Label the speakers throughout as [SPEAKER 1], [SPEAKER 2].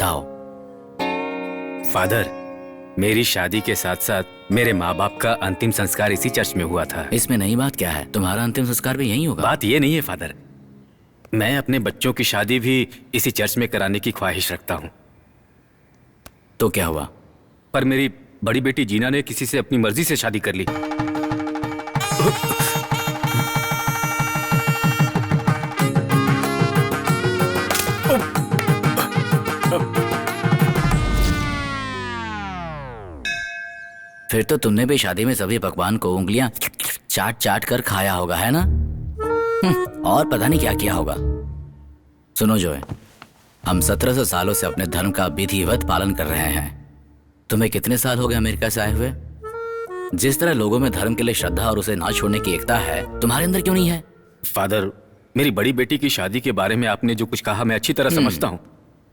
[SPEAKER 1] बताओ।
[SPEAKER 2] फादर, मेरी शादी के साथ साथ मेरे माँ बाप का अंतिम संस्कार इसी चर्च में हुआ था।
[SPEAKER 1] इसमें नई बात क्या है? तुम्हारा अंतिम संस्कार भी यहीं होगा।
[SPEAKER 2] बात ये नहीं है फादर, मैं अपने बच्चों की शादी भी इसी चर्च में कराने की ख्वाहिश रखता हूँ।
[SPEAKER 1] तो क्या हुआ?
[SPEAKER 2] पर मेरी बड़ी बेटी जीना ने किसी से अपनी मर्जी से शादी कर ली।
[SPEAKER 1] फिर तो तुमने भी शादी में सभी पकवान को उंगलियां चाट चाट कर खाया होगा, है ना? और पता नहीं क्या किया होगा। सुनो जोए, हम 1700 सालों से अपने धर्म का विधिवत पालन कर रहे हैं। तुम्हें कितने साल हो गए अमेरिका से आए हुए? जिस तरह लोगों में धर्म के लिए श्रद्धा और उसे ना छोड़ने की एकता है, तुम्हारे अंदर क्यों नहीं है?
[SPEAKER 2] फादर, मेरी बड़ी बेटी की शादी के बारे में आपने जो कुछ कहा मैं अच्छी तरह समझता हूँ,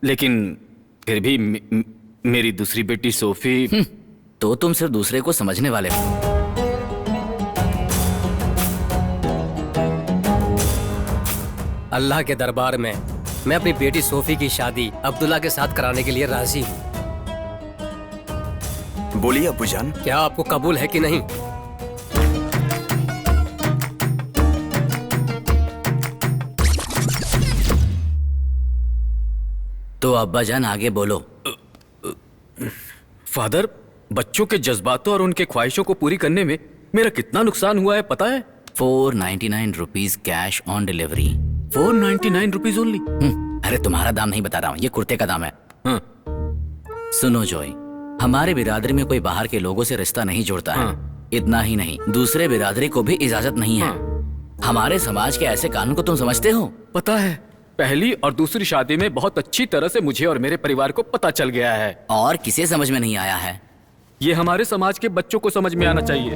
[SPEAKER 2] लेकिन फिर भी मेरी दूसरी बेटी सोफी।
[SPEAKER 1] तो तुम सिर्फ दूसरे को समझने वाले हो।
[SPEAKER 3] अल्लाह के दरबार में मैं अपनी बेटी सोफी की शादी अब्दुल्ला के साथ कराने के लिए राजी हूँ।
[SPEAKER 4] बोलिए अब्बूजान।
[SPEAKER 3] क्या आपको कबूल है कि नहीं?
[SPEAKER 1] तो अब्बा जान आगे बोलो।
[SPEAKER 2] फादर, बच्चों के जज्बातों और उनके ख्वाहिशों को पूरी करने में मेरा कितना नुकसान हुआ है पता है?
[SPEAKER 1] 499 rupees cash on delivery.
[SPEAKER 2] 499 rupees only?
[SPEAKER 1] अरे तुम्हारा दाम नहीं बता रहा हूँ, ये कुर्ते का दाम है।
[SPEAKER 2] हाँ।
[SPEAKER 1] सुनो जॉय, हमारे बिरादरी में कोई बाहर के लोगों से रिश्ता नहीं जोड़ता है। इतना ही नहीं, दूसरे बिरादरी को भी इजाजत नहीं है। हमारे समाज के ऐसे कानून को तुम समझते हो?
[SPEAKER 2] पता है, पहली और दूसरी शादी में बहुत अच्छी तरह से मुझे और मेरे परिवार को पता चल गया है।
[SPEAKER 1] और किसे समझ में नहीं आया है?
[SPEAKER 2] ये हमारे समाज के बच्चों को समझ में आना चाहिए।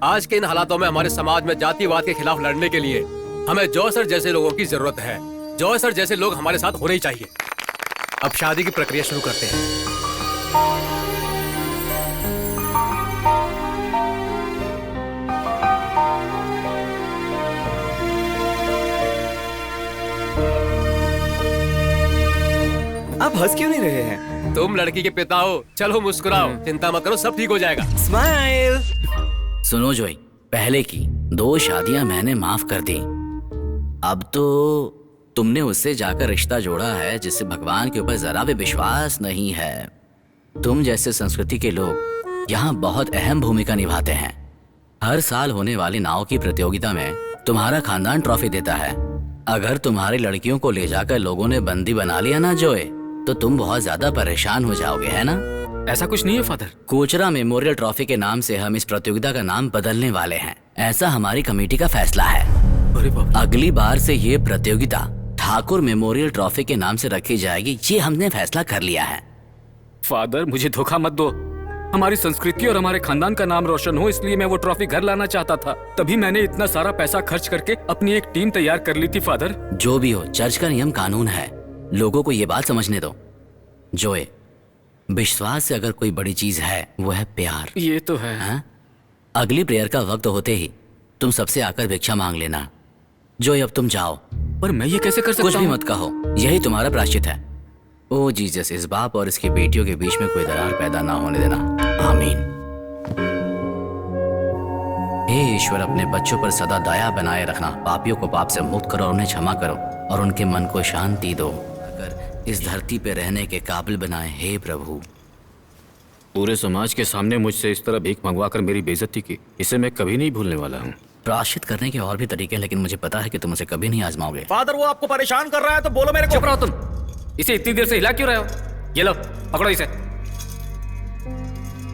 [SPEAKER 3] आज के इन हालातों में हमारे समाज में जातिवाद के खिलाफ लड़ने के लिए हमें जॉय सर जैसे लोगों की जरूरत है। जॉय सर जैसे लोग हमारे साथ होने ही चाहिए। अब शादी की प्रक्रिया शुरू करते हैं।
[SPEAKER 4] आप हंस क्यों नहीं रहे हैं?
[SPEAKER 3] तुम लड़की के पिता हो, चलो मुस्कुराओ, चिंता मत करो, सब ठीक हो जाएगा।
[SPEAKER 4] स्माइल।
[SPEAKER 1] सुनो जोई, पहले की 2 शादियां मैंने माफ कर दी। अब तो तुमने उससे जाकर रिश्ता जोड़ा है जिससे भगवान के ऊपर जरा भी विश्वास नहीं है। तुम जैसे संस्कृति के लोग यहाँ बहुत अहम भूमिका निभाते हैं। हर साल होने वाली नाव की प्रतियोगिता में तुम्हारा खानदान ट्रॉफी देता है। अगर तुम्हारी लड़कियों को ले जाकर लोगों ने बंदी बना लिया ना जोए, तो तुम बहुत ज्यादा परेशान हो जाओगे, है ना?
[SPEAKER 2] ऐसा कुछ नहीं है फादर।
[SPEAKER 1] कोचरा मेमोरियल ट्रॉफी के नाम से हम इस प्रतियोगिता का नाम बदलने वाले हैं। ऐसा हमारी कमेटी का फैसला है।
[SPEAKER 2] अरे बाप।
[SPEAKER 1] अगली बार से ये प्रतियोगिता ठाकुर मेमोरियल ट्रॉफी के नाम से रखी जाएगी, ये हमने फैसला कर लिया है।
[SPEAKER 2] फादर, मुझे धोखा मत दो। हमारी संस्कृति और हमारे खानदान का नाम रोशन हो, इसलिए मैं वो ट्रॉफी घर लाना चाहता था। तभी मैंने इतना सारा पैसा खर्च करके अपनी एक टीम तैयार कर ली थी फादर।
[SPEAKER 1] जो भी हो, चर्च का नियम कानून है, लोगों को ये बात समझने दो। जोए, विश्वास से अगर कोई बड़ी चीज है वो है प्यार।
[SPEAKER 2] ये तो है।
[SPEAKER 1] हाँ? अगली प्रेयर का वक्त होते ही तुम सबसे आकर भिक्षा मांग लेना। जोए, अब तुम जाओ।
[SPEAKER 2] पर मैं ये कैसे कर सकता हूँ?
[SPEAKER 1] कुछ भी मत कहो, यही तुम्हारा प्रायश्चित है। ओ जीसस, इस बाप और इसकी बेटियों के बीच में कोई दरार पैदा ना होने देना। आमीन। हे ईश्वर, अपने बच्चों पर सदा दया बनाए रखना। पापियों को पाप से मुक्त करो और उन्हें क्षमा करो और उनके मन को शांति दो। अगर इस धरती पे रहने के काबिल बनाए, हे प्रभु।
[SPEAKER 2] पूरे समाज के सामने मुझसे इस तरह भीख मंगवाकर मेरी बेइज्जती की, इसे मैं कभी नहीं भूलने वाला हूँ।
[SPEAKER 1] प्रायश्चित करने के और भी तरीके हैं, लेकिन मुझे पता है कि तुम उसे कभी नहीं आजमाओगे।
[SPEAKER 4] फादर, वो आपको परेशान कर रहा है तो बोलो मेरे को।
[SPEAKER 2] चुप रहो तुम। इसे इतनी देर से हिला क्यों रहे हो? ये लो, पकड़ो इसे।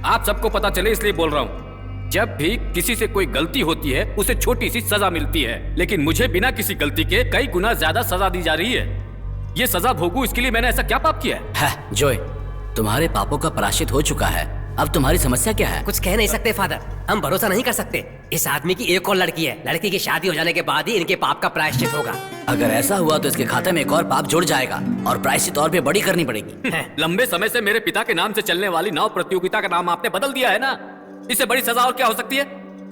[SPEAKER 2] आप सबको पता चले इसलिए बोल रहा हूँ। जब भी किसी से कोई गलती होती है उसे छोटी सी सजा मिलती है, लेकिन मुझे बिना किसी गलती के कई गुना ज्यादा सजा दी जा रही है। ये सजा भोगूं, इसके लिए मैंने ऐसा क्या पाप किया है?
[SPEAKER 1] जोए, तुम्हारे पापों का प्रायश्चित हो चुका है। अब तुम्हारी समस्या क्या है?
[SPEAKER 3] कुछ कह नहीं सकते फादर, हम भरोसा नहीं कर सकते। इस आदमी की एक और लड़की है, लड़की की शादी हो जाने के बाद ही इनके पाप का प्रायश्चित होगा।
[SPEAKER 1] अगर ऐसा हुआ तो इसके खाते में एक और पाप जुड़ जाएगा और प्रायश्चित और भी बड़ी करनी पड़ेगी।
[SPEAKER 2] लंबे समय से मेरे पिता के नाम से चलने वाली नाव प्रतियोगिता का नाम आपने बदल दिया है ना, इससे बड़ी सजा और क्या हो सकती है?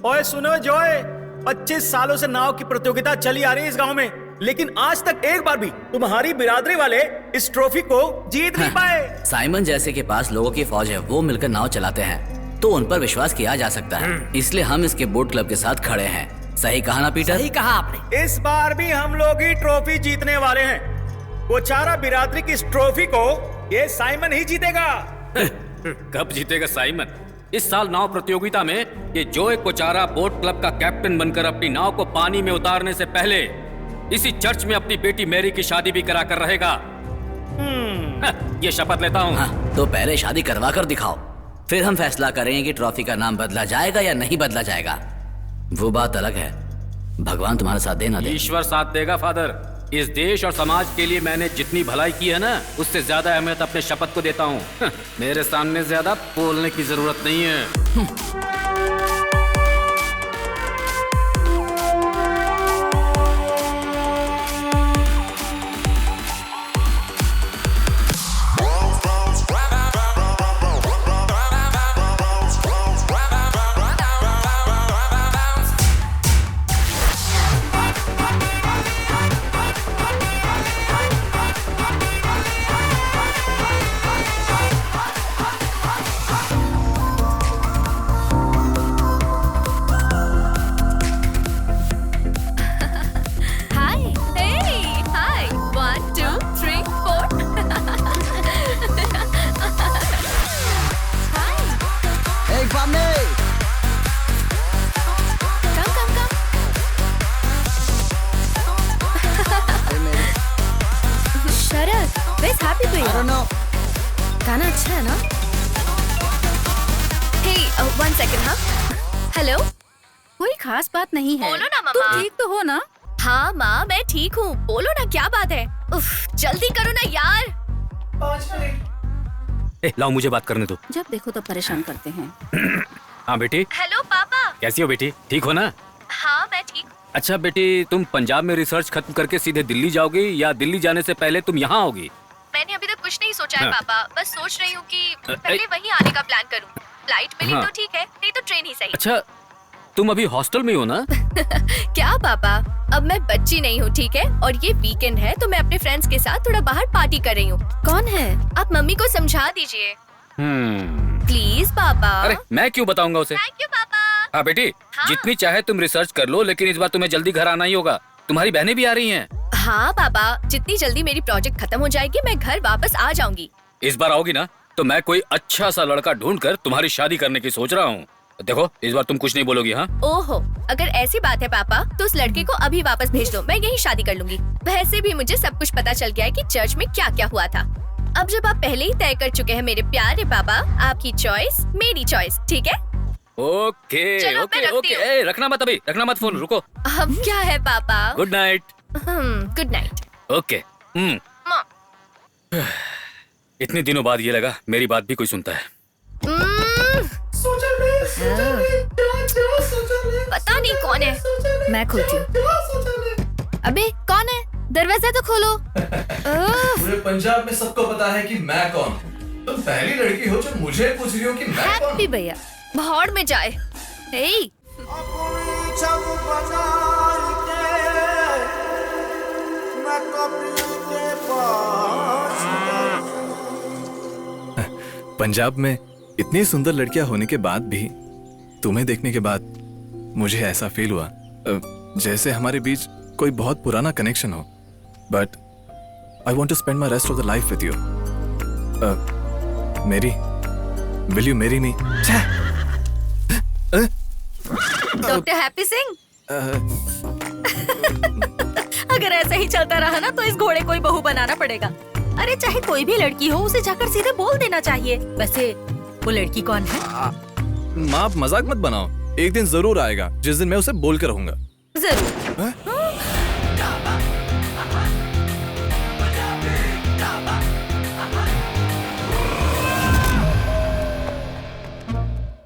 [SPEAKER 4] ओए सुनो जॉय, 25 सालों से नाव की प्रतियोगिता चली आ रही है इस गांव में, लेकिन आज तक एक बार भी तुम्हारी बिरादरी वाले इस ट्रॉफी को जीत नहीं पाए।
[SPEAKER 1] साइमन जैसे के पास लोगों की फौज है, वो मिलकर नाव चलाते हैं तो उन पर विश्वास किया जा सकता है। इसलिए हम इसके बोट क्लब के साथ खड़े हैं। सही कहा ना पीटर?
[SPEAKER 5] सही कहा आपने।
[SPEAKER 4] इस बार भी हम लोग ही ट्रॉफी जीतने वाले हैं। कोचारा बिरादरी की इस ट्रॉफी को ये साइमन ही जीतेगा।
[SPEAKER 2] कब जीतेगा साइमन? इस साल नाव प्रतियोगिता में ये जॉय कोचारा बोट क्लब का कैप्टन बनकर अपनी नाव को पानी में उतारने से पहले इसी चर्च में अपनी बेटी मैरी की शादी भी करा कर रहेगा। ये शपथ लेता हूँ।
[SPEAKER 1] हाँ, तो पहले शादी करवा कर दिखाओ, फिर हम फैसला करेंगे कि ट्रॉफी का नाम बदला जाएगा या नहीं बदला जाएगा। वो बात अलग है, भगवान तुम्हारा साथ देना दे।
[SPEAKER 2] ईश्वर साथ देगा फादर। इस देश और समाज के लिए मैंने जितनी भलाई की है ना, उससे ज्यादा अहमियत अपने शपथ को देता हूँ। मेरे सामने ज्यादा बोलने की जरूरत नहीं है।
[SPEAKER 6] गाना अच्छा है ना? Hey, one second, हाँ? हेलो?
[SPEAKER 5] कोई खास बात नहीं है।
[SPEAKER 6] बोलो ना
[SPEAKER 5] तुम
[SPEAKER 6] मामा।
[SPEAKER 5] ठीक तो हो ना?
[SPEAKER 6] हाँ माँ, मैं ठीक हूँ। बोलो ना, क्या बात है? उफ, जल्दी करो ना यार।
[SPEAKER 2] लाओ मुझे बात करने दो।
[SPEAKER 5] जब देखो तो परेशान करते हैं।
[SPEAKER 2] हाँ बेटी।
[SPEAKER 6] हेलो पापा।
[SPEAKER 2] कैसी हो बेटी? ठीक हो ना?
[SPEAKER 6] हाँ मैं ठीक।
[SPEAKER 2] अच्छा बेटी, तुम पंजाब में रिसर्च खत्म करके सीधे दिल्ली जाओगी या दिल्ली जाने से पहले तुम यहाँ आओगी?
[SPEAKER 6] मैंने अभी तक कुछ नहीं सोचा है
[SPEAKER 2] हाँ।
[SPEAKER 6] पापा, बस सोच रही हूँ कि पहले वहीं आने का प्लान करूँ। फ्लाइट मिली
[SPEAKER 2] हाँ।
[SPEAKER 6] तो ठीक है, नहीं तो ट्रेन ही सही।
[SPEAKER 2] अच्छा, तुम अभी हॉस्टल में हो ना?
[SPEAKER 6] क्या पापा, अब मैं बच्ची नहीं हूँ, ठीक है? और ये वीकेंड है तो मैं अपने फ्रेंड्स के साथ थोड़ा बाहर पार्टी कर रही हूँ।
[SPEAKER 5] कौन है?
[SPEAKER 6] आप मम्मी को समझा दीजिए प्लीज पापा।
[SPEAKER 2] अरे मैं क्यों बताऊंगा उसे?
[SPEAKER 6] थैंक यू पापा।
[SPEAKER 2] हाँ बेटी,
[SPEAKER 6] हाँ।
[SPEAKER 2] जितनी चाहे तुम रिसर्च कर लो, लेकिन इस बार तुम्हें जल्दी घर आना ही होगा। तुम्हारी बहनें भी आ रही हैं।
[SPEAKER 6] हाँ पापा, जितनी जल्दी मेरी प्रोजेक्ट खत्म हो जाएगी मैं घर वापस आ जाऊंगी।
[SPEAKER 2] इस बार आओगी ना तो मैं कोई अच्छा सा लड़का ढूंढकर तुम्हारी शादी करने की सोच रहा हूँ। देखो इस बार तुम कुछ नहीं बोलोगी? हाँ।
[SPEAKER 6] ओहो, अगर ऐसी बात है पापा तो उस लड़के को अभी वापस भेज दो, मैं यही शादी कर लूंगी। वैसे भी मुझे सब कुछ पता चल गया है कि चर्च में क्या क्या हुआ था। अब जब आप पहले ही तय कर चुके हैं मेरे प्यारे पापा, आपकी चॉइस मेरी चॉइस, ठीक है?
[SPEAKER 2] ओके
[SPEAKER 6] चलो, मैं
[SPEAKER 2] ओके
[SPEAKER 6] रखती
[SPEAKER 2] ओके।
[SPEAKER 6] हूँ।
[SPEAKER 2] ए, रखना मत अभी, रखना मत फोन, रुको।
[SPEAKER 6] अब क्या है पापा?
[SPEAKER 2] Good night.
[SPEAKER 6] Good night.
[SPEAKER 2] Okay.
[SPEAKER 6] माँ।
[SPEAKER 2] इतने दिनों बाद ये लगा मेरी बात भी कोई सुनता है।
[SPEAKER 6] पता नहीं कौन है।
[SPEAKER 5] मैं खोलती हूँ। अबे कौन है? दरवाजा तो खोलो।
[SPEAKER 7] पूरे पंजाब में सबको पता है कि मैं कौन हूँ। तुम पहली लड़की हो जो मुझे पूछ रही हो कि मैं कौन
[SPEAKER 5] हैप्पी भैया।
[SPEAKER 6] भाड़ में जाए। हे,
[SPEAKER 4] पंजाब में इतनी सुंदर लड़कियां होने के बाद भी तुम्हें देखने के बाद मुझे ऐसा फील हुआ जैसे हमारे बीच कोई बहुत पुराना कनेक्शन हो। But I want to spend my rest of the life with you. Mary, will you marry me?
[SPEAKER 5] Doctor Happy Singh, अगर ऐसे ही चलता रहा ना तो इस घोड़े को ही बहू बनाना पड़ेगा। अरे चाहे कोई भी लड़की हो, उसे जाकर सीधे बोल देना चाहिए। वैसे वो लड़की कौन है?
[SPEAKER 4] माँ आप मजाक मत बनाओ, एक दिन जरूर आएगा जिस दिन मैं उसे बोल कर रहूंगा।
[SPEAKER 5] जरूर।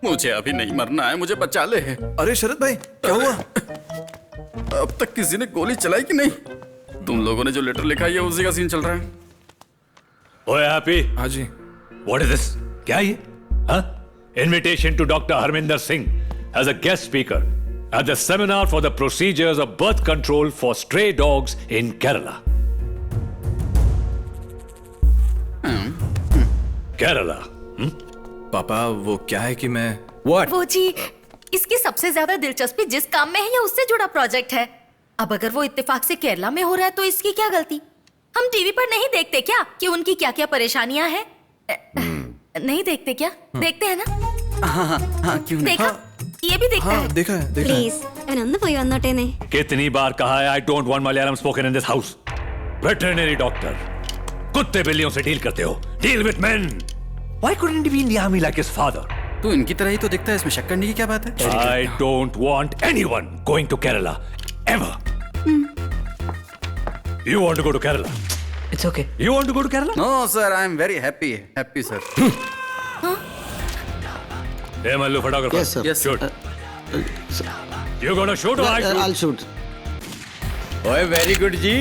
[SPEAKER 8] मुझे अभी नहीं मरना है, मुझे बचा ले।
[SPEAKER 4] अरे शरद भाई क्या हुआ?
[SPEAKER 8] अब तक किसी ने गोली चलाई कि नहीं? तुम लोगों ने जो लेटर लिखा है उसी का सीन चल रहा है।
[SPEAKER 9] ओए हैप्पी,
[SPEAKER 4] हाँ जी।
[SPEAKER 9] What is this? क्या ये? हाँ? Invitation to doctor Harminder Singh as a guest speaker. at the seminar for the procedures of birth control for stray dogs in Kerala. Kerala.
[SPEAKER 4] पापा वो क्या है कि मैं
[SPEAKER 5] वो जी, इसकी सबसे ज्यादा दिलचस्पी जिस काम में है या उससे जुड़ा प्रोजेक्ट है। अब अगर वो इत्तेफाक से केरला में हो रहा है तो इसकी क्या गलती? हम टीवी पर नहीं देखते क्या कि उनकी क्या क्या परेशानियां हैं? नहीं देखते क्या? देखते हैं ना?
[SPEAKER 1] हाँ क्यों नहीं?
[SPEAKER 5] देखा? ये भी देखता है।
[SPEAKER 4] देखा है
[SPEAKER 10] പ്ലീസ് അവനൊന്ന് പോയി വന്നോട്ടേനെ.
[SPEAKER 9] कितनी बार कहा है I don't want Malayalam spoken in this house. Veterinary doctor. कुत्ते बिल्लियों से डील करते हो. Deal with men. Why couldn't he be in the army like his father?
[SPEAKER 1] तू इनकी तरह ही तो दिखता है, इसमें शक करने की क्या बात है?
[SPEAKER 9] I don't want anyone going to Kerala ever. You want to go to Kerala?
[SPEAKER 1] It's okay.
[SPEAKER 9] You want to go to Kerala?
[SPEAKER 1] No sir, I am very happy sir.
[SPEAKER 9] Hey Mallu, photographer.
[SPEAKER 11] Yes, sir.
[SPEAKER 1] Yes.
[SPEAKER 9] Shoot. You gonna shoot or I shoot?
[SPEAKER 11] I'll shoot.
[SPEAKER 3] ओए very good जी.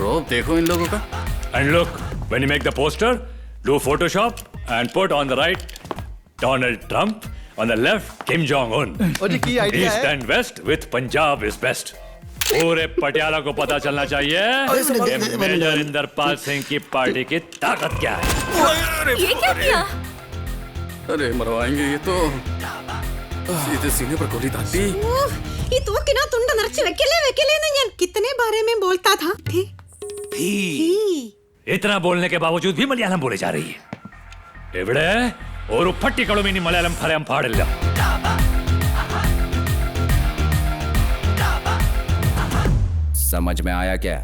[SPEAKER 1] रोब देखो इन लोगों का.
[SPEAKER 9] And look, when you make the poster, do Photoshop and put on the right Donald Trump, on the left Kim Jong-un.
[SPEAKER 11] और ये की idea
[SPEAKER 9] East
[SPEAKER 11] है.
[SPEAKER 9] and West with Punjab is best. पूरे पटियाला को पता चलना चाहिए कि मेजर इंदरपाल सिंह की पार्टी की ताकत क्या है.
[SPEAKER 5] ये क्या किया?
[SPEAKER 1] अरे मरवाएंगे ये तो. सीधे सीने पर गोली दाती.
[SPEAKER 10] ഈ തൂക്കിനാ തുണ്ട നിറച്ച് വെക്കലേന്ന് ഞാൻ कितने बारे में बोलता था.
[SPEAKER 9] इतना बोलने के बावजूद भी मलयालम बोले जा रही है. एवड़े और फट्टी कड़ो में मलयालम फरम पाड़िल्ला.
[SPEAKER 2] समझ में आया क्या?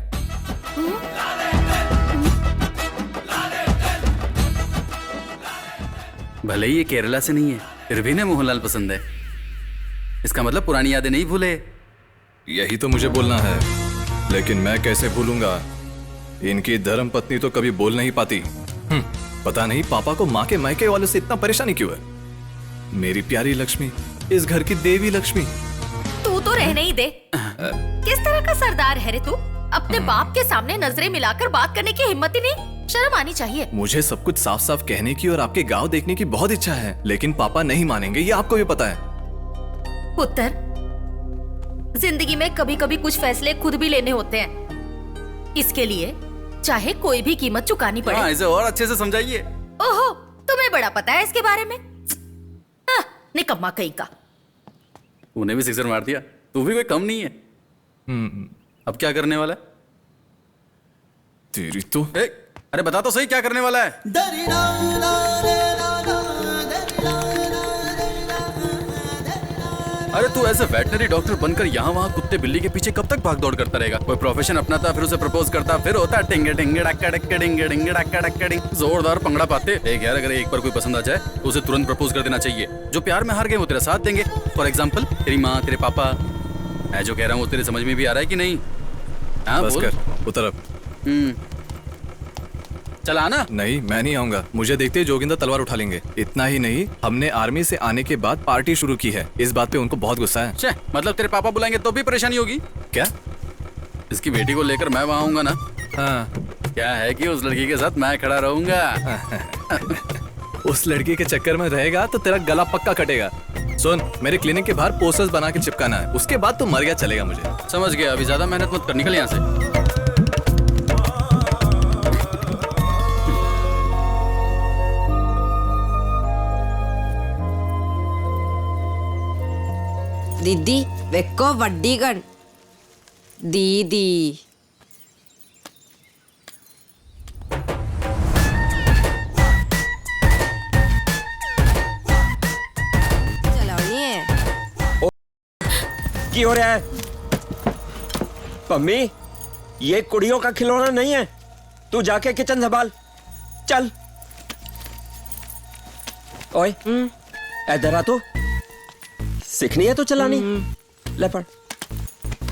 [SPEAKER 1] भले ही ये केरला से नहीं है, फिर भी इन्हें मोहनलाल पसंद है. इसका मतलब पुरानी यादें नहीं भूले.
[SPEAKER 4] यही तो मुझे बोलना है, लेकिन मैं कैसे भूलूंगा? इनकी धर्म पत्नी तो कभी बोल नहीं पाती. पता नहीं पापा को माँ के मायके वालों से इतना परेशानी क्यों है. मेरी प्यारी लक्ष्मी, इस घर की देवी लक्ष्मी.
[SPEAKER 5] तू तो रहने ही दे. किस तरह का सरदार है रे तू? अपने बाप के सामने नजरें मिलाकर बात करने की हिम्मत ही नहीं. शर्म आनी चाहिए.
[SPEAKER 4] मुझे सब कुछ साफ साफ कहने की और आपके गांव देखने की बहुत इच्छा है, लेकिन पापा नहीं मानेंगे, ये आपको भी पता है.
[SPEAKER 5] पुत्र, जिंदगी में कभी कभी कुछ फैसले खुद भी लेने होते हैं. इसके लिए चाहे कोई भी कीमत चुकानी पड़े.
[SPEAKER 1] हाँ, इसे और अच्छे से समझाइए.
[SPEAKER 5] ओहो, तुम्हें बड़ा पता है इसके बारे में. निकम्मा कहीं का.
[SPEAKER 1] उन्हें भी सिक्सर मार दिया. तू भी कोई कम नहीं है. अब क्या करने वाला है?
[SPEAKER 4] तेरी तो
[SPEAKER 1] अरे बता तो सही क्या करने वाला है? अरे तू ऐसे वेटनरी डॉक्टर बनकर यहाँ वहाँ कुत्ते बिल्ली के पीछे कब तक भाग दौड़ करता रहेगा? कोई प्रोफेशन अपनाता, फिर उसे प्रपोज करता, फिर होता टिंगे टिंगे डक्का डक्का टिंगे टिंगे डक्का डक्का टिंग. जोरदार पंगड़ा पाते. देख यार, अगर एक बार कोई पसंद आ जाए तो उसे तुरंत प्रपोज कर देना चाहिए. जो प्यार में हार गए वो तेरा साथ देंगे. फॉर एग्जाम्पल तेरी माँ, तेरे पापा. मैं जो कह रहा हूँ वो तेरे समझ में भी आ रहा है कि नहीं? हाँ
[SPEAKER 4] बस
[SPEAKER 1] बोल.
[SPEAKER 4] कर, उतर अब.
[SPEAKER 1] चल आना.
[SPEAKER 4] नहीं, मैं नहीं आऊंगा. मुझे देखते ही जोगिंदर तलवार उठा लेंगे. इतना ही नहीं, हमने आर्मी से आने के बाद पार्टी शुरू की है. इस बात पे उनको बहुत गुस्सा है.
[SPEAKER 1] छे, मतलब तेरे पापा बुलाएंगे तो भी परेशानी होगी
[SPEAKER 4] क्या?
[SPEAKER 1] इसकी बेटी को लेकर मैं वहाँ आऊंगा ना.
[SPEAKER 4] हाँ.
[SPEAKER 1] क्या है कि उस लड़की के साथ मैं खड़ा रहूंगा.
[SPEAKER 4] उस लड़की के चक्कर में रहेगा तो तेरा गला पक्का कटेगा. सुन, मेरे क्लिनिक के बाहर पोस्टर्स बना के चिपकाना है. उसके बाद तो मर गया चलेगा मुझे.
[SPEAKER 1] समझ गया. अभी ज्यादा मेहनत मत कर, निकल यहाँ से.
[SPEAKER 10] दीदी വെക്കോ വടികൾ. दीदी चलाओ ये.
[SPEAKER 12] की हो रहा है? पम्मी, ये कुड़ियों का खिलौना नहीं है. तू जाके किचन संभाल. चल. ओए, इधर आ. तो सीखनी है तो चलानी. ले पढ़.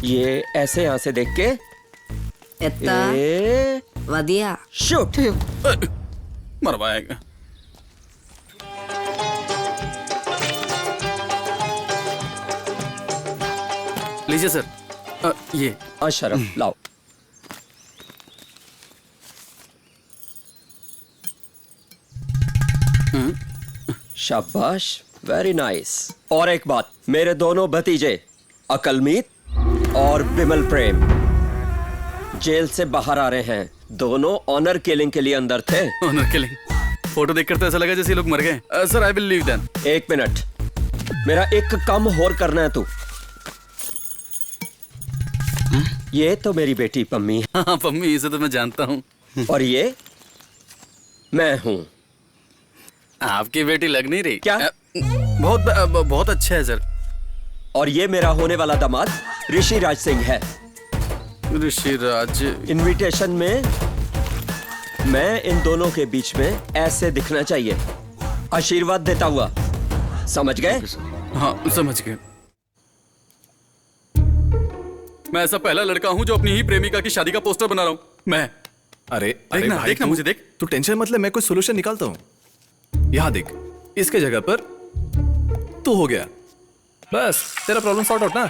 [SPEAKER 12] ये ऐसे यहां से देख के
[SPEAKER 10] എത്താ വദിയ.
[SPEAKER 12] शूट.
[SPEAKER 1] मरवाएगा. लीजिए सर. ये
[SPEAKER 12] अशरफ लाओ. शाबाश, वेरी नाइस। और एक बात, मेरे दोनों भतीजे अकलमीत और बिमल प्रेम जेल से बाहर आ रहे हैं। दोनों ऑनर किलिंग के लिए अंदर थे।
[SPEAKER 8] Honour killing? फोटो देखकर तो ऐसा लगा जैसे ये लोग मर गए। Sir I will leave them.
[SPEAKER 12] एक मिनट, मेरा एक काम और करना है तू। ये तो मेरी बेटी पम्मी है।
[SPEAKER 8] हाँ पम्मी, इसे तो मैं जानता हूँ।
[SPEAKER 12] और ये मैं हूँ।
[SPEAKER 8] आपकी बेटी लग नहीं रही।
[SPEAKER 12] क्या?
[SPEAKER 8] बहुत अच्छा है सर।
[SPEAKER 12] और ये मेरा होने वाला दामाद ऋषि राज सिंह है।
[SPEAKER 8] ऋषि राज?
[SPEAKER 12] इनविटेशन में मैं इन दोनों के बीच में ऐसे दिखना चाहिए, आशीर्वाद देता हुआ। समझ गए?
[SPEAKER 8] हाँ समझ गए। मैं ऐसा पहला लड़का हूँ जो अपनी ही प्रेमिका की शादी का पोस्टर बना रहा हूँ। मैं
[SPEAKER 4] अरे
[SPEAKER 8] देखना,
[SPEAKER 4] भाई,
[SPEAKER 8] देखना मुझे देख।
[SPEAKER 4] तू टेंशन मतलब, मैं कोई सोल्यूशन निकालता हूँ। यहाँ देख, इसके जगह पर तू हो गया, बस तेरा प्रॉब्लम सॉर्ट आउट ना।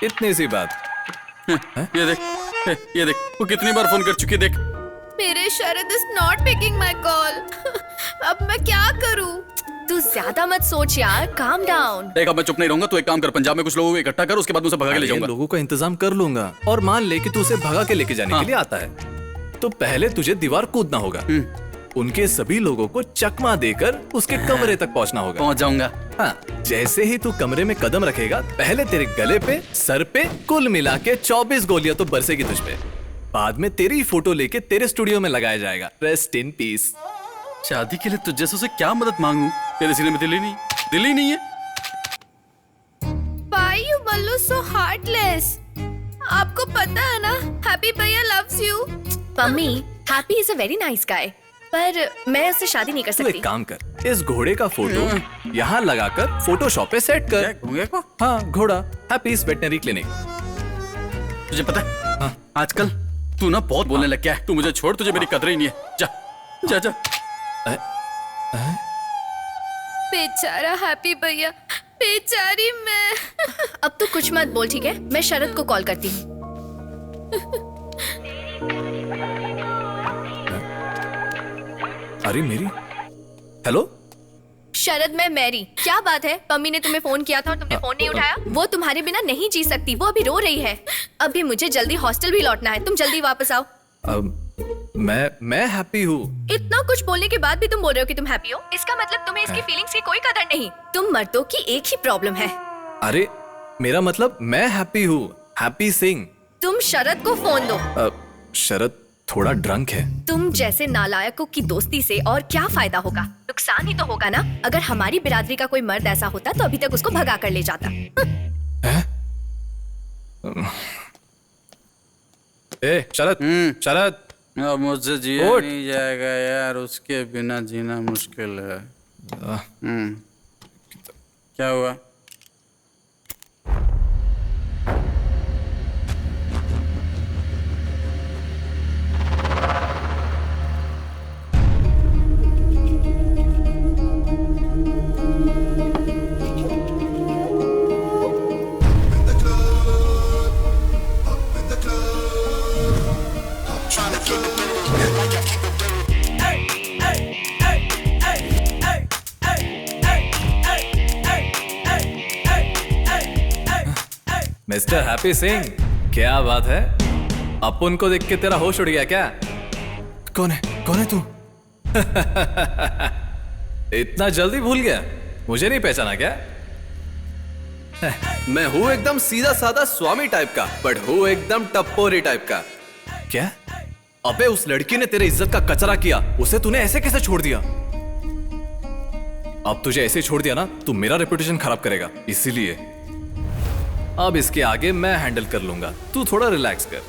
[SPEAKER 4] इतनी सी बात।
[SPEAKER 8] ये देख वो कितनी बार फोन कर चुकी है, देख।
[SPEAKER 6] मेरे Sharad is not picking my call. अब मैं क्या करूं? तू ज्यादा मत सोच यार, काम डाउन।
[SPEAKER 8] देख अब मैं चुप नहीं रहूंगा। तू एक काम कर, पंजाब में कुछ लोगों को इकट्ठा कर, उसके बाद उसे भगा के ले जाऊंगा।
[SPEAKER 4] लोगों का इंतजाम कर लूंगा। और मान ले कि तू उसे भगा के लेके जाने के लिए आता है, तो पहले तुझे दीवार कूदना होगा। उनके सभी लोगों को चकमा देकर उसके कमरे तक पहुंचना होगा।
[SPEAKER 8] पहुंच जाऊंगा।
[SPEAKER 4] हाँ, जैसे ही तू कमरे में कदम रखेगा, पहले तेरे गले पे, सर पे, कुल मिला के 24 गोलियां तो बरसेगी तुझ पे। बाद में तेरी फोटो लेके तेरे स्टूडियो में लगाया जाएगा। Rest in peace.
[SPEAKER 8] शादी के लिए तुझ जैसों से क्या मदद मांगू? तेरे सीने में दिल ही नहीं है।
[SPEAKER 6] Why you Ballu so heartless? आपको पता है ना, हैप्पी भैया loves you। Mummy, happy is a very nice guy, पर मैं उससे शादी नहीं कर
[SPEAKER 4] तू
[SPEAKER 6] सकती।
[SPEAKER 4] एक काम कर, इस घोड़े का फोटो यहाँ लगाकर फोटोशॉप पे सेट कर।
[SPEAKER 8] घोड़े को?
[SPEAKER 4] हाँ, घोड़ा। Happy veterinary clinic.
[SPEAKER 8] तुझे पता है, हाँ, आजकल तू ना बहुत बोलने लग गया है। तू मुझे छोड़, तुझे मेरी कदर ही नहीं है। जा जा जा।
[SPEAKER 6] बेचारा हैप्पी भैया, बेचारी मैं। अब तो कुछ मत बोल, ठीक है? मैं शरद को कॉल करती हूँ।
[SPEAKER 4] अरे मेरी, हेलो
[SPEAKER 6] शरद, मैं मैरी। क्या बात है? पम्मी ने तुम्हें फोन किया था और तुमने फोन नहीं उठाया। वो तुम्हारे बिना नहीं जी सकती, वो अभी रो रही है। अभी मुझे जल्दी हॉस्टल भी लौटना है, तुम जल्दी वापस आओ।
[SPEAKER 4] मैं हैप्पी हूँ।
[SPEAKER 6] इतना कुछ बोलने के बाद भी तुम बोल रहे हो कि तुम हैप्पी हो, इसका मतलब तुम्हें इसकी फीलिंग्स की कोई कदर नहीं। तुम मर्दों की एक ही प्रॉब्लम है।
[SPEAKER 4] अरे मेरा मतलब मैं हैप्पी हूँ, हैप्पी सिंह।
[SPEAKER 6] तुम शरद को फोन दो।
[SPEAKER 4] शरद थोड़ा ड्रंक है।
[SPEAKER 6] तुम जैसे नालायकों की दोस्ती से और क्या फायदा होगा? नुकसान ही तो होगा ना। अगर हमारी बिरादरी का कोई मर्द ऐसा होता तो अभी तक उसको भगा कर ले जाता।
[SPEAKER 4] शरद, शरद,
[SPEAKER 8] अब मुझसे जिया नहीं जाएगा यार, उसके बिना जीना मुश्किल है। क्या हुआ?
[SPEAKER 4] मिस्टर हैप्पी सिंह, क्या बात है? अपन को देख के तेरा होश उड़ गया क्या? कौन है तू? इतना जल्दी भूल गया? मुझे नहीं पहचाना क्या? मैं हूं एकदम सीधा साधा स्वामी टाइप का, बट हूं एकदम टप्पोरी टाइप का। क्या? अबे उस लड़की ने तेरे इज्जत का कचरा किया, उसे तूने ऐसे कैसे छोड़ दिया? अब तुझे ऐसे छोड़ दिया ना, तू मेरा रेपुटेशन खराब करेगा, इसीलिए अब इसके आगे मैं हैंडल कर लूंगा। तू थोड़ा रिलैक्स कर।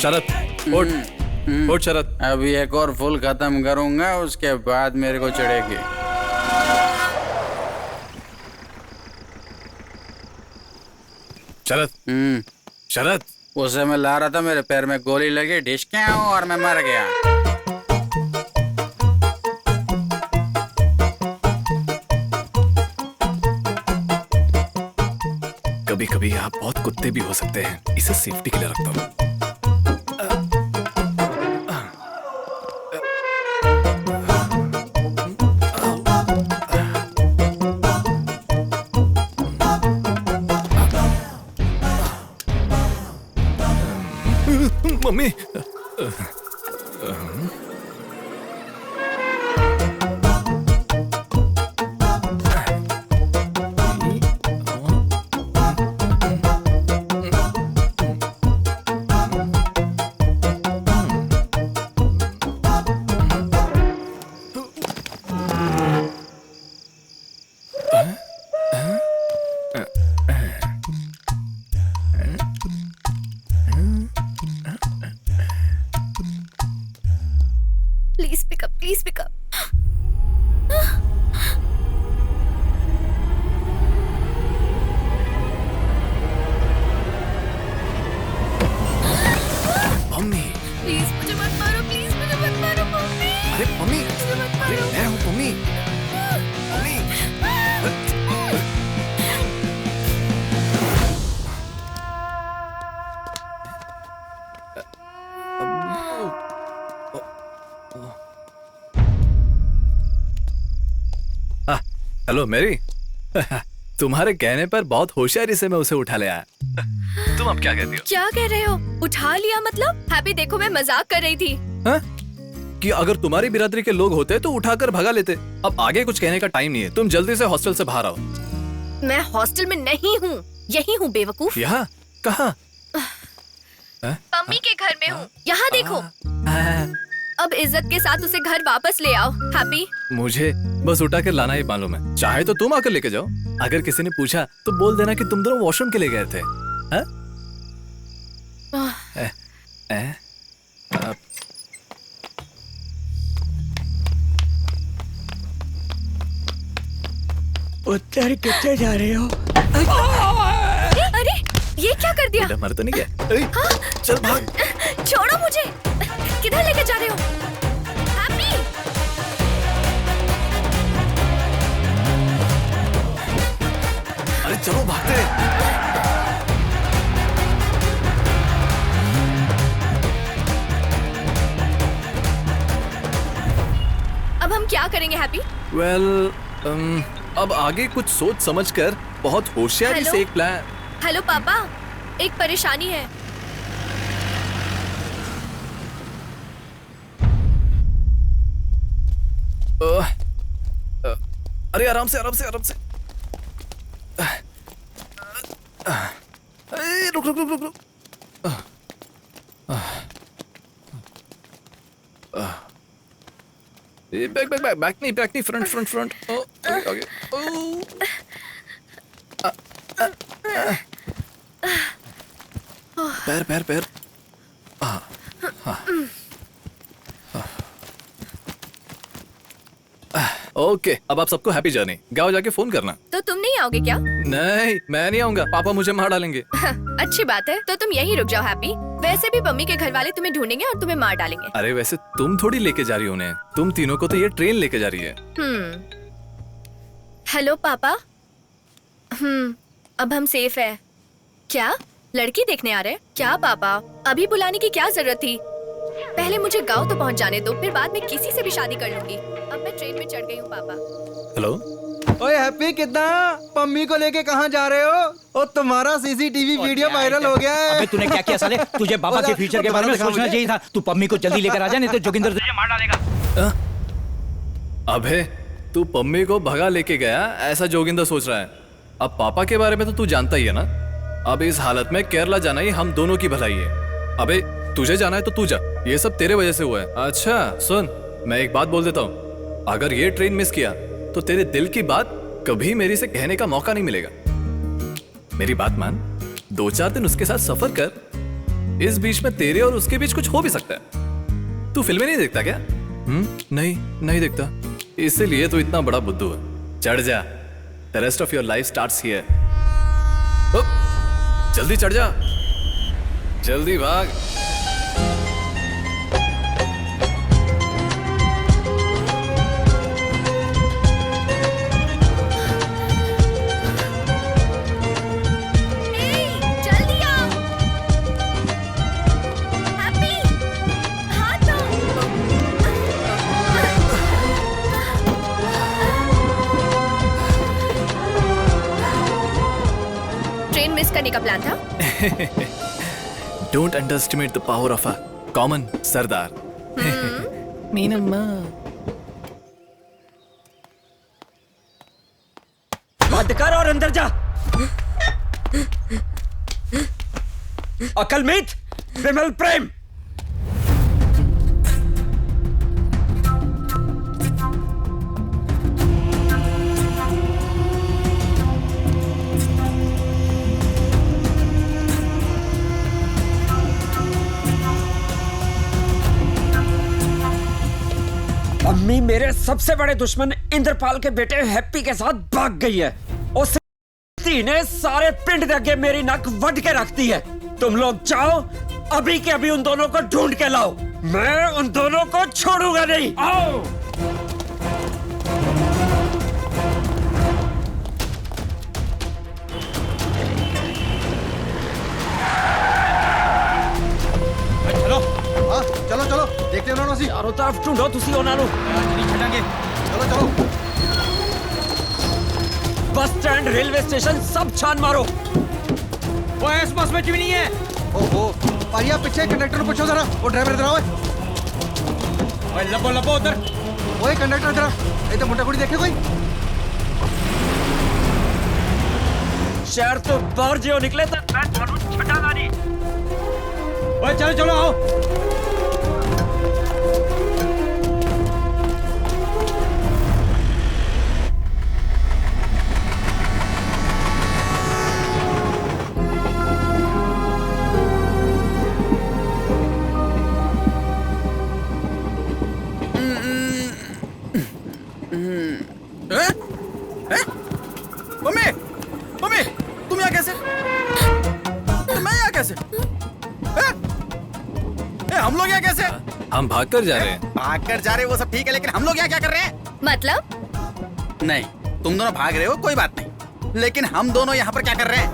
[SPEAKER 4] शरद, उठ शरद।
[SPEAKER 8] अभी एक और फुल खत्म करूंगा, उसके बाद मेरे को चढ़ेगी।
[SPEAKER 4] शरद, शरद,
[SPEAKER 8] उसे मैं ला रहा था, मेरे पैर में गोली लगी, ढिसके और मैं मर गया।
[SPEAKER 4] कभी कभी आप बहुत कुत्ते भी हो सकते हैं, इसे सेफ्टी के लिए रखता हूँ। Mummy.
[SPEAKER 6] Please pick up.
[SPEAKER 4] Mummy
[SPEAKER 6] please मुझे मत मारो, प्लीज मुझे मत मारो मम्मी।
[SPEAKER 4] अरे मम्मी, अरे मैं हूँ मम्मी। Mummy hello Mary. तुम्हारे कहने पर बहुत होशियारी से मैं उसे उठा ले आया। तुम अब क्या कहती हो?
[SPEAKER 6] क्या कह रहे हो? उठा लिया मतलब? हैप्पी देखो मैं मजाक कर रही थी।
[SPEAKER 4] हा? कि अगर तुम्हारी बिरादरी के लोग होते तो उठाकर भगा लेते। अब आगे कुछ कहने का टाइम नहीं है, तुम जल्दी से हॉस्टल से बाहर आओ।
[SPEAKER 6] मैं हॉस्टल में नहीं हूँ, यही हूँ बेवकूफ।
[SPEAKER 4] यहाँ? कहाँ?
[SPEAKER 6] मम्मी के घर में हूँ, यहाँ देखो। अब इज्जत के साथ उसे घर वापस ले आओ। हैप्पी
[SPEAKER 4] मुझे बस उठा कर लाना ही मालूम है, चाहे तो तुम आकर लेके जाओ। अगर किसी ने पूछा तो बोल देना कि तुम दोनों वॉशरूम के लिए गए थे।
[SPEAKER 11] उत्तर कितने जा रहे हो?
[SPEAKER 6] अरे ये क्या कर दिया?
[SPEAKER 4] मर तो नहीं गया? चल भाग।
[SPEAKER 6] छोड़ो मुझे, किधर लेके जा रहे हो? हैप्पी
[SPEAKER 4] अरे चलो भागते।
[SPEAKER 6] अब हम क्या करेंगे हैप्पी?
[SPEAKER 4] वेल, अब आगे कुछ सोच समझकर बहुत होशियारी से एक प्लान।
[SPEAKER 6] हेलो पापा, एक परेशानी है।
[SPEAKER 4] अरे आराम से आराम से आराम से। रुक रुक रुक रुक रुक। बैक बैक बैक बैक नहीं फ्रंट फ्रंट फ्रंट। आगे पैर पैर पैर। ओके, अब आप सबको हैप्पी जर्नी। गाँव जाके फोन करना।
[SPEAKER 6] तो तुम नहीं आओगे क्या?
[SPEAKER 4] नहीं, मैं नहीं आऊंगा, पापा मुझे मार डालेंगे।
[SPEAKER 6] अच्छी बात है, तो तुम यहीं रुक जाओ हैप्पी। वैसे भी मम्मी के घर वाले तुम्हें ढूंढेंगे और तुम्हें मार डालेंगे।
[SPEAKER 4] अरे वैसे तुम थोड़ी लेके जा रही हो उन्हें, तुम तीनों को तो ये ट्रेन लेके जा रही है।
[SPEAKER 6] हेलो पापा। अब हम सेफ है क्या? लड़की देखने आ रहे हैं क्या पापा? अभी बुलाने की क्या जरूरत थी? पहले मुझे गांव तो पहुंच जाने दो, फिर बाद में किसी से भी शादी कर लूंगी। अब मैं ट्रेन में चढ़ गई हूँ पापा।
[SPEAKER 4] हेलो
[SPEAKER 11] ओए हैप्पी, कितना पम्मी को लेके कहाँ जा रहे हो? और तुम्हारा सीसीटीवी वीडियो वायरल हो गया है।
[SPEAKER 13] अबे तूने क्या किया साले? तुझे बाबा के फ्यूचर के बारे में सोचना चाहिए था। तू पम्मी को जल्दी लेकर आ जा, नहीं तो जोगिंदर तुझे मार डालेगा।
[SPEAKER 4] अबे तू पम्मी को भगा लेके गया ऐसा जोगिंदर सोच रहा है। अब पापा के बारे में तो तू जानता ही है ना। अब इस हालत में केरला जाना ही हम दोनों की भलाई है। अबे तुझे जाना है तो तू जा, ये सब तेरे वजह से हुआ है। अच्छा सुन, मैं एक बात बोल देता हूँ, अगर ये ट्रेन मिस किया तो तेरे दिल की बात कभी मेरी से कहने का मौका नहीं मिलेगा। मेरी बात मान, 2-4 दिन उसके साथ सफर कर। इस बीच में तेरे और उसके बीच कुछ हो भी सकता है। तू फिल्में नहीं देखता क्या? नहीं देखता, इसीलिए तो इतना बड़ा बुद्धू है। चढ़ जा, the rest of your life starts here. जल्दी चढ़ जा, जल्दी भाग।
[SPEAKER 6] करने का प्लान था?
[SPEAKER 4] Don't underestimate the power of a common Sardar. मीनम्मा।
[SPEAKER 12] बंद कर और अंदर जा। अकलमीत, विमल प्रेम। अम्मी मेरे सबसे बड़े दुश्मन इंद्रपाल के बेटे हैप्पी के साथ भाग गई है। उस ने सारे पिंड के आगे मेरी नक वट के रखती है। तुम लोग जाओ, अभी के अभी उन दोनों को ढूंढ के लाओ। मैं उन दोनों को छोड़ूंगा नहीं। आओ।
[SPEAKER 11] चलो हाँ चलो चलो देखते हो ना सी
[SPEAKER 12] चारों तरफ ढूंढो तुसी होना लो।
[SPEAKER 11] छटांगे चलो चलो
[SPEAKER 12] बस स्टैंड रेलवे स्टेशन सब छान मारो।
[SPEAKER 13] वो इस बस में क्यों नहीं है?
[SPEAKER 11] ओहो पारिया पीछे कंडक्टर को पूछो जरा, वो ड्राइवर इधर आओ।
[SPEAKER 13] ओए लबो लबो उधर।
[SPEAKER 11] ओए कंडक्टर जरा, ये तो मोटा कुड़ी देखे कोई?
[SPEAKER 12] शहर तो बाहर जो निकले तो मैं थानू छटांगा नहीं।
[SPEAKER 13] ओए चलो चलो आओ।
[SPEAKER 8] हम लोग यहाँ कैसे?
[SPEAKER 4] हम भागकर जा रहे हैं।
[SPEAKER 8] भागकर जा रहे हैं वो सब ठीक है, लेकिन हम लोग यहाँ क्या कर रहे हैं?
[SPEAKER 6] मतलब?
[SPEAKER 8] नहीं, तुम दोनों भाग रहे हो कोई बात नहीं, लेकिन हम दोनों यहाँ पर क्या कर रहे हैं?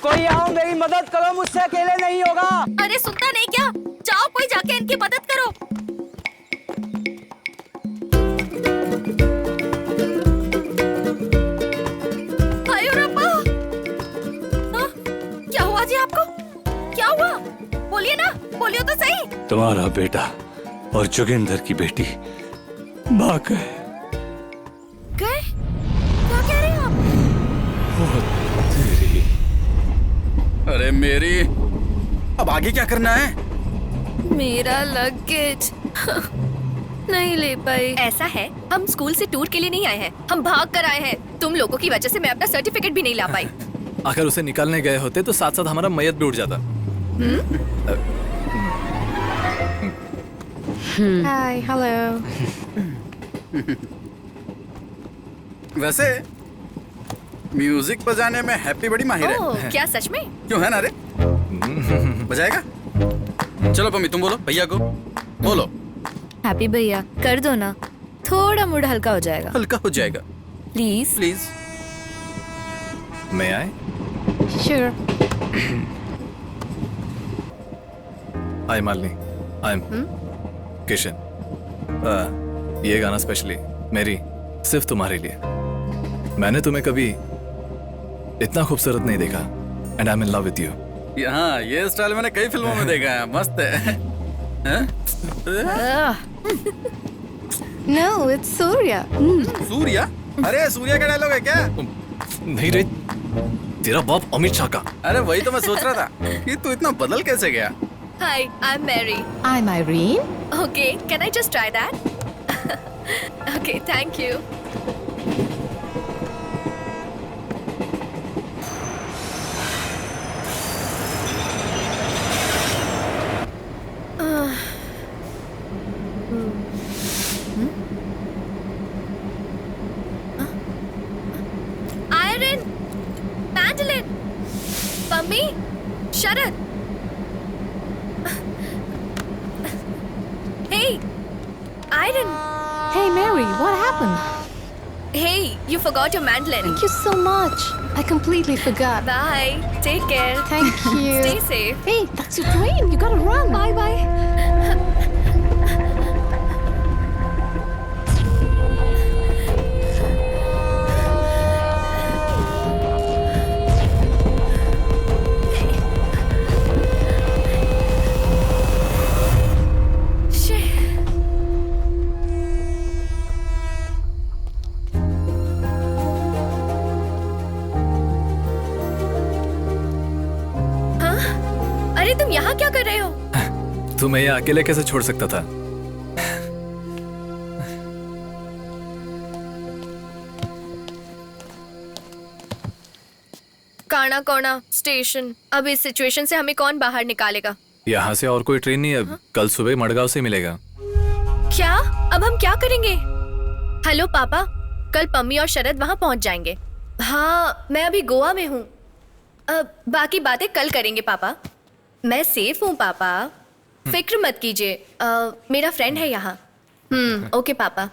[SPEAKER 12] कोई आओ, मेरी मदद करो, मुझसे अकेले नहीं होगा।
[SPEAKER 5] अरे सुनता नहीं क्या? जाओ कोई जाके इनकी मदद करो। क्या हुआ जी आपको? क्या हुआ? बोलिए ना, बोलिए तो सही।
[SPEAKER 9] तुम्हारा बेटा और जोगिंदर की बेटी भाग गए।
[SPEAKER 5] गए? क्या कह रहे हैं आप?
[SPEAKER 9] तेरी।
[SPEAKER 8] अरे मेरी, अब आगे क्या करना है?
[SPEAKER 6] मेरा लगेज नहीं ले पाई। ऐसा है, हम स्कूल से टूर के लिए नहीं आए हैं, हम भाग कर आए हैं। तुम लोगों की वजह से मैं अपना सर्टिफिकेट भी नहीं ला पाई।
[SPEAKER 4] अगर उसे निकालने गए होते तो साथ साथ हमारा मैयत भी उठ जाता।
[SPEAKER 6] Hi hello.
[SPEAKER 8] वैसे म्यूजिक बजाने में हैप्पी बड़ी माहिर है।
[SPEAKER 6] क्या सच में?
[SPEAKER 8] क्यों है ना रे? बजाएगा? चलो पम्मी तुम बोलो, भैया को बोलो।
[SPEAKER 6] हैप्पी भैया कर दो ना, थोड़ा मूड हल्का हो जाएगा।
[SPEAKER 8] हल्का हो जाएगा
[SPEAKER 6] प्लीज
[SPEAKER 8] प्लीज।
[SPEAKER 4] मैं आए?
[SPEAKER 6] Sure.
[SPEAKER 4] Hi Malini, I am Kishan. ये गाना स्पेशली मेरी सिर्फ तुम्हारे लिए। मैंने तुम्हें कभी इतना खूबसूरत नहीं देखा and I am in love with you.
[SPEAKER 8] हाँ, ये स्टाइल मैंने कई फिल्मों में देखा है, मस्त है।
[SPEAKER 6] No it's Surya.
[SPEAKER 8] सूर्या? अरे सूर्या का डायलॉग है क्या?
[SPEAKER 4] नहीं रे, तेरा बाप अमित शाह का।
[SPEAKER 8] अरे वही तो मैं सोच रहा था कि तू इतना बदल कैसे गया।
[SPEAKER 6] Hi I am Mary.
[SPEAKER 10] I am Irene.
[SPEAKER 6] Okay can I just try that? Okay thank you. Iron, Mandolin, Pummy, Sharad. Hey, Iron.
[SPEAKER 10] Hey Mary, what happened?
[SPEAKER 6] Hey, you forgot your mandolin.
[SPEAKER 10] Thank you so much. I completely forgot.
[SPEAKER 6] Bye. Take care.
[SPEAKER 10] Thank you.
[SPEAKER 6] Stay safe.
[SPEAKER 10] Hey, that's your train. You gotta run.
[SPEAKER 6] Bye bye. तुम यहाँ क्या कर रहे हो?
[SPEAKER 4] तुम्हें ये अकेले कैसे छोड़ सकता था?
[SPEAKER 6] काना कोना स्टेशन। अब इस सिचुएशन से हमें कौन बाहर निकालेगा?
[SPEAKER 4] यहाँ से और कोई ट्रेन नहीं है। कल सुबह मडगांव से मिलेगा।
[SPEAKER 6] क्या? अब हम क्या करेंगे? हेलो पापा, कल पम्मी और शरद वहाँ पहुँच जाएंगे। हाँ, मैं अभी गोवा में हूँ। बाकी बातें कल करेंगे पापा। मैं सेफ हूँ पापा, फिक्र मत कीजिए। मेरा फ्रेंड है यहाँ। ओके पापा।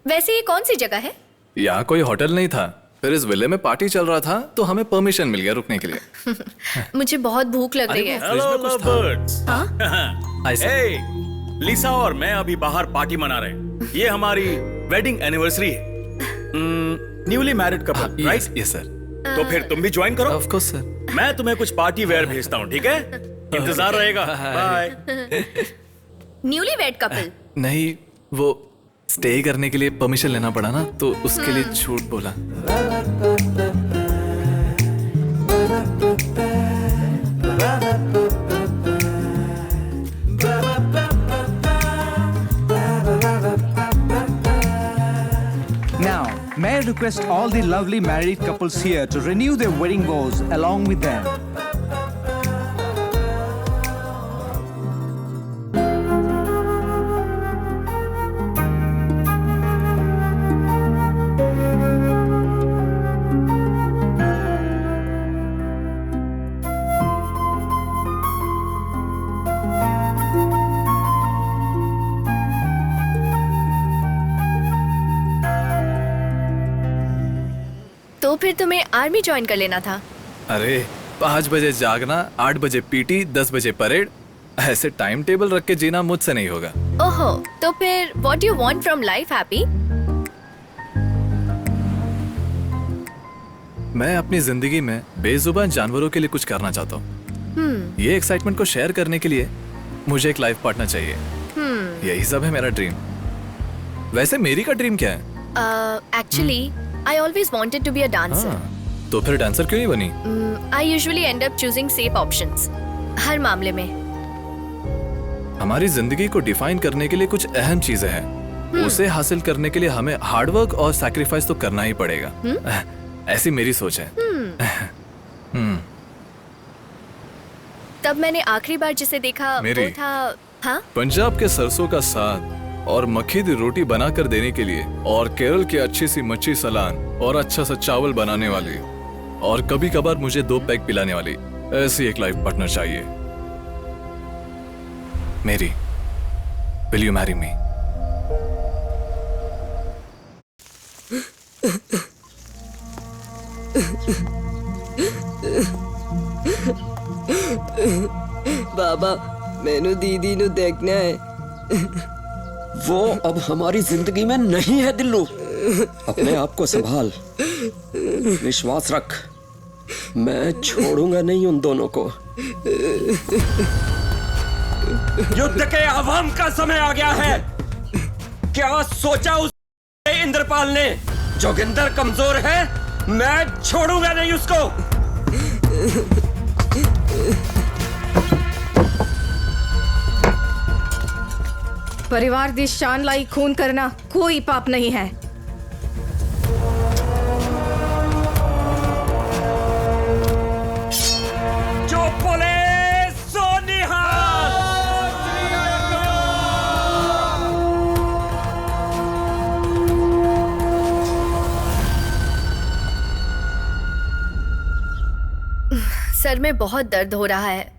[SPEAKER 6] वैसे ये कौन सी जगह है?
[SPEAKER 4] यहाँ कोई होटल नहीं था, फिर इस विले में पार्टी चल रहा था तो हमें परमिशन मिल गया रुकने के लिए।
[SPEAKER 6] मुझे बहुत भूख लग रही है।
[SPEAKER 14] Hello lovebirds.
[SPEAKER 4] Hey,
[SPEAKER 14] लिसा और मैं अभी बाहर पार्टी मना रहे हैं। ये हमारी वेडिंग एनिवर्सरी है। Newly married couple, right?
[SPEAKER 4] Yes sir.
[SPEAKER 14] तो फिर तुम भी ज्वाइन करो।
[SPEAKER 4] Of course sir.
[SPEAKER 14] मैं तुम्हें कुछ पार्टी वेयर भेजता हूँ, ठीक है? इंतजार रहेगा। बाय।
[SPEAKER 6] Newly wed couple?
[SPEAKER 4] नहीं, वो स्टे करने के लिए परमिशन लेना पड़ा ना, तो उसके लिए झूठ बोला।
[SPEAKER 13] Now, may I request all the lovely married couples here to renew their wedding vows along with them.
[SPEAKER 6] तो फिर तुम्हें आर्मी ज्वाइन कर लेना था।
[SPEAKER 4] अरे 5 बजे जागना, 8 बजे पीटी, 10 बजे परेड, ऐसे टाइम टेबल रख के जीना मुझसे नहीं होगा।
[SPEAKER 6] ओहो, तो फिर what you want from life happy?
[SPEAKER 4] मैं अपनी जिंदगी में बेजुबान जानवरों के लिए कुछ करना चाहता हूँ। ये एक्साइटमेंट को शेयर करने के लिए मुझे एक लाइफ पार्टनर चाहिए। यही सब है मेरा ड्रीम। वैसे मेरी का ड्रीम क्या है?
[SPEAKER 6] Actually I always wanted to be a dancer.
[SPEAKER 4] तो फिर डांसर क्यों नहीं बनी?
[SPEAKER 6] I usually end up choosing safe options. हर मामले में।
[SPEAKER 4] हमारी जिंदगी को डिफाइन करने के लिए कुछ अहम चीजें हैं। उसे हासिल करने के लिए हमें हार्डवर्क और सैक्रिफाइस तो करना ही पड़ेगा। ऐसी मेरी सोच है।
[SPEAKER 6] तब मैंने आखिरी बार जिसे देखा वो था। हाँ?
[SPEAKER 4] पंजाब के सरसों का साग और मक्खी दी रोटी बनाकर देने के लिए, और केरल की अच्छी सी मच्छी सलान और अच्छा सा चावल बनाने वाली, और कभी कभार मुझे 2 पैक पिलाने वाली, ऐसी एक लाइफ पार्टनर चाहिए। मेरी, विल यू मैरी मी?
[SPEAKER 15] बाबा, मैनू दीदी नु देखना है।
[SPEAKER 12] वो अब हमारी जिंदगी में नहीं है दिल्लू। अपने आप को संभाल, विश्वास रख। मैं छोड़ूंगा नहीं उन दोनों को। युद्ध के आवाम का समय आ गया है। क्या सोचा उस इंद्रपाल ने? जोगिंदर कमजोर है, मैं छोड़ूंगा नहीं उसको।
[SPEAKER 16] परिवार दी शान लाई खून करना कोई पाप नहीं है।
[SPEAKER 12] जो बोले सो निहाल।
[SPEAKER 6] सर में बहुत दर्द हो रहा है।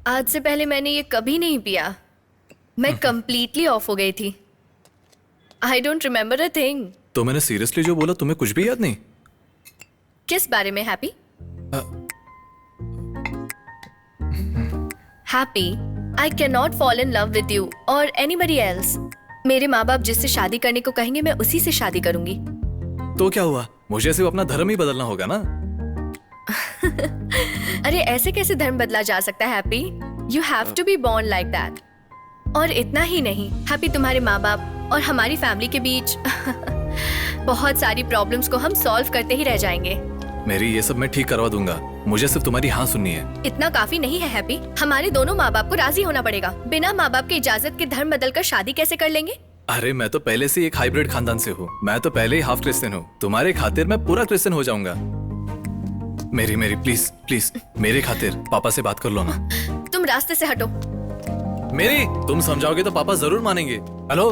[SPEAKER 6] आज से पहले मैंने ये कभी नहीं पिया। मैं कंप्लीटली ऑफ हो गई थी। I don't remember a thing.
[SPEAKER 4] तो मैंने सीरियसली जो बोला तुम्हें कुछ भी याद नहीं?
[SPEAKER 6] किस बारे में happy? Happy, I can not fall in love with you और एनीबडी एल्स। मेरे माँ बाप जिससे शादी करने को कहेंगे मैं उसी से शादी करूंगी।
[SPEAKER 4] तो क्या हुआ? मुझे सिर्फ अपना धर्म ही बदलना होगा ना।
[SPEAKER 6] अरे ऐसे कैसे धर्म बदला जा सकता है happy? You have to be born like that. और इतना ही नहीं हैप्पी, तुम्हारे माँ बाप और हमारी फैमिली के बीच बहुत सारी प्रॉब्लम्स को हम सॉल्व करते ही रह जाएंगे।
[SPEAKER 4] मेरी ये सब मैं ठीक करवा दूंगा, मुझे सिर्फ तुम्हारी हाँ सुननी है।
[SPEAKER 6] इतना काफी नहीं है हैप्पी। हमारे दोनों माँ बाप को राजी होना पड़ेगा। बिना माँ बाप की इजाजत के धर्म बदलकर शादी कैसे कर लेंगे?
[SPEAKER 4] अरे मैं तो पहले से एक हाइब्रिड खानदान से हूँ। मैं तो पहले ही हाफ क्रिश्चियन हूँ। तुम्हारे खातिर मैं पूरा क्रिश्चियन हो जाऊंगा। मेरी मेरी प्लीज प्लीज मेरे खातिर पापा से बात कर लो ना।
[SPEAKER 6] तुम रास्ते से हटो।
[SPEAKER 4] मेरी तुम समझाओगे तो पापा जरूर मानेंगे। हेलो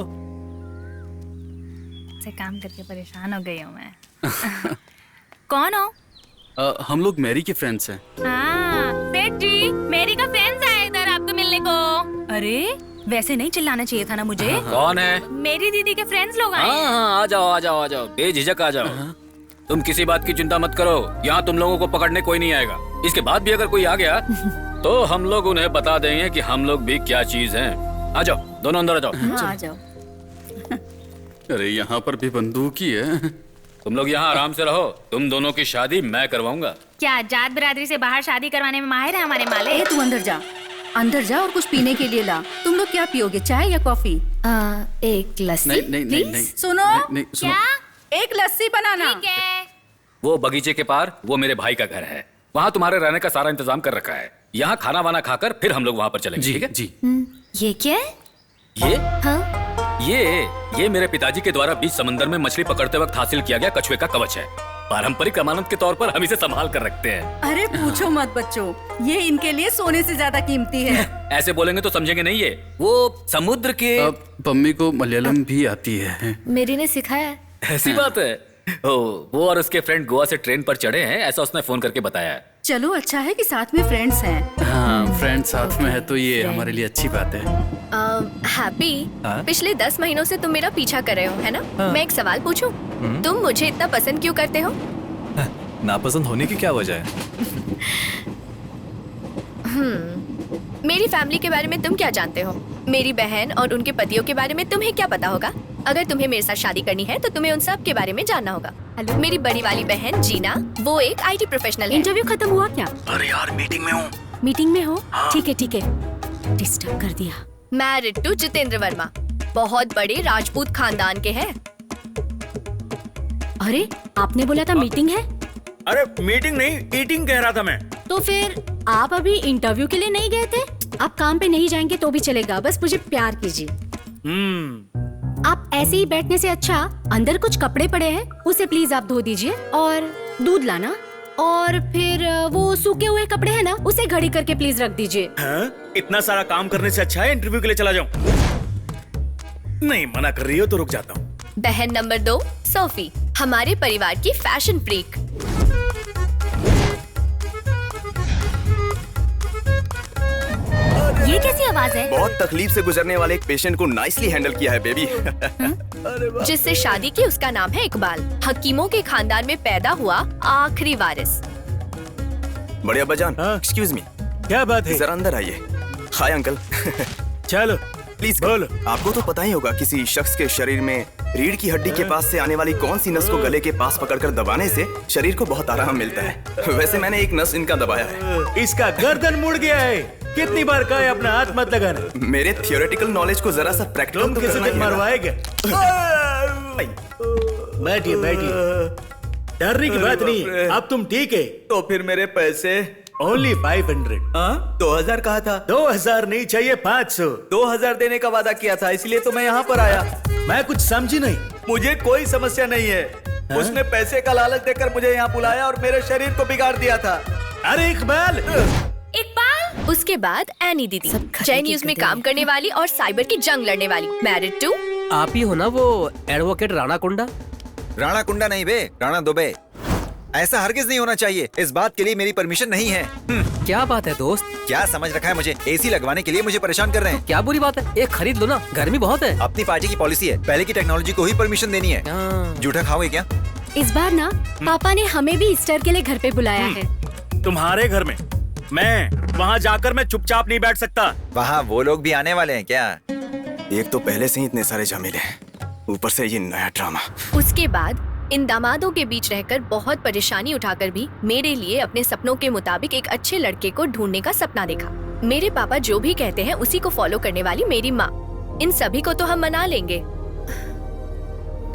[SPEAKER 17] से काम करके परेशान हो गई हूँ मैं। कौन हो?
[SPEAKER 8] हम लोग मैरी के फ्रेंड्स हैं।
[SPEAKER 17] हाँ, सेठ जी, मैरी का फ्रेंड्स आए इधर आपको मिलने को। अरे वैसे नहीं चिल्लाना चाहिए था ना मुझे।
[SPEAKER 2] कौन है?
[SPEAKER 17] मेरी दीदी के फ्रेंड्स लोग आए।
[SPEAKER 2] हाँ, आ जाओ आ जाओ आ जाओ, बेझिझक आ जाओ। तुम किसी बात की चिंता मत करो, यहाँ तुम लोगों को पकड़ने कोई नहीं आएगा। इसके बाद भी अगर कोई आ गया तो हम लोग उन्हें बता देंगे कि हम लोग भी क्या चीज हैं। आ जाओ, दोनों अंदर आ जाओ।
[SPEAKER 17] हाँ, आ जाओ।
[SPEAKER 8] अरे यहाँ पर भी बंदूक ही है।
[SPEAKER 2] तुम लोग यहाँ आराम से रहो, तुम दोनों की शादी मैं करवाऊंगा।
[SPEAKER 17] क्या जात बिरादरी से बाहर शादी करवाने में माहिर है हमारे माले? तू अंदर जा, अंदर जा और कुछ पीने के लिए ला। तुम लोग क्या पियोगे, चाय या कॉफी? एक लस्सी।
[SPEAKER 8] नहीं नहीं नहीं नहीं।
[SPEAKER 17] सुनो,
[SPEAKER 8] नहीं, सुनो।
[SPEAKER 17] क्या? एक लस्सी बनाना। ठीक है।
[SPEAKER 2] वो बगीचे के पार वो मेरे भाई का घर है, वहाँ तुम्हारे रहने का सारा इंतजाम कर रखा है। यहाँ खाना वाना खाकर फिर हम लोग वहाँ पर चलेंगे। ठीक है
[SPEAKER 8] जी।
[SPEAKER 17] ये क्या है?
[SPEAKER 2] ये
[SPEAKER 17] हाँ?
[SPEAKER 2] ये मेरे पिताजी के द्वारा बीच समंदर में मछली पकड़ते वक्त हासिल किया गया कछुए का कवच है। पारंपरिक अमानत के तौर पर हम इसे संभाल कर रखते हैं।
[SPEAKER 16] अरे पूछो मत बच्चों, ये इनके लिए सोने से ज्यादा कीमती है।
[SPEAKER 2] ऐसे बोलेंगे तो समझेंगे नहीं। ये वो समुद्र के
[SPEAKER 8] पम्मी को मलयालम भी आती है।
[SPEAKER 6] मेरी ने सिखाया।
[SPEAKER 2] ऐसी बात है। वो और उसके फ्रेंड गोवा से ट्रेन पर चढ़े हैं, ऐसा उसने फोन करके बताया।
[SPEAKER 16] चलो अच्छा है कि साथ में फ्रेंड्स हैं।
[SPEAKER 8] हाँ, फ्रेंड साथ में है तो ये हमारे लिए अच्छी बात है।
[SPEAKER 6] हैप्पी,
[SPEAKER 4] हाँ?
[SPEAKER 6] पिछले 10 महीनों से तुम मेरा पीछा कर रहे हो, है ना?
[SPEAKER 4] हाँ।
[SPEAKER 6] मैं एक सवाल पूछूं? तुम मुझे इतना पसंद क्यों करते हो?
[SPEAKER 4] नापसंद होने की क्या वजह है?
[SPEAKER 6] मेरी फैमिली के बारे में तुम क्या जानते हो? मेरी बहन और उनके पतियों के बारे में तुम्हें क्या पता होगा? अगर तुम्हें मेरे साथ शादी करनी है तो तुम्हें उन सब के बारे में जानना होगा। हेलो, मेरी बड़ी वाली बहन जीना, वो एक IT प्रोफेशनल है।
[SPEAKER 16] इंटरव्यू खत्म हुआ क्या?
[SPEAKER 8] अरे यार मीटिंग में हूँ।
[SPEAKER 16] मीटिंग में हो? ठीक है, डिस्टर्ब कर दिया।
[SPEAKER 6] मैरिड टू जितेंद्र वर्मा, बहुत बड़े राजपूत खानदान के हैं।
[SPEAKER 16] अरे आपने बोला था मीटिंग है?
[SPEAKER 14] अरे मीटिंग नहीं, ईटिंग कह रहा था मैं।
[SPEAKER 16] तो फिर आप अभी इंटरव्यू के लिए नहीं गए थे? आप काम पे नहीं जाएंगे तो भी चलेगा, बस मुझे प्यार कीजिए। आप ऐसे ही बैठने से अच्छा अंदर कुछ कपड़े पड़े हैं, उसे प्लीज आप धो दीजिए और दूध लाना, और फिर वो सूखे हुए कपड़े हैं ना, उसे घड़ी करके प्लीज रख दीजिए।
[SPEAKER 14] हाँ? इतना सारा काम करने से अच्छा है इंटरव्यू के लिए चला जाऊं। नहीं मना कर रही हो तो रुक जाता हूँ।
[SPEAKER 6] बहन नंबर 2 सोफी, हमारे परिवार की फैशन फ्रीक।
[SPEAKER 17] ये कैसी आवाज है?
[SPEAKER 18] बहुत तकलीफ से गुजरने वाले एक पेशेंट को नाइसली हैंडल किया है बेबी।
[SPEAKER 6] जिससे शादी की उसका नाम है इकबाल, हकीमों के खानदान में पैदा हुआ आखिरी वारिस।
[SPEAKER 18] बड़े अब्बाजान, एक्सक्यूज मी।
[SPEAKER 14] क्या बात है?
[SPEAKER 18] जरा अंदर आइए। Hi uncle.
[SPEAKER 14] चलो
[SPEAKER 18] प्लीज बोलो। आपको तो पता ही होगा किसी शख्स के शरीर में रीढ़ की हड्डी के पास से आने वाली कौन सी नस को गले के पास पकड़कर दबाने से शरीर को बहुत आराम मिलता है। वैसे मैंने एक नस इनका दबाया है।
[SPEAKER 14] इसका गर्दन मुड़ गया है। कितनी बार कहा है अपना हाथ मत लगाना।
[SPEAKER 18] मेरे थियोरेटिकल नॉलेज को जरा सा प्रैक्टिकल तो करना ही है ना।
[SPEAKER 14] मरवाएगा। बैठिए बैठिए, डरने की बात नहीं है। अब तुम ठीक है?
[SPEAKER 18] तो फिर मेरे पैसे?
[SPEAKER 14] ओनली 500।
[SPEAKER 18] 2000 कहा था।
[SPEAKER 14] 2000 नहीं चाहिए, 500।
[SPEAKER 18] 2000 देने का वादा किया था, इसलिए तो मैं यहाँ पर आया।
[SPEAKER 14] मैं कुछ समझी नहीं।
[SPEAKER 18] मुझे कोई समस्या नहीं है। उसने पैसे का लालच देकर मुझे यहाँ बुलाया और मेरे शरीर को बिगाड़ दिया था।
[SPEAKER 14] अरे इकबाल।
[SPEAKER 6] उसके बाद एनी दीदी, जय न्यूज में काम करने वाली और साइबर की जंग लड़ने वाली। मैरिड टू,
[SPEAKER 3] आप ही हो ना वो एडवोकेट राणा कुंडा?
[SPEAKER 19] राणा कुंडा नहीं बे, राणा दुबे। ऐसा हरगिज नहीं होना चाहिए। इस बात के लिए मेरी परमिशन नहीं है।
[SPEAKER 3] क्या बात है दोस्त?
[SPEAKER 19] क्या समझ रखा है मुझे? एसी लगवाने के लिए मुझे परेशान कर रहे हैं।
[SPEAKER 3] क्या बुरी बात है? एक खरीद लो ना, गर्मी बहुत है।
[SPEAKER 19] अपनी पार्टी की पॉलिसी है, पहले की टेक्नोलॉजी को ही परमिशन देनी है। जूठा खाओगे क्या?
[SPEAKER 16] इस बार ना पापा ने हमें भी ईस्टर के लिए घर पे बुलाया है।
[SPEAKER 14] तुम्हारे घर में? मैं वहाँ जाकर मैं चुपचाप नहीं बैठ सकता।
[SPEAKER 19] वहाँ वो लोग भी आने वाले हैं क्या?
[SPEAKER 18] एक तो पहले से ही इतने सारे झमेले हैं, ऊपर से ये नया ड्रामा।
[SPEAKER 6] उसके बाद इन दामादों के बीच रहकर बहुत परेशानी उठाकर भी मेरे लिए अपने सपनों के मुताबिक एक अच्छे लड़के को ढूंढने का सपना देखा। मेरे पापा जो भी कहते हैं उसी को फॉलो करने वाली मेरी माँ, इन सभी को तो हम मना लेंगे,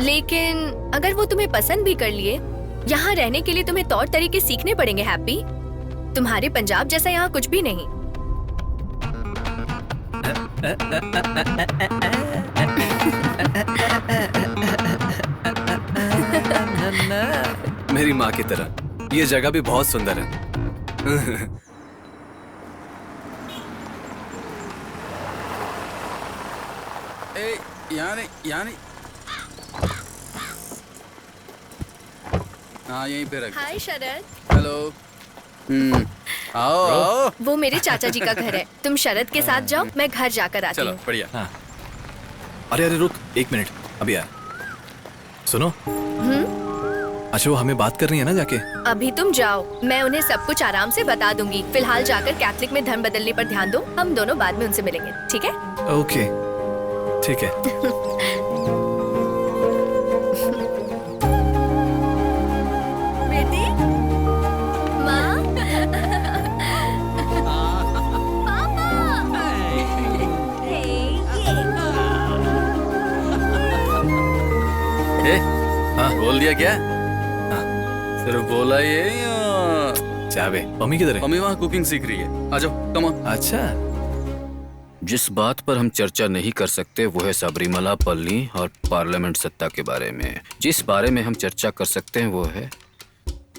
[SPEAKER 6] लेकिन अगर वो तुम्हें पसंद भी कर लिए, यहाँ रहने के लिए तुम्हें तौर तरीके सीखने पड़ेंगे। हैप्पी, तुम्हारे पंजाब जैसा यहाँ कुछ भी नहीं।
[SPEAKER 4] मेरी माँ की तरह ये जगह भी बहुत सुंदर है।
[SPEAKER 8] यहाँ नहीं। हाँ यहीं पे रख।
[SPEAKER 6] हाय शरद।
[SPEAKER 8] हेलो। आओ आओ।
[SPEAKER 6] वो मेरे चाचा जी का घर है। तुम शरद के साथ जाओ, मैं घर जाकर आती
[SPEAKER 4] चलो
[SPEAKER 6] हूँ।
[SPEAKER 4] बढ़िया। हाँ। अरे अरे रुक 1 मिनट, अभी आ। सुनो। अच्छा वो हमें बात करनी है ना जाके।
[SPEAKER 6] अभी तुम जाओ, मैं उन्हें सब कुछ आराम से बता दूंगी। फिलहाल जाकर कैथलिक में धर्म बदलने पर ध्यान दो। हम दोनों बाद में उनसे मिलेंगे, ठीक है?
[SPEAKER 4] ओके ठीक है।
[SPEAKER 8] हाँ बोल दिया क्या? हाँ सिर्फ बोला ये
[SPEAKER 4] चाबे। मम्मी किधर है?
[SPEAKER 8] मम्मी वहाँ कुकिंग सीख रही है। आ जाओ कम ऑन।
[SPEAKER 4] अच्छा
[SPEAKER 2] जिस बात पर हम चर्चा नहीं कर सकते वो है सबरीमला पल्ली और पार्लियामेंट सत्ता के बारे में। जिस बारे में हम चर्चा कर सकते हैं वो है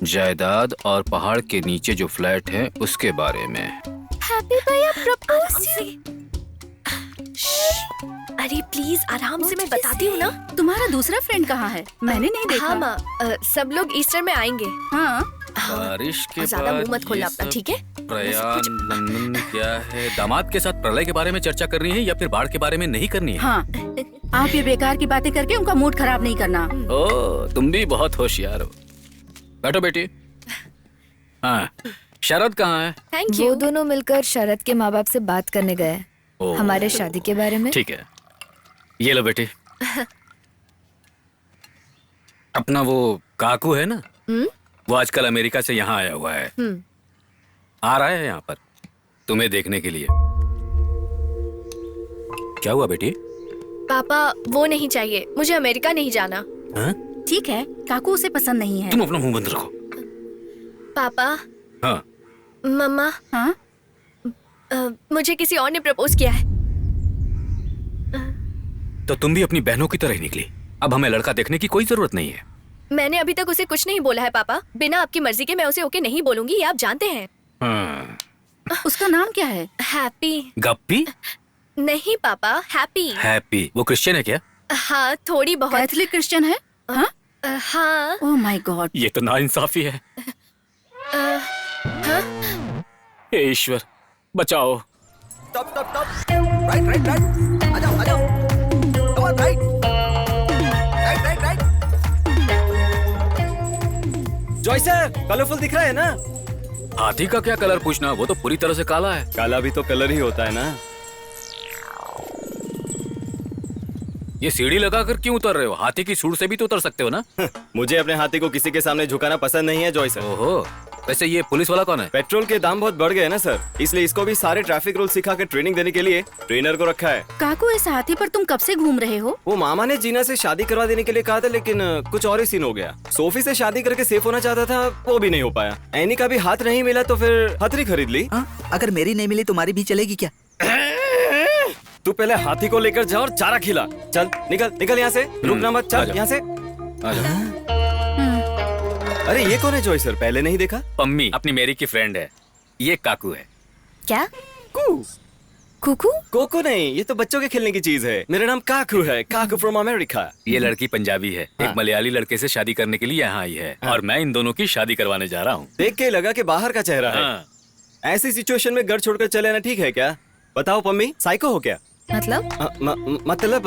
[SPEAKER 2] जायदाद और पहाड़ के नीचे जो फ्लैट है उसके बारे में।
[SPEAKER 6] हैप्पी भैया प्रपोज। अरे प्लीज आराम से, मैं बताती हूँ ना।
[SPEAKER 17] तुम्हारा दूसरा फ्रेंड कहाँ है? मैंने नहीं देखा।
[SPEAKER 6] हाँ माँ, सब लोग ईस्टर में आएंगे।
[SPEAKER 17] हाँ
[SPEAKER 2] बारिश के
[SPEAKER 6] ज्यादा मुंह मत खोलना
[SPEAKER 2] ये
[SPEAKER 6] अपना, ठीक है?
[SPEAKER 2] प्रयाण लंदन क्या है? दामाद के साथ प्रलय के बारे में चर्चा करनी है या फिर बाढ़ के बारे में नहीं करनी है?
[SPEAKER 17] हाँ आप ये बेकार की बातें करके उनका मूड खराब नहीं करना।
[SPEAKER 2] ओ तुम भी बहुत होशियार हो। बैठो बेटी। हाँ शरद कहाँ है?
[SPEAKER 6] Thank you.
[SPEAKER 20] वो दोनों मिलकर शरद के माँ बाप से बात करने गए हमारे शादी के बारे में।
[SPEAKER 2] ठीक है ये लो बेटी। अपना वो काकू है ना, वो आजकल अमेरिका से यहाँ आया हुआ है। आ रहा है यहाँ पर तुम्हें देखने के लिए। क्या हुआ बेटी?
[SPEAKER 6] पापा वो नहीं चाहिए, मुझे अमेरिका नहीं जाना।
[SPEAKER 17] ठीक है, काकू उसे पसंद नहीं है।
[SPEAKER 2] तुम अपना मुंह बंद रखो।
[SPEAKER 6] पापा।
[SPEAKER 2] हाँ
[SPEAKER 6] मम्मा। हाँ मुझे किसी और ने प्रपोज किया है।
[SPEAKER 2] तो तुम भी अपनी बहनों की तरह ही निकली। अब हमें लड़का देखने की कोई जरूरत नहीं है।
[SPEAKER 6] मैंने अभी तक उसे कुछ नहीं बोला है पापा। बिना आपकी मर्जी के मैं उसे ओके नहीं बोलूंगी, ये आप जानते हैं।
[SPEAKER 17] उसका नाम क्या है?
[SPEAKER 6] हैप्पी।
[SPEAKER 2] गप्पी?
[SPEAKER 6] नहीं पापा, हैप्पी।
[SPEAKER 2] हैप्पी वो क्रिश्चियन है क्या?
[SPEAKER 6] हाँ थोड़ी बहुत।
[SPEAKER 17] कैथलिक क्रिश्चियन है?
[SPEAKER 6] हाँ।
[SPEAKER 17] ओह माय गॉड,
[SPEAKER 2] ये तो नाइंसाफी है। हे ईश्वर बचाओ।
[SPEAKER 19] Stop. Right. आ जाओ। Come on, right.
[SPEAKER 11] Joyce sir, colourful दिख रहा है ना?
[SPEAKER 2] हाथी का क्या कलर पूछना, वो तो पूरी तरह से काला है।
[SPEAKER 11] काला भी तो कलर ही होता है ना।
[SPEAKER 2] ये सीढ़ी लगाकर क्यों उतर रहे हो? हाथी की सूंड से भी तो उतर सकते हो ना।
[SPEAKER 11] मुझे अपने हाथी को किसी के सामने झुकाना पसंद नहीं है जॉयस सर।
[SPEAKER 2] ओहो, वैसे ये पुलिस वाला कौन है?
[SPEAKER 11] पेट्रोल के दाम बहुत बढ़ गए हैं ना सर, इसलिए इसको भी सारे ट्रैफिक रूल सिखा के ट्रेनिंग देने के लिए ट्रेनर को रखा है।
[SPEAKER 17] काकू इस हाथी पर तुम कब से घूम रहे हो?
[SPEAKER 11] वो मामा ने जीना से शादी करवा देने के लिए कहा था, लेकिन कुछ और ही सीन हो गया। सोफी से शादी करके सेफ होना चाहता था, वो भी नहीं हो पाया। एनी का भी हाथ नहीं मिला तो फिर हथरी खरीद ली।
[SPEAKER 15] अगर मेरी नहीं मिली तुम्हारी भी चलेगी क्या?
[SPEAKER 11] तू पहले हाथी को लेकर जा और चारा खिला। चल निकल यहाँ से, रुकना मत, चल यहाँ से। अरे ये कौन है जॉय सर, पहले नहीं देखा?
[SPEAKER 2] पम्मी अपनी मेरी की फ्रेंड है। ये काकू है।
[SPEAKER 20] क्या?
[SPEAKER 11] कुकू? कोको नहीं, ये तो बच्चों के खेलने की चीज है। मेरा नाम काकू है, काकू फ्रॉम अमेरिका।
[SPEAKER 2] ये लड़की पंजाबी है। एक मलयाली लड़के से शादी करने के लिए यहाँ आई है और मैं इन दोनों की शादी करवाने जा रहा हूँ।
[SPEAKER 11] देख के लगा कि बाहर का चेहरा है। ऐसी सिचुएशन में घर छोड़कर चले आना ठीक है क्या? बताओ पम्मी, साइको हो क्या? मतलब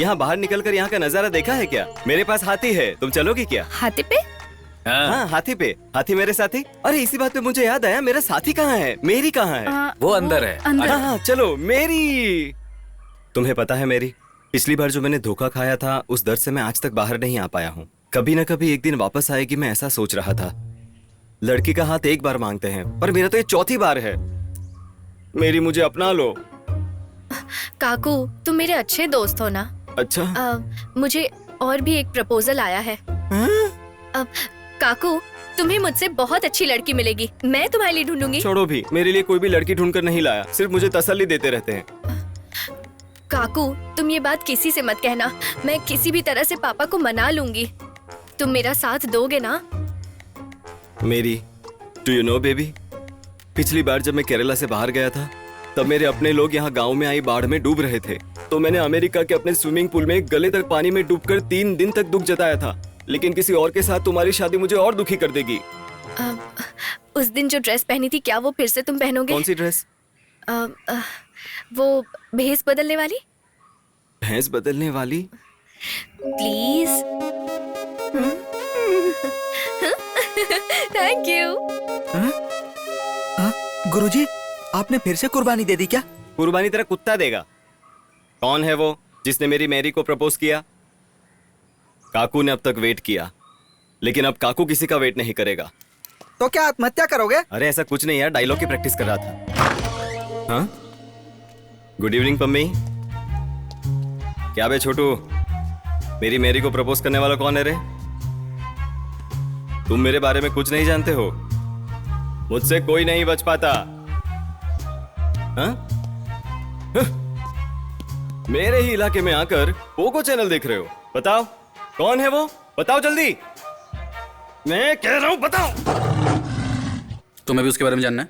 [SPEAKER 11] यहाँ बाहर निकलकर यहाँ का नजारा देखा है क्या? मेरे पास हाथी है, तुम चलोगी क्या?
[SPEAKER 20] हाथी पे?
[SPEAKER 11] हाँ हाथी पे। हाथी मेरे साथी। अरे इसी बात पे मुझे याद आया, मेरा साथी कहाँ है? मेरी कहाँ है?
[SPEAKER 2] वो अंदर है।
[SPEAKER 11] हाँ चलो मेरी। तुम्हें पता है मेरी, पिछली बार जो मैंने धोखा खाया था उस दर्द से मैं आज तक बाहर नहीं आ पाया हूँ। कभी न कभी एक दिन वापस आएगी, मैं ऐसा सोच रहा था। लड़की का हाथ एक बार मांगते हैं, पर मेरा तो ये चौथी बार है। मेरी मुझे अपना लो।
[SPEAKER 6] काकू तुम मेरे अच्छे दोस्त हो ना?
[SPEAKER 11] अच्छा।
[SPEAKER 6] मुझे और भी एक प्रपोजल आया है। काकू तुम्हें मुझसे बहुत अच्छी लड़की मिलेगी, मैं तुम्हारे लिए ढूंढूंगी।
[SPEAKER 11] छोड़ो भी, मेरे लिए कोई भी लड़की ढूंढकर नहीं लाया, सिर्फ मुझे तसल्ली देते रहते हैं।
[SPEAKER 6] काकू, तुम ये बात किसी से मत कहना, मैं किसी भी तरह से पापा को मना लूंगी। तुम मेरा साथ दोगे ना?
[SPEAKER 11] मेरी, डू यू नो बेबी, पिछली बार जब मैं केरला से बाहर गया था तब मेरे अपने लोग यहाँ गांव में आई बाढ़ में डूब रहे थे, तो मैंने अमेरिका के अपने स्विमिंग पूल में गले तक पानी में डूबकर 3 दिन तक दुख जताया था। लेकिन किसी और के साथ तुम्हारी शादी मुझे और दुखी कर देगी।
[SPEAKER 6] उस दिन जो ड्रेस पहनी थी, क्या वो फिर से तुम पहनोगे?
[SPEAKER 11] कौन सी ड्रेस?
[SPEAKER 6] वो भेस बदलने वाली।
[SPEAKER 11] भैंस बदलने वाली?
[SPEAKER 6] प्लीज। Thank you.
[SPEAKER 19] गुरुजी, आपने फिर से कुर्बानी दे दी क्या?
[SPEAKER 11] कुर्बानी तेरा कुत्ता देगा। कौन है वो जिसने मेरी मैरी को प्रपोज किया? काकू ने अब तक वेट किया, लेकिन अब काकू किसी का वेट नहीं करेगा।
[SPEAKER 19] तो क्या आत्महत्या करोगे?
[SPEAKER 11] अरे ऐसा कुछ नहीं यार, डायलॉग की प्रैक्टिस कर रहा था। हाँ, गुड इवनिंग पम्मी। क्या बे छोटू, मेरी मैरी को प्रपोज करने वाला कौन है रे? तुम मेरे बारे में कुछ नहीं जानते हो, मुझसे कोई नहीं बच पाता। हाँ? मेरे ही इलाके में आकर पोगो चैनल देख रहे हो? बताओ कौन है वो, बताओ जल्दी, मैं कह रहा हूं बताओ।
[SPEAKER 8] तुम्हें भी उसके बारे में जानना है?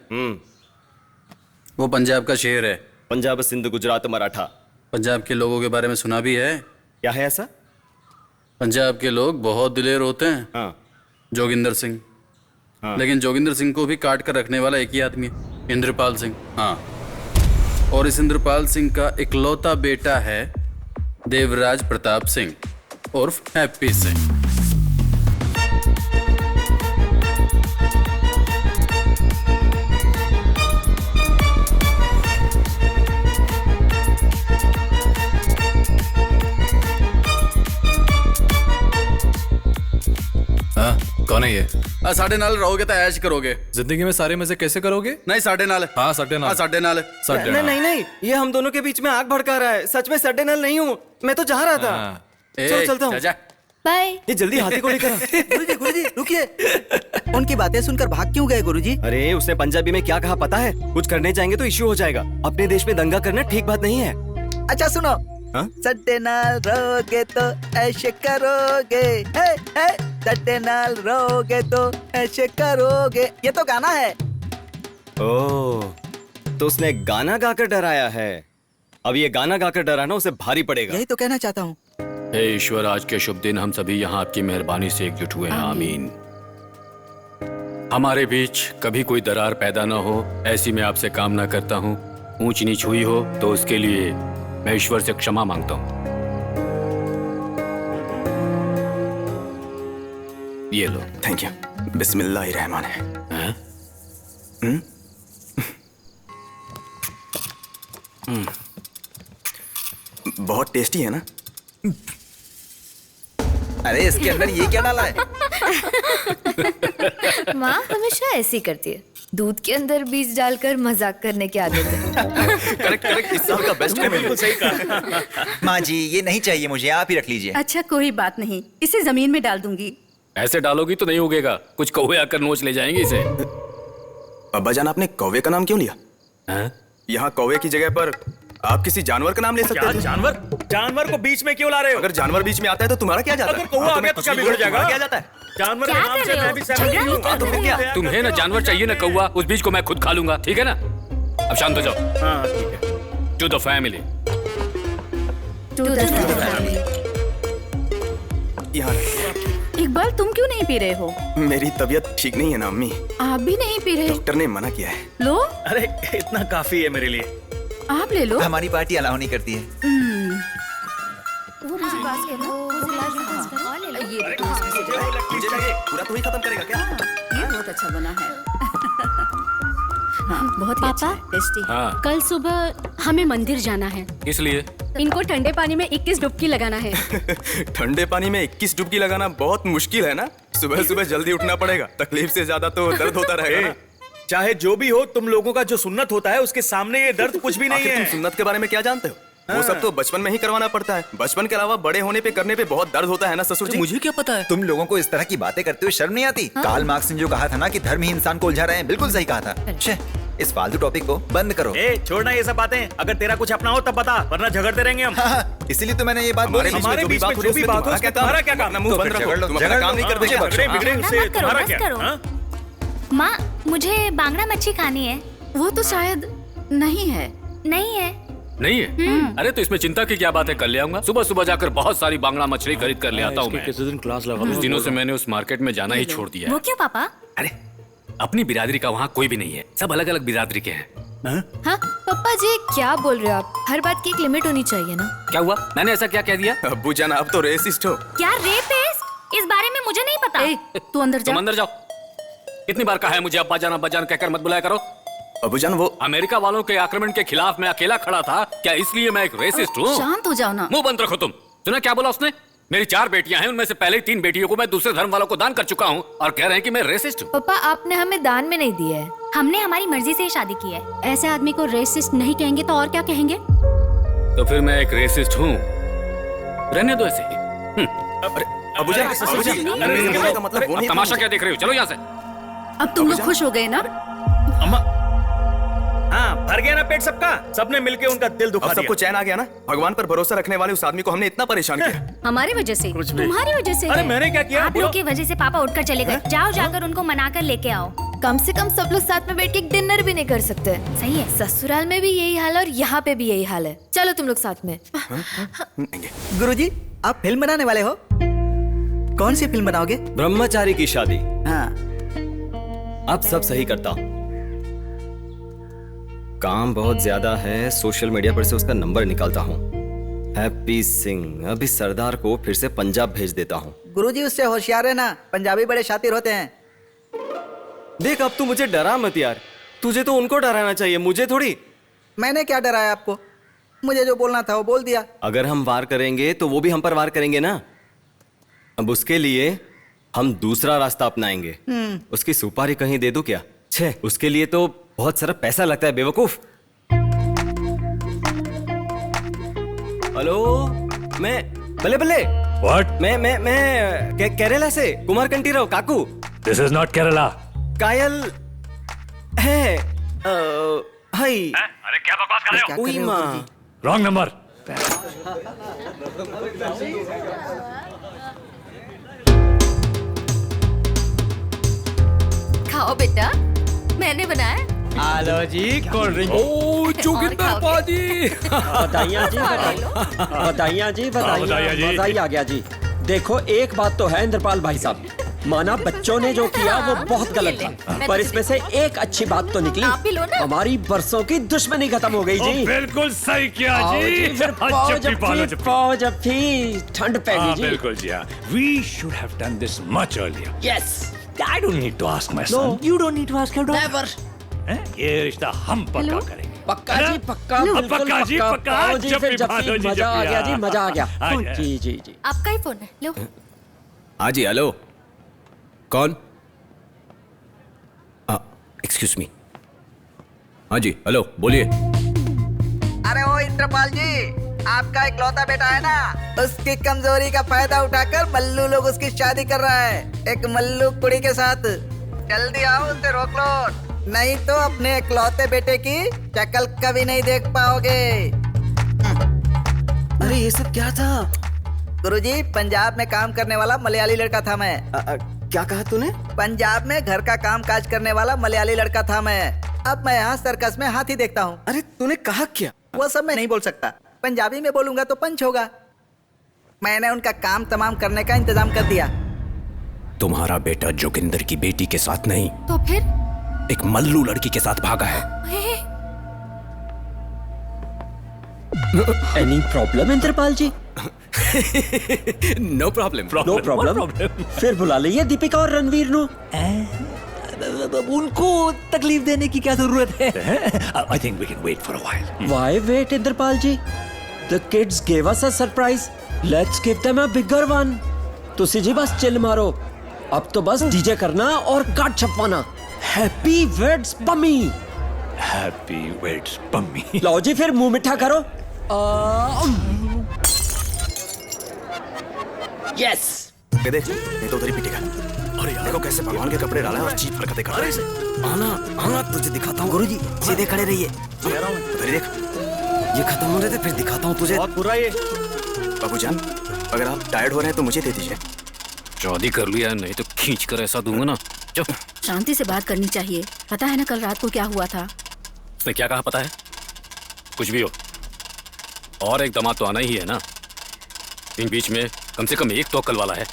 [SPEAKER 8] वो पंजाब का शेर है।
[SPEAKER 11] पंजाब, सिंध, गुजरात, मराठा।
[SPEAKER 8] पंजाब के लोगों के बारे में सुना भी है?
[SPEAKER 11] क्या है ऐसा?
[SPEAKER 8] पंजाब के लोग बहुत दिलेर होते हैं।
[SPEAKER 11] हाँ।
[SPEAKER 8] जोगिंदर सिंह। हाँ। लेकिन जोगिंदर सिंह को भी काट कर रखने वाला एक ही आदमी है, इंद्रपाल सिंह। हाँ, और इस इंद्रपाल सिंह का इकलौता बेटा है देवराज प्रताप सिंह उर्फ हैप्पी सिंह।
[SPEAKER 4] कौन है ये?
[SPEAKER 8] साढ़े नाल रहोगे तो ऐश करोगे।
[SPEAKER 4] जिंदगी में सारे मजे कैसे करोगे?
[SPEAKER 8] नहीं, साढ़े नाल।
[SPEAKER 4] हाँ साढ़े नाल।
[SPEAKER 8] साढ़े नाल।
[SPEAKER 11] नहीं नहीं, ये हम दोनों के बीच में आग भड़का रहा है। सच में साढ़े नाल नहीं हूँ, मैं तो जा रहा था। चलो चलता हूँ।
[SPEAKER 6] बाय।
[SPEAKER 11] ये जल्दी हाथी को लेकर।
[SPEAKER 19] गुरुजी रुकिए, उनकी बातें सुनकर भाग क्यों गए गुरुजी?
[SPEAKER 11] अरे उसने पंजाबी में क्या कहा पता है? कुछ करने जाएंगे तो इश्यू हो जाएगा। अपने देश में दंगा करना ठीक बात नहीं है।
[SPEAKER 19] अच्छा सुनो, सड्डे नाल रहोगे तो ऐसे करोगे, सड्डे नाल रहोगे तो ऐसे करोगे, ये तो गाना है।
[SPEAKER 11] ओह, तो उसने गाना गाकर डराया है। अब ये गाना गाकर डराना उसे भारी पड़ेगा।
[SPEAKER 19] यही तो कहना चाहता हूँ।
[SPEAKER 2] हे ईश्वर, आज के शुभ दिन हम सभी यहाँ आपकी मेहरबानी से एकजुट हुए हैं। आमीन। हमारे बीच कभी कोई दरार पैदा ना हो, ऐसी मैं आपसे कामना करता हूँ। ऊंच नीच हुई हो तो उसके लिए मैं ईश्वर से क्षमा मांगता हूँ। ये लो।
[SPEAKER 18] Thank you. बिस्मिल्लाहिर्रहमान है। बहुत टेस्टी है ना?
[SPEAKER 19] अरे इसके अंदर ये क्या डाला है?
[SPEAKER 20] माँ हमेशा ऐसी करती है, दूध के अंदर बीज डालकर मजाक करने की आदत है।
[SPEAKER 18] करेक्ट करेक्ट, इस साल का बेस्ट है। बिल्कुल सही कहा।
[SPEAKER 19] माँ जी ये नहीं चाहिए मुझे, आप ही रख लीजिए।
[SPEAKER 5] अच्छा कोई बात नहीं, इसे जमीन में डाल दूंगी।
[SPEAKER 2] ऐसे डालोगी तो नहीं उगेगा, कुछ कौवे आकर नोच ले जाएंगे इसे।
[SPEAKER 18] अब्बा जान, आपने कौवे का नाम क्यों लिया? यहाँ कौवे की जगह पर आप किसी जानवर का नाम ले सकते थे।
[SPEAKER 14] जानवर? जानवर को बीच में क्यों ला रहे हो?
[SPEAKER 18] अगर जानवर बीच में आता है तो तुम्हारा क्या जाता है?
[SPEAKER 14] अगर कौवा आ गया तो क्या बिगड़ जाएगा?
[SPEAKER 18] क्या जाता है?
[SPEAKER 14] जानवर के नाम से मैं भी सहमत नहीं हूं।
[SPEAKER 18] तो फिर क्या?
[SPEAKER 2] तुम्हें ना जानवर चाहिए ना कौवा, उस बीज को मैं खुद खा लूंगा, ठीक है ना? अब शांत हो जाओ।
[SPEAKER 14] हाँ ठीक है।
[SPEAKER 2] To the family.
[SPEAKER 18] यहाँ
[SPEAKER 5] इकबाल तुम क्यों नहीं पी रहे हो?
[SPEAKER 18] मेरी तबीयत ठीक नहीं है ना अम्मी।
[SPEAKER 5] आप भी नहीं पी रहे?
[SPEAKER 18] डॉक्टर ने मना किया है।
[SPEAKER 5] लो।
[SPEAKER 14] अरे इतना काफी है मेरे लिए।
[SPEAKER 5] आप ले लो।
[SPEAKER 19] हमारी पार्टी अलाउ नहीं करती है।
[SPEAKER 5] वो मुझे पास करना, मुझे लास्ट में पास करो। ये
[SPEAKER 18] मुझे लगे पूरा तू ही खत्म करेगा क्या?
[SPEAKER 5] ये बहुत अच्छा बना है। हाँ, बहुत
[SPEAKER 16] पापा
[SPEAKER 5] टेस्टी।
[SPEAKER 2] हाँ।
[SPEAKER 16] कल सुबह हमें मंदिर जाना है।
[SPEAKER 2] किस लिए?
[SPEAKER 16] इनको ठंडे पानी में 21 डुबकी लगाना है।
[SPEAKER 18] ठंडे पानी में 21 डुबकी लगाना बहुत मुश्किल है ना? सुबह सुबह जल्दी उठना पड़ेगा, तकलीफ से ज्यादा तो दर्द होता रहेगा।
[SPEAKER 14] चाहे जो भी हो, तुम लोगों का जो सुन्नत होता है उसके सामने ये दर्द कुछ भी नहीं है।
[SPEAKER 18] तुम सुन्नत के बारे में क्या जानते हो? वो सब तो बचपन में ही करवाना पड़ता है। बचपन के अलावा बड़े होने पे करने पे बहुत दर्द होता है ना ससुर जी।
[SPEAKER 1] मुझे क्या पता है?
[SPEAKER 21] तुम लोगों को इस तरह की बातें करते हुए शर्म नहीं आती? कार्ल मार्क्स ने जो कहा था ना कि धर्म ही इंसान को उलझा रहे हैं, बिल्कुल सही कहा था। छे, इस फालतू टॉपिक को बंद करो।
[SPEAKER 14] छोड़ना ये सब बातें, अगर तेरा कुछ अपना हो तब बता, वरना झगड़ते रहेंगे हम।
[SPEAKER 21] इसीलिए तो मैंने ये बात बोली।
[SPEAKER 14] हमारे बीच में जो भी बात हो तुम्हारा क्या काम?
[SPEAKER 18] मुंह बंद रखो, तुम अपना काम नहीं करते।
[SPEAKER 14] बिगड़े उससे तुम्हारा क्या?
[SPEAKER 17] माँ, मुझे बांगड़ा मच्छी खानी है।
[SPEAKER 5] वो तो शायद नहीं है।
[SPEAKER 17] नहीं है?
[SPEAKER 2] नहीं है? अरे तो इसमें चिंता की क्या बात है, कल ले आऊंगा। सुबह सुबह जाकर बहुत सारी बांगड़ा मछली खरीद कर ले आता हूँ मैं।
[SPEAKER 14] किसी दिन क्लास लगा।
[SPEAKER 2] कुछ दिनों से मैंने उस मार्केट में जाना ही छोड़ दिया है।
[SPEAKER 17] वो क्यों पापा?
[SPEAKER 2] अरे अपनी बिरादरी का वहाँ कोई भी नहीं है, सब अलग अलग बिरादरी के हैं।
[SPEAKER 20] हाँ पापा जी, क्या बोल रहे हो आप? हर बात की एक लिमिट होनी चाहिए ना।
[SPEAKER 2] क्या हुआ? मैंने ऐसा क्या कह दिया?
[SPEAKER 18] अब्बू जान, आप तो रेसिस्ट हो।
[SPEAKER 17] क्या रेपिस्ट? इस बारे में मुझे नहीं पता।
[SPEAKER 5] तू अंदर जा।
[SPEAKER 2] तुम अंदर जाओ। कितनी बार कहा है मुझे अब्बा जान कहकर मत बुलाया करो।
[SPEAKER 18] अबूजान, वो
[SPEAKER 2] अमेरिका वालों के आक्रमण के खिलाफ मैं अकेला खड़ा था, क्या इसलिए मैं एक रेसिस्ट हूँ?
[SPEAKER 5] शांत हो जाओ ना।
[SPEAKER 2] मुंह बंद रखो तुम। सुना क्या बोला उसने? मेरी 4 बेटियां हैं, उनमें से पहले 3 बेटियों को मैं दूसरे धर्म वालों को दान कर चुका हूँ और कह रहे हैं कि मैं रेसिस्ट हूँ।
[SPEAKER 20] पापा, आपने हमें दान में नहीं दिया है।
[SPEAKER 17] हमने हमारी मर्जी से शादी की है।
[SPEAKER 16] ऐसे आदमी को रेसिस्ट नहीं कहेंगे तो और क्या कहेंगे?
[SPEAKER 2] तो फिर मैं एक रेसिस्ट हूँ। रहने दो ऐसे ही।
[SPEAKER 18] अबूजान,
[SPEAKER 2] मतलब तमाशा क्या देख रहे हो? चलो यहाँ से।
[SPEAKER 5] अब तुम लोग खुश हो गए ना?
[SPEAKER 14] अम्मा, हाँ, भर गया ना पेट सबका। सबने मिलके उनका दिल दुखा दिया।
[SPEAKER 18] सबको चैन आ गया ना? भगवान पर भरोसा रखने वाले उस आदमी को हमने इतना परेशान किया।
[SPEAKER 16] हमारी वजह से? तुम्हारी वजह से?
[SPEAKER 14] अरे मैंने क्या किया?
[SPEAKER 17] आप लोग की वजह से पापा उठकर चले गए। जाओ, जाकर उनको मनाकर लेके आओ।
[SPEAKER 20] कम से कम सब लोग साथ में बैठ के डिनर भी नहीं कर सकते।
[SPEAKER 17] सही है।
[SPEAKER 20] ससुराल में भी यही हाल है और यहाँ पे भी यही हाल है। चलो तुम लोग साथ में।
[SPEAKER 19] गुरुजी, आप फिल्म बनाने वाले हो? कौन सी फिल्म बनाओगे?
[SPEAKER 11] ब्रह्मचारी की शादी।
[SPEAKER 19] हाँ।
[SPEAKER 11] अब सब सही करता हूँ। काम बहुत ज्यादा है, सोशल मीडिया पर से उसका नंबर निकालता हूँ। हैप्पी सिंह, अभी सरदार को फिर से पंजाब भेज देता हूँ।
[SPEAKER 19] गुरुजी, उससे होशियार है ना, पंजाबी बड़े शातिर होते हैं।
[SPEAKER 11] देख, अब तू मुझे डरा मत यार। तुझे तो उनको डराना चाहिए, मुझे थोड़ी।
[SPEAKER 19] मैंने क्या डराया आपको? मुझे जो बोलना था वो बोल दिया।
[SPEAKER 11] अगर हम वार करेंगे तो वो भी हम पर वार करेंगे ना। अब उसके लिए हम दूसरा रास्ता अपनाएंगे। उसकी सुपारी कहीं दे दूं क्या? छे, उसके लिए तो बहुत सारा पैसा लगता है बेवकूफ। हेलो, मैं बल्ले बल्ले।
[SPEAKER 9] व्हाट?
[SPEAKER 11] मैं केरला से कुमार कंटीराव काकू।
[SPEAKER 9] This is not Kerala.
[SPEAKER 11] कायल है। हाय।
[SPEAKER 9] अरे क्या बकवास कर रहे हो?
[SPEAKER 11] ओई माँ।
[SPEAKER 9] Wrong number.
[SPEAKER 5] खाओ बेटा, मैंने बनाया।
[SPEAKER 12] आलो जी, कोल्ड ड्रिंक।
[SPEAKER 2] ओ जोगिंदर पाजी।
[SPEAKER 12] बताइए जी, बताइए जी, बताइए। मजा ही आ गया जी। देखो, एक बात तो है इंद्रपाल भाई साहब, माना बच्चों ने जो किया वो बहुत गलत था, पर इसमें से एक अच्छी बात तो निकली। हमारी बरसों की दुश्मनी खत्म हो गई जी।
[SPEAKER 9] बिल्कुल सही किया जी।
[SPEAKER 12] पाओ जफ्फी, ठंड पैगी जी।
[SPEAKER 9] बिल्कुल जी। We should have done this much earlier.
[SPEAKER 12] Yes.
[SPEAKER 9] I don't need to ask my son. You don't need to ask your daughter.
[SPEAKER 12] Never.
[SPEAKER 9] ये रिश्ता हम पक्का करेंगे।
[SPEAKER 12] पक्का जी, पक्का, बिल्कुल
[SPEAKER 9] पक्का जी, पक्का।
[SPEAKER 12] आओ जी, फिर जफ्फी, मजा आ गया जी, मजा आ गया। जी जी जी।
[SPEAKER 5] आपका ही फोन है, लो।
[SPEAKER 3] हाँ जी, हेलो। कौन? Excuse me. हाँ जी, हेलो, बोलिए।
[SPEAKER 19] अरे ओ इंद्रपाल जी, आपका इकलौता बेटा है ना, उसकी कमजोरी का फायदा उठाकर मल्लू लोग उसकी शादी कर रहा है एक मल्लू कुड़ी के साथ। जल्दी आओ, उसे रोक लो, नहीं तो अपने इकलौते बेटे की शक्ल कभी नहीं देख पाओगे।
[SPEAKER 21] अरे ये सब क्या था?
[SPEAKER 19] गुरुजी, पंजाब में काम करने वाला मलयाली लड़का था मैं।
[SPEAKER 21] क्या कहा तूने?
[SPEAKER 19] पंजाब में घर का काम काज करने वाला मलयाली लड़का था मैं। अब मैं यहाँ सर्कस में हाथी देखता हूँ।
[SPEAKER 21] अरे तूने कहा क्या?
[SPEAKER 19] वो सब मैं नहीं बोल सकता, पंजाबी में बोलूंगा तो पंच होगा। मैंने उनका काम तमाम करने का इंतजाम कर दिया।
[SPEAKER 3] तुम्हारा बेटा जोगिंदर की बेटी के साथ नहीं,
[SPEAKER 5] तो फिर
[SPEAKER 3] एक मल्लू लड़की के साथ भागा है।
[SPEAKER 12] Any problem Indrapal ji?
[SPEAKER 3] No problem.
[SPEAKER 12] No problem. फिर बुला लीजिए दीपिका और रणवीर नो।
[SPEAKER 9] उनको तकलीफ देने की क्या जरूरत है? I think we can wait for a while.
[SPEAKER 12] Why wait, Indrapal ji? The kids gave us a surprise. Let's give them a bigger one. तुसी जी बस चिल मारो, अब तो बस डीजे करना और कार्ड छपवाना। हैप्पी वेड्स पम्मी।
[SPEAKER 9] हैप्पी वेड्स पम्मी।
[SPEAKER 12] लो जी, फिर मुंह मिठा करो। यस
[SPEAKER 18] दे नहीं तो उधर ही पिटेगा। अरे यार देखो कैसे भगवान के कपड़े डाला है और चीज हरकतें कर रहा है। आना आना तुझे दिखाता हूँ। गुरुजी सीधे खड़े रहिए। उधर ही देख, ये खत्म हो रहे थे फिर दिखाता हूँ तुझे।
[SPEAKER 14] बहुत बुरा ये।
[SPEAKER 18] बाबूजान अगर आप टायर्ड हो रहे हैं तो मुझे दे दीजिए।
[SPEAKER 2] शादी कर लिया नहीं तो खींच कर ऐसा दूंगा ना।
[SPEAKER 17] शांति से बात करनी चाहिए। पता है ना कल रात को क्या हुआ था?
[SPEAKER 2] उसने क्या कहा पता है? कुछ भी हो और एक दामाद तो आना ही है ना। इन बीच में कम से कम एक तो अक्ल वाला है।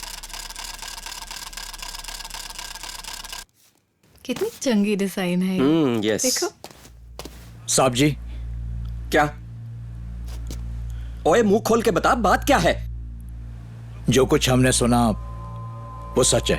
[SPEAKER 7] कितनी चंगी डिजाइन है।
[SPEAKER 12] यस
[SPEAKER 7] देखो
[SPEAKER 12] साहब जी। क्या? ओए मुंह खोल के बता, बात क्या है?
[SPEAKER 22] जो कुछ हमने सुना वो सच है।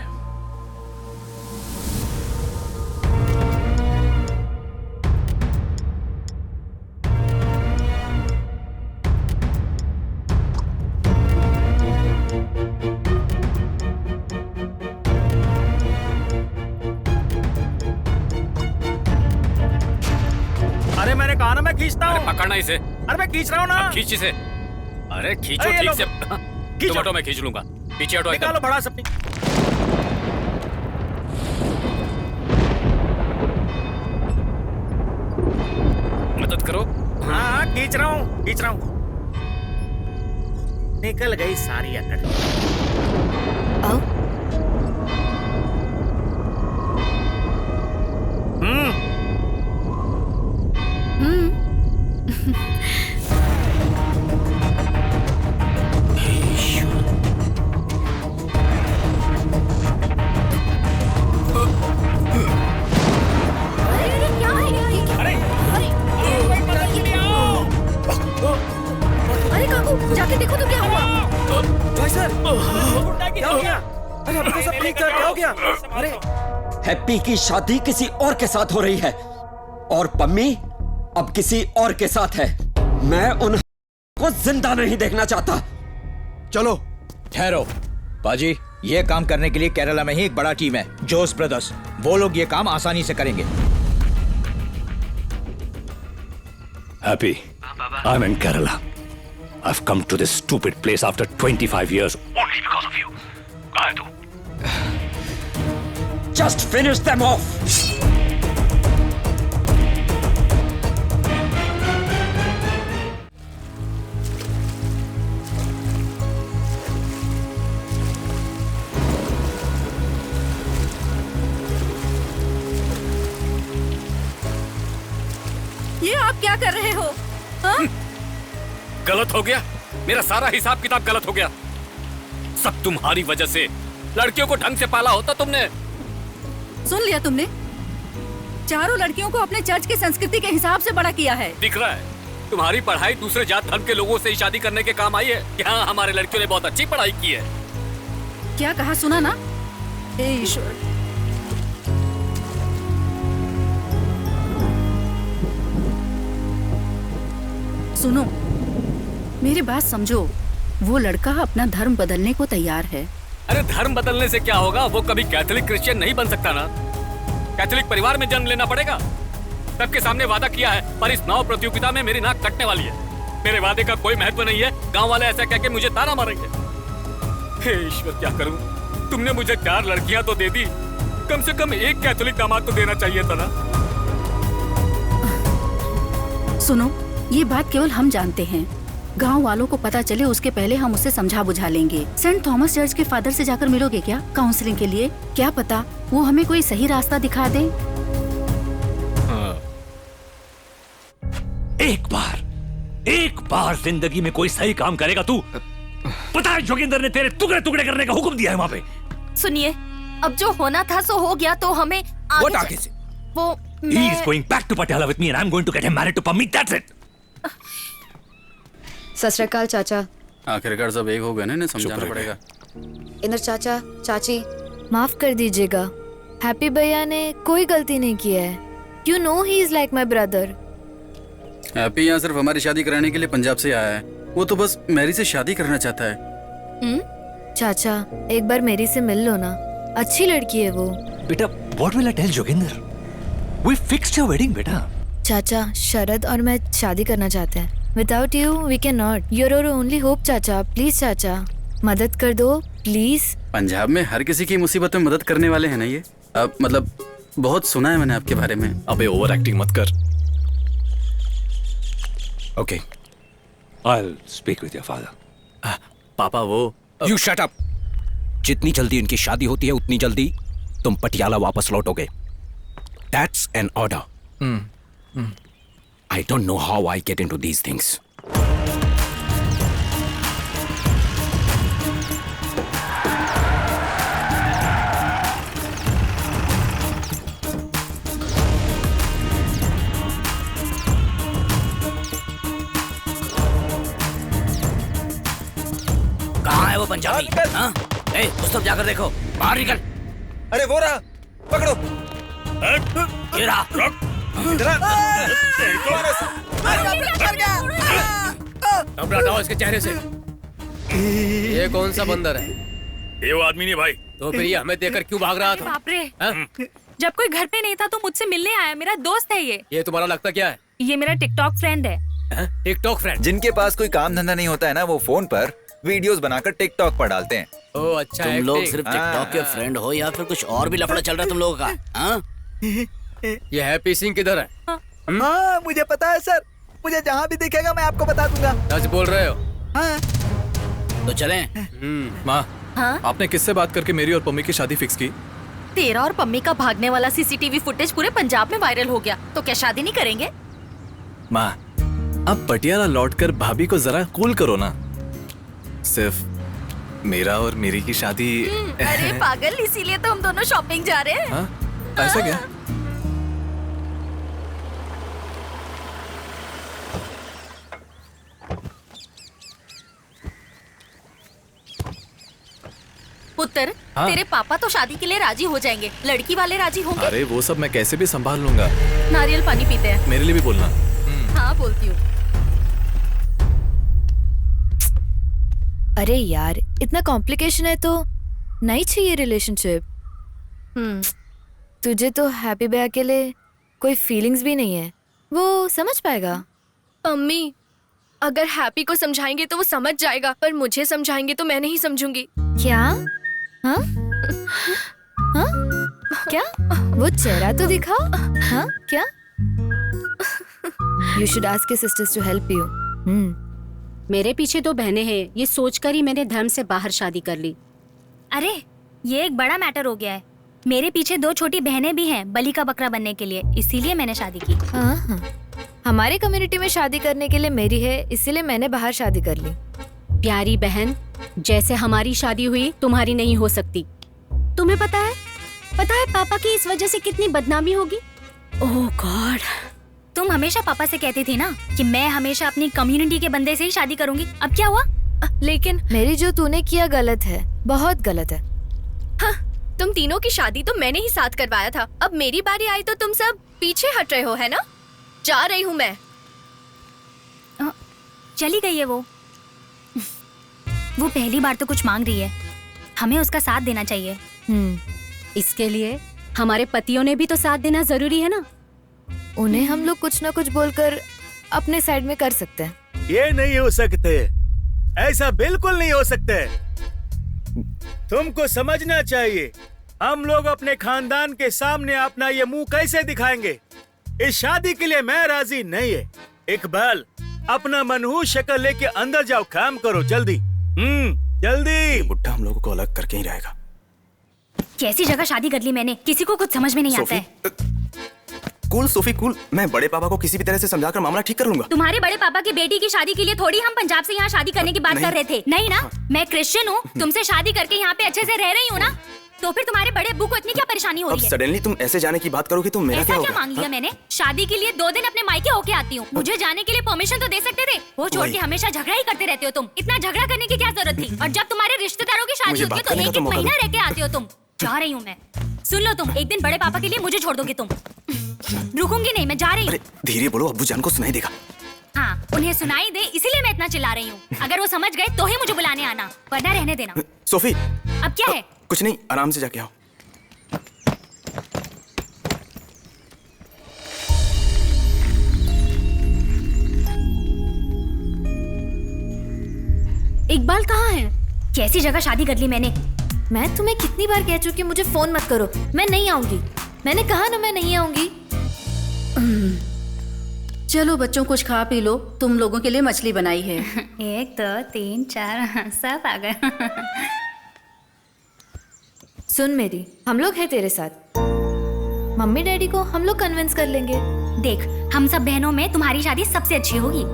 [SPEAKER 14] अरे मैंने कहा ना मैं खींचता हूँ।
[SPEAKER 2] पकड़ना इसे।
[SPEAKER 14] अरे मैं खींच रहा हूँ ना।
[SPEAKER 2] खींच इसे। अरे खींचो ठीक से। तुम हटो मैं खींच लूंगा। पीछे हटो।
[SPEAKER 14] निकालो बड़ा सपनी।
[SPEAKER 2] मदद करो।
[SPEAKER 14] हाँ खींच रहा हूँ खींच रहा हूँ। निकल गई सारी अकड़।
[SPEAKER 17] अरे काकू जाके देखो तो क्या हुआ?
[SPEAKER 19] जॉय सर क्या हो गया? अरे आपको सब ठीक है? क्या हो गया? अरे
[SPEAKER 12] हैप्पी की शादी किसी और के साथ हो रही है और पम्मी अब किसी और के साथ है। मैं उन को जिंदा नहीं देखना चाहता।
[SPEAKER 22] चलो ठहरो बाजी, ये काम करने के लिए केरला में ही एक बड़ा टीम है, जोस ब्रदर्स। वो लोग ये काम आसानी से करेंगे।
[SPEAKER 9] Happy, I'm in Kerala. I've come to this stupid place after 25 years only because of you. I do.
[SPEAKER 12] Just finish them off.
[SPEAKER 17] ये आप क्या कर रहे हो? हाँ?
[SPEAKER 2] गलत हो गया। मेरा सारा हिसाब किताब गलत हो गया। सब तुम्हारी वजह से। लड़कियों को ढंग से पाला होता तुमने।
[SPEAKER 17] सुन लिया तुमने? चारों लड़कियों को अपने चर्च की संस्कृति के हिसाब से बड़ा किया है।
[SPEAKER 2] दिख रहा है तुम्हारी पढ़ाई दूसरे जात धर्म के लोगों से ही शादी करने के काम आई है। यहाँ हमारे लड़कियों ने बहुत अच्छी पढ़ाई की है।
[SPEAKER 17] क्या कहा सुना ना? हे ईश्वर। सुनो मेरी बात समझो। वो लड़का अपना धर्म बदलने को तैयार है।
[SPEAKER 2] अरे धर्म बदलने से क्या होगा? वो कभी कैथोलिक क्रिश्चियन नहीं बन सकता ना। कैथोलिक परिवार में जन्म लेना पड़ेगा। सबके सामने वादा किया है पर इस नाव प्रतियोगिता में मेरी नाक कटने वाली है। मेरे वादे का कोई महत्व नहीं है। गांव वाले ऐसा कह के मुझे ताना मारेंगे। हे ईश्वर क्या करूं? तुमने मुझे 4 लड़कियां तो दे दी, कम से कम एक कैथोलिक दामाद तो देना चाहिए था ना।
[SPEAKER 17] सुनो ये बात केवल हम जानते हैं। गांव वालों को पता चले उसके पहले हम उसे समझा बुझा लेंगे। सेंट थॉमस चर्च के फादर से जाकर मिलोगे क्या काउंसलिंग के लिए? क्या पता वो हमें कोई सही रास्ता दिखा दे।
[SPEAKER 9] एक बार जिंदगी में कोई सही काम करेगा तू। पता है जोगिंदर ने तेरे टुकड़े टुकड़े करने का हुक्म दिया है वहाँ पे।
[SPEAKER 5] सुनिए अब जो होना था सो हो गया तो हमें आगे
[SPEAKER 9] से?
[SPEAKER 5] वो
[SPEAKER 9] He is going back to Patiala with me and I'm going to get him married to Pammi. That's it.
[SPEAKER 20] सत श्री अकाल चाचा।
[SPEAKER 8] आखिरकार सब एक हो गए ना, इन्हें समझाना पड़ेगा।
[SPEAKER 20] इंदर चाचा चाची माफ कर दीजिएगा। हैप्पी भैया ने कोई गलती नहीं की है। You know he is like my brother.
[SPEAKER 8] Happy यहाँ सिर्फ हमारी शादी कराने के लिए पंजाब से आया है। वो तो बस मैरी से शादी करना चाहता है।
[SPEAKER 20] चाचा एक बार मेरी से मिल लो ना, अच्छी लड़की है वो।
[SPEAKER 9] बेटा what will I tell Joginder? We fixed your wedding बेटा।
[SPEAKER 20] चाचा शरद और मैं शादी करना चाहते हैं। Without you, we cannot. You're our only hope, चाचा. Please, चाचा. मदद कर दो, प्लीज।
[SPEAKER 8] पंजाब में हर किसी की मुसीबत में मदद करने वाले हैं ना ये। अब मतलब बहुत सुना है मैंने आपके बारे में।
[SPEAKER 4] अबे ओवर एक्टिंग मत कर।
[SPEAKER 22] Okay.
[SPEAKER 9] I'll speak with your father.
[SPEAKER 4] पापा वो
[SPEAKER 22] You shut up. जितनी जल्दी इनकी शादी होती है उतनी जल्दी तुम पटियाला वापस लौटोगे। That's an order. I don't know how I get into these things.
[SPEAKER 1] कहाँ है वो पंजाबी? हाँ? ए, उस तरफ जाकर देखो। बाहर निकल।
[SPEAKER 21] अरे वो रहा, पकड़ो।
[SPEAKER 1] ये रहा।
[SPEAKER 3] घबरा हटाओ इसके चेहरे से। ये कौन सा बंदर है?
[SPEAKER 14] ये वो आदमी नहीं भाई।
[SPEAKER 3] तो फिर ये हमें देखकर क्यों भाग रहा था?
[SPEAKER 10] बाप रे। जब कोई घर पे नहीं था तो मुझसे मिलने आया। मेरा दोस्त है ये।
[SPEAKER 3] ये तुम्हारा लगता क्या है?
[SPEAKER 10] ये मेरा टिकटॉक फ्रेंड है।
[SPEAKER 3] TikTok friend?
[SPEAKER 21] जिनके पास कोई काम धंधा नहीं होता है ना, वो फोन पर वीडियोस बनाकर टिकटॉक पर डालते हैं।
[SPEAKER 3] ओह अच्छा।
[SPEAKER 1] तुम लोग सिर्फ टिकटॉक के फ्रेंड हो या फिर कुछ और भी लफड़ा चल रहा है तुम लोगों का? हाँ?
[SPEAKER 3] ये हैप्पी सिंह किधर है?
[SPEAKER 19] हाँ मुझे पता है सर। मुझे जहाँ भी दिखेगा मैं आपको बता दूंगा।
[SPEAKER 3] सच बोल रहे हो?
[SPEAKER 19] हाँ।
[SPEAKER 1] तो चलें।
[SPEAKER 4] माँ,
[SPEAKER 5] हाँ?
[SPEAKER 4] आपने किससे बात करके मेरी और पम्मी की शादी फिक्स की?
[SPEAKER 5] तेरा और पम्मी का भागने वाला सीसीटीवी फुटेज पूरे पंजाब में वायरल हो गया, तो क्या शादी नहीं करेंगे?
[SPEAKER 4] माँ, अब पटियाला लौटकर भाभी को जरा कूल करो ना। सिर्फ मेरा और मेरी की शादी।
[SPEAKER 5] अरे पागल, इसीलिए तो हम दोनों शॉपिंग जा रहे हैं।
[SPEAKER 4] हाँ? ऐसा क्या?
[SPEAKER 5] पुत्र,
[SPEAKER 4] हाँ?
[SPEAKER 5] तेरे पापा तो शादी के लिए राजी हो जाएंगे, लड़की वाले राजी होंगे?
[SPEAKER 4] अरे वो सब मैं कैसे भी संभाल लूंगा।
[SPEAKER 5] नारियल पानी पीते हैं।
[SPEAKER 4] मेरे लिए भी बोलना।
[SPEAKER 5] हाँ बोलती हूँ।
[SPEAKER 20] अरे यार, इतना कॉम्प्लिकेशन है तो नहीं चाहिए रिलेशनशिप। तुझे तो हैप्पी भैया के लिए कोई फीलिंग्स भी नहीं है, वो समझ पाएगा।
[SPEAKER 6] मम्मी, अगर हैप्पी को समझाएंगे तो वो समझ जाएगा, पर मुझे समझाएंगे तो मैं नहीं समझूंगी।
[SPEAKER 20] क्या? हाँ? हाँ? क्या? वो चेहरा तो दिखाओ। हाँ? क्या? You should ask your sisters to help you.
[SPEAKER 16] मेरे पीछे दो बहनें हैं, ये सोचकर ही मैंने धर्म से बाहर शादी कर ली।
[SPEAKER 10] अरे ये एक बड़ा मैटर हो गया है। मेरे पीछे दो छोटी बहनें भी हैं बलि का बकरा बनने के लिए, इसीलिए मैंने शादी की।
[SPEAKER 20] हाँ। हमारे कम्युनिटी में शादी करने के लिए मेरी है, इसीलिए मैंने बाहर शादी कर ली।
[SPEAKER 16] प्यारी बहन, जैसे हमारी शादी हुई तुम्हारी नहीं हो सकती। तुम्हें पता है पापा की इस वजह से कितनी बदनामी होगी। ओह गॉड।
[SPEAKER 10] तुम हमेशा पापा से कहती थी ना कि मैं हमेशा अपनी कम्युनिटी के बंदे से ही शादी करूंगी, अब क्या हुआ?
[SPEAKER 20] लेकिन मेरी जो तूने किया गलत है, बहुत गलत है।
[SPEAKER 6] हाँ, तुम तीनों की शादी तो मैंने ही साथ करवाया था, अब मेरी बारी आई तो तुम सब पीछे हट रहे हो, है ना? जा रही हूँ मैं।
[SPEAKER 10] चली गई है वो पहली बार तो कुछ मांग रही है, हमें उसका साथ देना चाहिए।
[SPEAKER 16] इसके लिए हमारे पतियों ने भी तो साथ देना जरूरी है ना।
[SPEAKER 20] उन्हें हम लोग कुछ ना कुछ बोलकर अपने साइड में कर सकते हैं।
[SPEAKER 14] ये नहीं हो सकते, ऐसा बिल्कुल नहीं हो सकते। तुमको समझना चाहिए, हम लोग अपने खानदान के सामने अपना ये मुंह कैसे दिखाएंगे? इस शादी के लिए मैं राजी नहीं है। इकबाल, अपना मनहूस शक्ल लेके अंदर जाओ, काम करो जल्दी। जल्दी।
[SPEAKER 18] बुड्ढा हम लोगों को अलग करके ही रहेगा।
[SPEAKER 10] कैसी जगह शादी कर ली मैंने, किसी को कुछ समझ में नहीं आता है।
[SPEAKER 18] कूल सोफी कूल, मैं बड़े पापा को किसी भी तरह से समझाकर मामला ठीक कर लूंगा।
[SPEAKER 10] तुम्हारे बड़े पापा की बेटी की शादी के लिए थोड़ी हम पंजाब से यहाँ शादी करने की बात कर रहे थे, नहीं ना? मैं क्रिश्चियन हूँ, तुमसे शादी करके यहाँ पे अच्छे से रह रही हूँ ना, तो फिर तुम्हारे बड़े अब्बू को इतनी क्या परेशानी हो रही है?
[SPEAKER 18] सडनली तुम ऐसे जाने की बात करोगी तो मेरा क्या होगा?
[SPEAKER 10] ऐसा क्या मांग लिया मैंने? शादी के लिए 2 दिन अपने मायके होके आती हूँ, मुझे जाने के लिए परमिशन तो दे सकते थे। वो छोड़ के हमेशा झगड़ा ही करते रहते हो तुम। इतना झगड़ा करने की क्या जरूरत थी? और जब तुम्हारे रिश्तेदारों की शादी होती है तो 1-1 महीना रह के आते हो तुम। जा रही हूँ मैं। सुन लो तुम, एक दिन बड़े पापा के लिए मुझे छोड़ दोगे तुम? रुकूंगी नहीं, मैं जा रही हूँ।
[SPEAKER 18] धीरे बोलो, अब्बू जान को सुनाई देगा।
[SPEAKER 10] हाँ, उन्हें सुनाई दे इसीलिए मैं इतना चिल्ला रही हूँ। अगर वो समझ गए तो ही मुझे बुलाने आना, वरना रहने देना।
[SPEAKER 18] सोफी,
[SPEAKER 10] अब क्या है?
[SPEAKER 18] कुछ नहीं, आराम से जाके आओ।
[SPEAKER 16] इकबाल कहाँ है?
[SPEAKER 10] कैसी जगह शादी कर ली मैंने।
[SPEAKER 20] मैं तुम्हें कितनी बार कह चुकी हूँ मुझे फोन मत करो, मैं नहीं आऊंगी। मैंने कहा ना मैं नहीं आऊंगी।
[SPEAKER 17] चलो बच्चों कुछ खा पी लो, तुम लोगों के लिए मछली बनाई है।
[SPEAKER 10] 1 2 3 4 सब आ गए।
[SPEAKER 20] सुन मेरी, हम लोग हैं तेरे साथ। मम्मी डैडी को हम लोग कन्विंस कर लेंगे।
[SPEAKER 10] देख, हम सब बहनों में तुम्हारी शादी सबसे अच्छी होगी।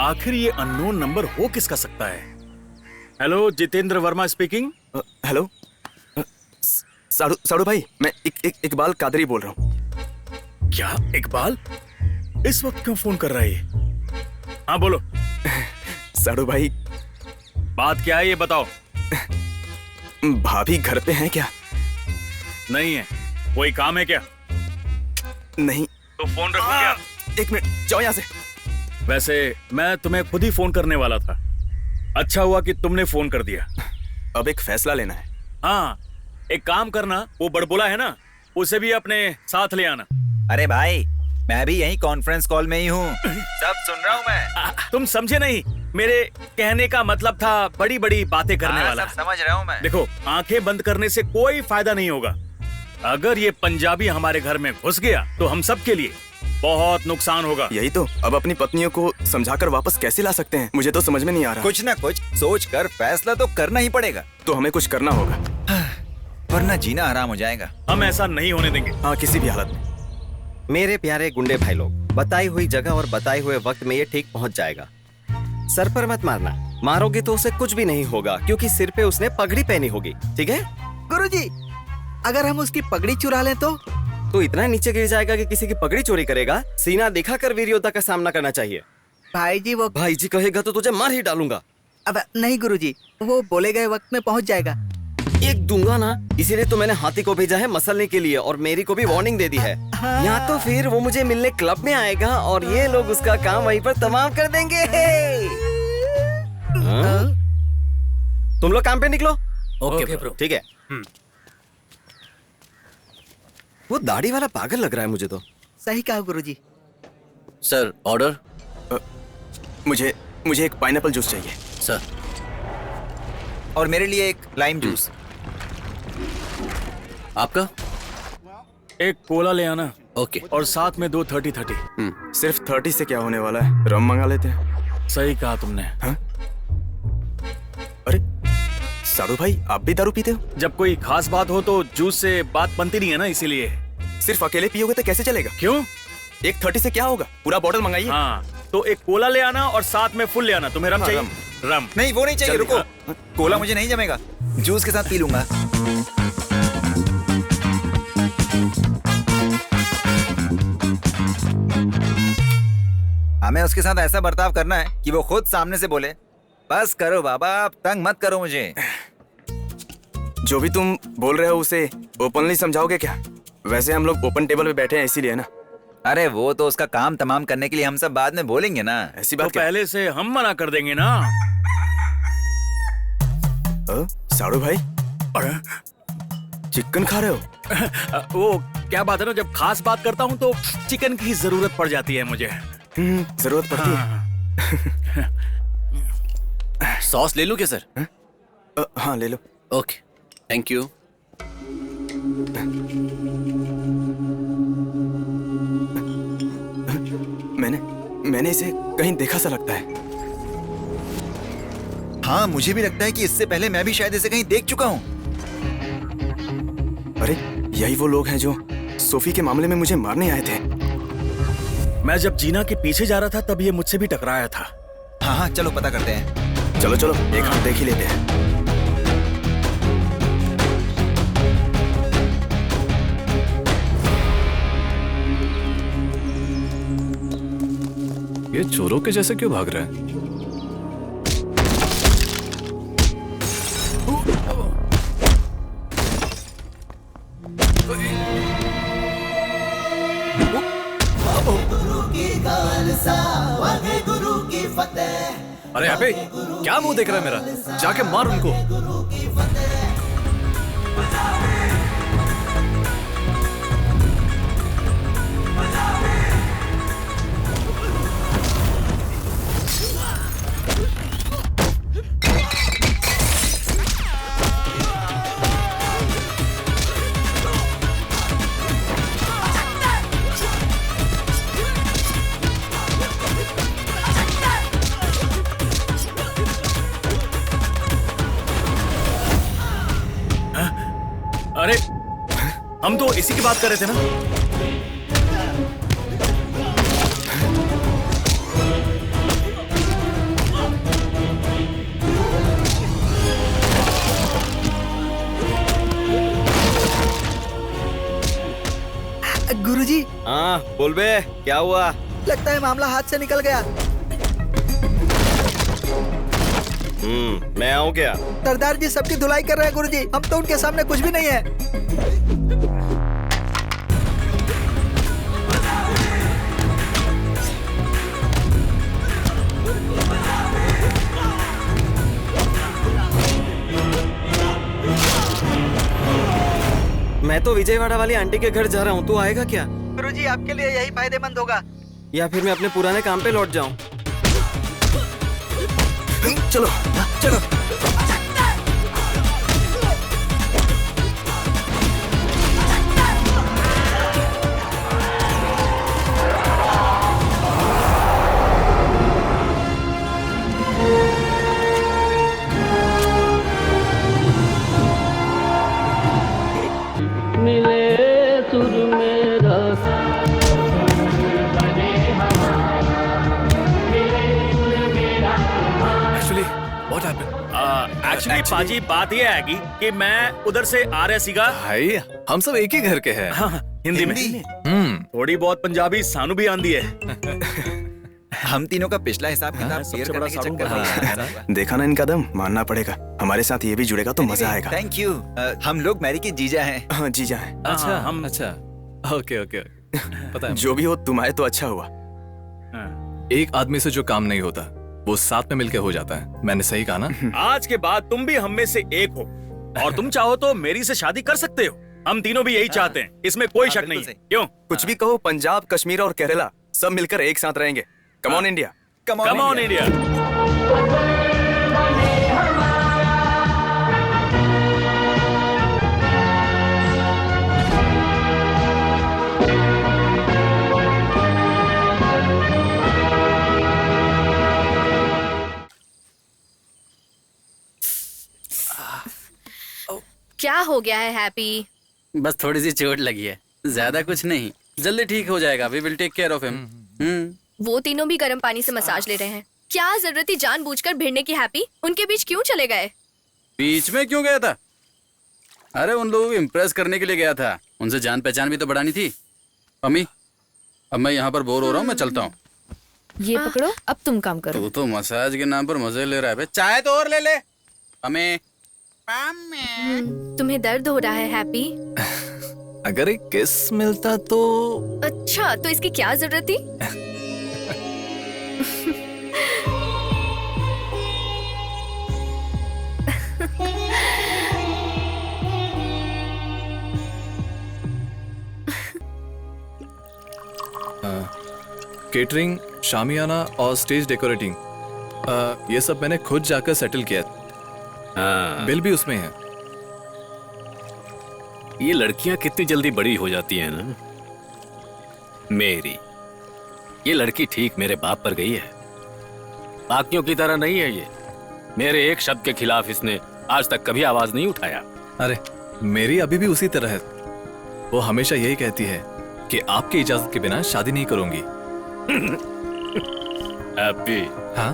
[SPEAKER 14] आखिर ये अननोन नंबर हो किसका सकता है? Hello, Jitendra Verma speaking.
[SPEAKER 18] Hello साड़ू भाई, मैं इकबाल कादरी बोल रहा हूँ।
[SPEAKER 14] क्या इकबाल इस वक्त क्यों फोन कर रहा है? हाँ बोलो।
[SPEAKER 18] साड़ू भाई,
[SPEAKER 14] बात क्या है ये बताओ।
[SPEAKER 18] भाभी घर पे हैं क्या?
[SPEAKER 14] नहीं है। कोई काम है क्या?
[SPEAKER 18] नहीं।
[SPEAKER 14] तो फोन रखो क्या?
[SPEAKER 18] 1 मिनट, जाओ यहाँ से।
[SPEAKER 14] वैसे मैं तुम्हें खुद ही फोन करने वाला था। अच्छा हुआ कि तुमने फोन कर दिया।
[SPEAKER 18] अब एक फैसला लेना है।
[SPEAKER 14] हाँ, एक काम करना, वो बड़बोला है ना, उसे भी अपने साथ ले आना।
[SPEAKER 21] अरे भाई, मैं भी यही कॉन्फ्रेंस कॉल में ही हूँ, सब सुन रहा हूँ मैं।
[SPEAKER 14] तुम समझे नहीं, मेरे कहने का मतलब था बड़ी बड़ी बातें करने वाला।
[SPEAKER 21] सब समझ रहा हूँ मैं।
[SPEAKER 14] देखो, आंखें बंद करने से कोई फायदा नहीं होगा। अगर ये पंजाबी हमारे घर में घुस गया तो हम सब के लिए बहुत नुकसान होगा।
[SPEAKER 18] यही तो, अब अपनी पत्नियों को समझाकर वापस कैसे ला सकते हैं, मुझे तो समझ में नहीं आ रहा।
[SPEAKER 21] कुछ ना कुछ सोच कर फैसला तो करना ही पड़ेगा।
[SPEAKER 18] तो हमें कुछ करना होगा,
[SPEAKER 21] वरना जीना आराम हो जाएगा।
[SPEAKER 14] हम ऐसा नहीं होने देंगे।
[SPEAKER 18] हाँ, किसी भी हालत में।
[SPEAKER 13] मेरे प्यारे गुंडे भाई लोग, बताई हुई जगह और बताए हुए वक्त में ये ठीक पहुंच जाएगा। सर पर मत मारना, मारोगे तो उसे कुछ भी नहीं होगा, क्योंकि सिर पे उसने पगड़ी पहनी होगी। ठीक है
[SPEAKER 19] गुरुजी, अगर हम उसकी पगड़ी चुरा लें तो
[SPEAKER 13] इतना नीचे गिर जाएगा कि किसी की पगड़ी चोरी करेगा। सीना दिखाकर वीर योद्धा का सामना करना चाहिए।
[SPEAKER 19] भाई जी, वो
[SPEAKER 13] भाई जी कहेगा तो तुझे मार ही डालूंगा।
[SPEAKER 19] अब नहीं गुरुजी, वो बोले गए वक्त में पहुंच जाएगा।
[SPEAKER 13] एक दूंगा ना, इसीलिए तो मैंने हाथी को भेजा है मसलने के लिए, और मेरी को भी वार्निंग दे दी है। या तो फिर वो मुझे मिलने क्लब में आएगा और ये लोग उसका काम वहीं पर तमाम कर देंगे। तुम लोग काम पे निकलो।
[SPEAKER 1] Okay bro.
[SPEAKER 13] ठीक है। वो दाढ़ी वाला पागल लग रहा है मुझे तो।
[SPEAKER 19] सही कहा गुरुजी।
[SPEAKER 1] Sir, order.
[SPEAKER 18] मुझे एक पाइनएप्पल जूस चाहिए
[SPEAKER 1] सर।
[SPEAKER 21] और मेरे लिए एक लाइम जूस।
[SPEAKER 1] आपका?
[SPEAKER 14] एक कोला ले आना।
[SPEAKER 1] ओके।
[SPEAKER 14] और साथ में 2 30-30।
[SPEAKER 18] सिर्फ 30 से क्या होने वाला है, रम मंगा लेते हैं।
[SPEAKER 14] सही कहा तुमने।
[SPEAKER 18] हाँ? अरे साड़ू भाई, आप भी दारू पीते हो?
[SPEAKER 14] जब कोई खास बात हो तो जूस से बात बनती नहीं है ना, इसीलिए।
[SPEAKER 18] सिर्फ अकेले पियोगे तो कैसे चलेगा?
[SPEAKER 14] क्यों?
[SPEAKER 18] एक 30 से क्या होगा, पूरा बॉटल मंगाइए।
[SPEAKER 14] हाँ, तो एक कोला ले आना और साथ में फुल ले आना। तुम्हें रम चाहिए? रम
[SPEAKER 21] नहीं, वो नहीं चाहिए। रुको, कोला मुझे नहीं जमेगा, जूस के साथ पी लूंगा। हमें उसके साथ ऐसा बर्ताव करना है कि वो खुद सामने से बोले, बस करो बाबा, अब तंग मत करो मुझे।
[SPEAKER 18] जो भी तुम बोल रहे हो उसे ओपनली समझाओगे क्या? वैसे हम लोग ओपन टेबल पे बैठे हैं इसीलिए ना।
[SPEAKER 21] अरे वो तो उसका काम तमाम करने के लिए हम सब बाद में बोलेंगे ना।
[SPEAKER 18] ऐसी बात
[SPEAKER 14] तो पहले से हम मना कर देंगे ना।
[SPEAKER 18] साड़ू भाई, चिकन खा रहे हो?
[SPEAKER 14] वो क्या बात है ना, जब खास बात करता हूँ तो चिकन की जरूरत पड़ जाती है मुझे।
[SPEAKER 18] जरूरत पड़ती है।
[SPEAKER 1] सॉस ले लूं क्या सर?
[SPEAKER 18] हाँ ले लो।
[SPEAKER 1] Okay, thank you.
[SPEAKER 18] मैंने इसे कहीं देखा सा लगता है।
[SPEAKER 21] हाँ, मुझे भी लगता है कि इससे पहले मैं भी शायद इसे कहीं देख चुका हूँ।
[SPEAKER 18] अरे यही वो लोग हैं जो सोफी के मामले में मुझे मारने आए थे।
[SPEAKER 14] मैं जब जीना के पीछे जा रहा था तब ये मुझसे भी टकराया था।
[SPEAKER 21] हाँ, चलो पता करते हैं।
[SPEAKER 18] चलो एक हाथ देख ही लेते हैं।
[SPEAKER 4] ये चोरों के जैसे क्यों भाग रहा है? अरे अबे, क्या मुंह देख रहा है मेरा? जाके मार उनको।
[SPEAKER 14] हम तो इसी की बात कर रहे थे ना।
[SPEAKER 19] गुरुजी।
[SPEAKER 13] हाँ बोल बे, क्या हुआ?
[SPEAKER 19] लगता है मामला हाथ से निकल गया।
[SPEAKER 13] मैं आऊँ क्या?
[SPEAKER 19] सरदार जी सबकी धुलाई कर रहे हैं गुरुजी, हम तो उनके सामने कुछ भी नहीं है।
[SPEAKER 13] मैं तो विजयवाड़ा वाली आंटी के घर जा रहा हूँ, तू आएगा क्या?
[SPEAKER 19] गुरुजी आपके लिए यही फायदेमंद होगा।
[SPEAKER 13] या फिर मैं अपने पुराने काम पे लौट जाऊँ?
[SPEAKER 19] चलो चलो।
[SPEAKER 14] एक्चुअली पाजी बात ये है कि मैं उधर से आ रहा सीगा।
[SPEAKER 4] भाई हम सब एक ही घर के हैं।
[SPEAKER 14] हाँ, हिंदी में थोड़ी बहुत पंजाबी सानू भी आंदी है।
[SPEAKER 21] हम तीनों का पिछला हिसाब किताब शेयर करने के चक्कर में
[SPEAKER 18] देखा ना इनका दम, मानना पड़ेगा। हमारे साथ ये भी जुड़ेगा तो मजा आएगा।
[SPEAKER 21] Thank you. हम लोग मैरी के जीजा हैं।
[SPEAKER 18] हाँ जीजा हैं।
[SPEAKER 4] अच्छा हम अच्छा ओके ओके पता है।
[SPEAKER 18] जो भी हो तुम आए तो अच्छा हुआ।
[SPEAKER 4] एक आदमी से जो काम नहीं होता वो साथ में मिलके हो जाता है। मैंने सही कहा ना?
[SPEAKER 14] आज के बाद तुम भी हम में से एक हो और तुम चाहो तो मेरी से शादी कर सकते हो। हम तीनों भी यही चाहते हैं, इसमें कोई शक नहीं है। क्यों?
[SPEAKER 18] कुछ भी कहो, पंजाब, कश्मीर और केरला सब मिलकर एक साथ रहेंगे। Come on India,
[SPEAKER 14] come on India.
[SPEAKER 6] क्या हो गया है हैप्पी?
[SPEAKER 8] बस थोड़ी सी चोट लगी है, ज्यादा कुछ नहीं, जल्दी ठीक हो जाएगा। We will take care of him.
[SPEAKER 6] वो तीनों भी गर्म पानी से मसाज ले रहे हैं। क्या जरूरत थी जानबूझकर भिड़ने की हैप्पी? उनके बीच क्यों चले गए?
[SPEAKER 8] बीच में क्यों गया था? अरे उन लोगों को इम्प्रेस करने के लिए गया था। उनसे जान पहचान भी तो बढ़ानी थी। अम्मी अब मैं यहाँ पर बोर हो रहा हूँ, मैं चलता हूँ।
[SPEAKER 20] ये पकड़ो, अब तुम काम करो।
[SPEAKER 8] तू तो मसाज के नाम पर मजे ले रहा है। चाय तो और ले ले। अम्मी
[SPEAKER 6] तुम्हें दर्द हो रहा है हैप्पी?
[SPEAKER 4] अगर एक किस मिलता तो।
[SPEAKER 6] अच्छा तो इसकी क्या जरूरत थी?
[SPEAKER 4] केटरिंग, शामियाना और स्टेज डेकोरेटिंग, ये सब मैंने खुद जाकर सेटल किया। बिल भी उसमें है।
[SPEAKER 2] ये लड़कियां कितनी जल्दी बड़ी हो जाती हैं ना। मेरी ये लड़की ठीक मेरे बाप पर गई है। बाकियों की तरह नहीं है ये। मेरे एक शब्द के खिलाफ इसने आज तक कभी आवाज नहीं उठाया।
[SPEAKER 4] अरे मेरी अभी भी उसी तरह है। वो हमेशा यही कहती है कि आपकी इजाजत के बिना शादी नहीं करूंगी।
[SPEAKER 2] हैप्पी,
[SPEAKER 4] हाँ?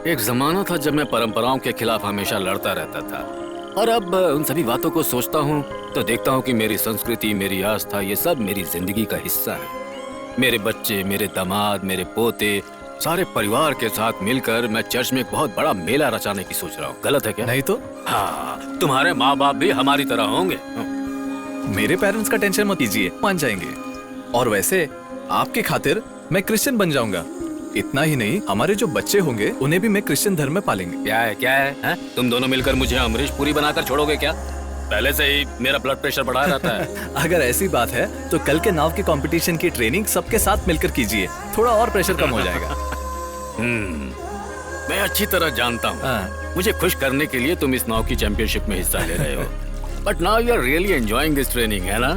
[SPEAKER 2] एक जमाना था जब मैं परंपराओं के खिलाफ हमेशा लड़ता रहता था, और अब उन सभी बातों को सोचता हूँ तो देखता हूँ कि मेरी संस्कृति, मेरी आस्था, ये सब मेरी जिंदगी का हिस्सा है। मेरे बच्चे, मेरे दामाद, मेरे पोते, सारे परिवार के साथ मिलकर मैं चर्च में एक बहुत बड़ा मेला रचाने की सोच रहा हूँ। गलत है क्या?
[SPEAKER 4] नहीं तो।
[SPEAKER 2] हाँ, तुम्हारे माँ बाप भी हमारी तरह होंगे।
[SPEAKER 4] मेरे पेरेंट्स का टेंशन मत कीजिए, मान जाएंगे। और वैसे आपकी खातिर मैं क्रिश्चियन बन जाऊंगा। इतना ही नहीं, हमारे जो बच्चे होंगे उन्हें भी मैं क्रिश्चियन धर्म में पालेंगे।
[SPEAKER 2] क्या है, है? तुम दोनों मिलकर मुझे अमरीश पुरी बनाकर छोड़ोगे क्या? पहले से ही मेरा ब्लड प्रेशर बढ़ा रहता है।
[SPEAKER 4] अगर ऐसी बात है तो कल के नाव के कंपटीशन की ट्रेनिंग सबके साथ मिलकर कीजिए, थोड़ा और प्रेशर कम हो जाएगा।
[SPEAKER 2] मैं अच्छी तरह जानता हूँ मुझे खुश करने के लिए तुम इस नाव की चैंपियनशिप में हिस्सा ले रहे हो, but now you are really enjoying this training, है ना?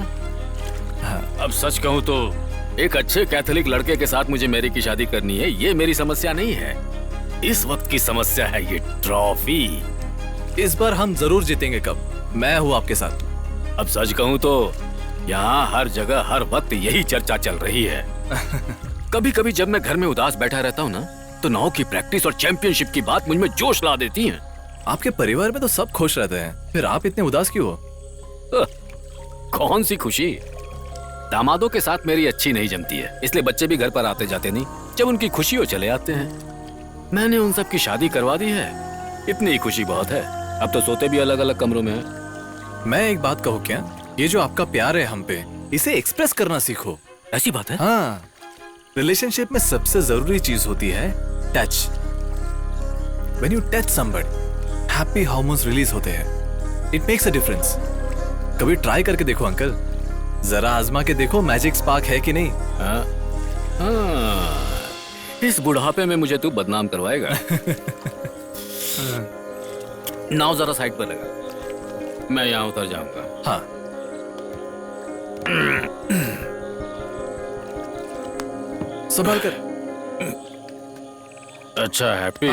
[SPEAKER 2] अब सच कहूँ तो एक अच्छे कैथोलिक लड़के के साथ मुझे मेरी की शादी करनी है, ये मेरी समस्या नहीं है। इस वक्त की समस्या है ये ट्रॉफी।
[SPEAKER 4] इस बार हम जरूर जीतेंगे। कब? मैं हूँ आपके साथ।
[SPEAKER 2] अब सच कहूँ तो यहाँ हर जगह हर वक्त यही चर्चा चल रही है। कभी कभी जब मैं घर में उदास बैठा रहता हूँ ना, तो नाव की प्रैक्टिस और चैंपियनशिप की बात मुझ में जोश ला देती है।
[SPEAKER 4] आपके परिवार में तो सब खुश रहते हैं, फिर आप इतने उदास क्यों हो?
[SPEAKER 2] कौन सी खुशी? दामादों के साथ मेरी अच्छी नहीं जमती है, इसलिए बच्चे भी घर पर आते जाते नहीं। जब उनकी खुशी हो चले आते हैं। मैंने उन सब की शादी करवा दी है, इतनी ही खुशी बहुत है। अब तो सोते भी अलग अलग कमरों में हैं।
[SPEAKER 4] मैं एक बात कहूँ क्या, ये जो आपका प्यार है हम पे, इसे एक्सप्रेस करना सीखो।
[SPEAKER 2] ऐसी बात है?
[SPEAKER 4] हाँ, रिलेशनशिप में सबसे जरूरी चीज होती है touch. When you touch somebody, happy hormones release होते हैं। It makes a difference. कभी ट्राई करके देखो अंकल, जरा आजमा के देखो मैजिक स्पार्क है कि नहीं।
[SPEAKER 2] हाँ? इस बुढ़ापे में मुझे तू बदनाम करवाएगा। नाव जरा साइड पर लगा, मैं यहाँ उतर जाऊंगा।
[SPEAKER 4] हाँ। संभाल कर।
[SPEAKER 2] अच्छा हैप्पी,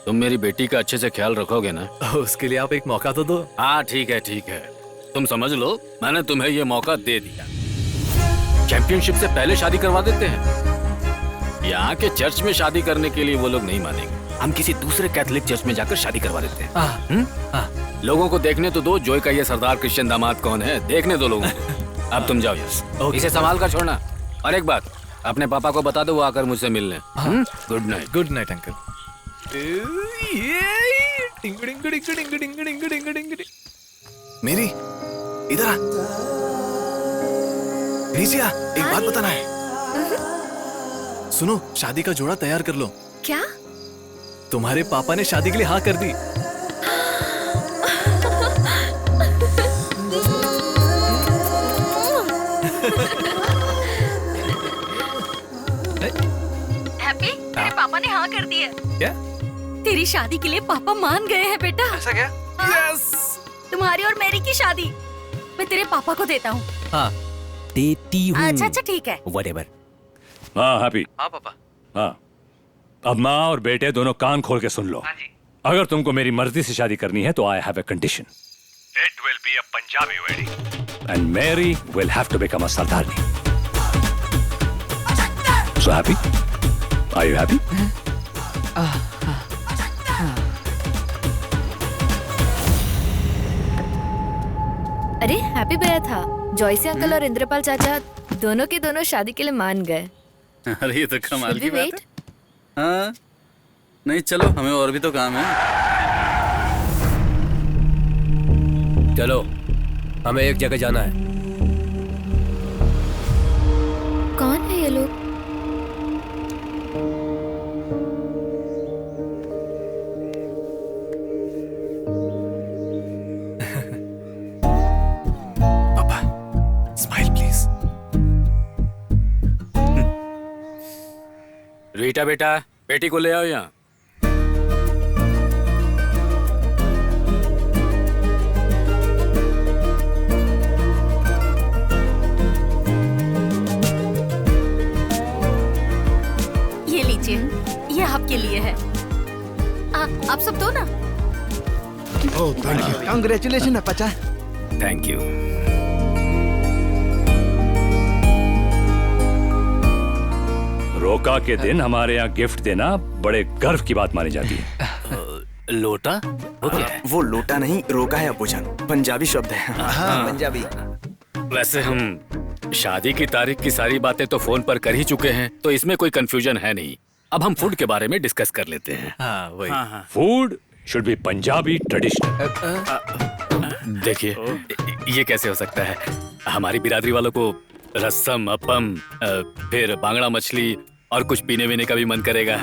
[SPEAKER 2] तुम मेरी बेटी का अच्छे से ख्याल रखोगे ना?
[SPEAKER 4] उसके लिए आप एक मौका तो दो।
[SPEAKER 2] हाँ ठीक है ठीक है, तुम समझ लो मैंने तुम्हें ये मौका दे दिया। चैंपियनशिप से पहले शादी करवा देते हैं। यहाँ के चर्च में शादी करने के लिए वो लोग नहीं मानेंगे, हम किसी दूसरे कैथोलिक चर्च में जाकर शादी करवा देते हैं। लोगों को देखने तो दो जॉय का ये सरदार क्रिश्चियन दामाद कौन है, देखने दो लोगों को। अब तुम जाओ यस, इसे संभाल कर छोड़ना। और एक बात, अपने पापा को बता दो वो आकर मुझसे मिलने। Good night.
[SPEAKER 4] Good night uncle. मेरी इधर आ। नीचे आ, एक बात बताना है। सुनो, शादी का जोड़ा तैयार कर लो।
[SPEAKER 6] क्या?
[SPEAKER 4] तुम्हारे पापा ने शादी के लिए हाँ कर दी।
[SPEAKER 5] हैप्पी, तेरे पापा ने हाँ कर दी है।
[SPEAKER 4] क्या?
[SPEAKER 5] तेरी शादी के लिए पापा मान गए हैं बेटा।
[SPEAKER 4] ऐसा क्या?
[SPEAKER 5] यस। तुम्हारी और मेरी की शादी मैं तेरे पापा को देता हूँ।
[SPEAKER 4] हाँ
[SPEAKER 11] देती हूँ।
[SPEAKER 5] अच्छा अच्छा ठीक है।
[SPEAKER 11] Whatever.
[SPEAKER 9] हाँ हैप्पी।
[SPEAKER 4] हाँ पापा।
[SPEAKER 9] हाँ, अब माँ और बेटे दोनों कान खोल के सुन लो। अगर तुमको मेरी मर्जी से शादी करनी है तो I have a condition.
[SPEAKER 15] It will be a Punjabi wedding.
[SPEAKER 9] And Mary will have to become a Sardarni. So happy? Are you happy?
[SPEAKER 20] अरे हैप्पी भैया था, जॉयसी अंकल और इंद्रपाल चाचा दोनों के दोनों शादी के लिए मान गए।
[SPEAKER 8] अरे ये तो कमाल
[SPEAKER 20] Should
[SPEAKER 8] की
[SPEAKER 20] we
[SPEAKER 8] बात
[SPEAKER 20] wait?
[SPEAKER 8] है। हाँ, नहीं चलो, हमें और भी तो काम है।
[SPEAKER 3] चलो, हमें एक जगह जाना है।
[SPEAKER 20] कौन है ये लोग?
[SPEAKER 4] Smile please.
[SPEAKER 2] रीटा बेटा, बेटी को ले आओ यहाँ।
[SPEAKER 5] ये लीजिए, ये आपके लिए है। आप सब दो ना।
[SPEAKER 23] Oh thank you. कांग्रेचुलेशन अपचा।
[SPEAKER 2] Thank you.
[SPEAKER 9] रोका के दिन हमारे यहाँ गिफ्ट देना बड़े गर्व की बात मानी जाती है।
[SPEAKER 2] लोटा? वो क्या है?
[SPEAKER 18] वो लोटा नहीं, रोका है अबूजान, पंजाबी शब्द है।
[SPEAKER 21] हाँ पंजाबी।
[SPEAKER 2] वैसे हम शादी की तारीख की सारी बातें तो फोन पर कर ही चुके हैं, तो इसमें कोई कंफ्यूजन है नहीं। अब हम फूड के बारे में डिस्कस कर लेते हैं।
[SPEAKER 4] हाँ वही।
[SPEAKER 9] Food should be Punjabi traditional.
[SPEAKER 2] देखिए, ये कैसे हो सकता है? हमारी बिरादरी वालों को रसम, अपम, फिर बांगड़ा मछली और कुछ पीने वीने का भी मन करेगा।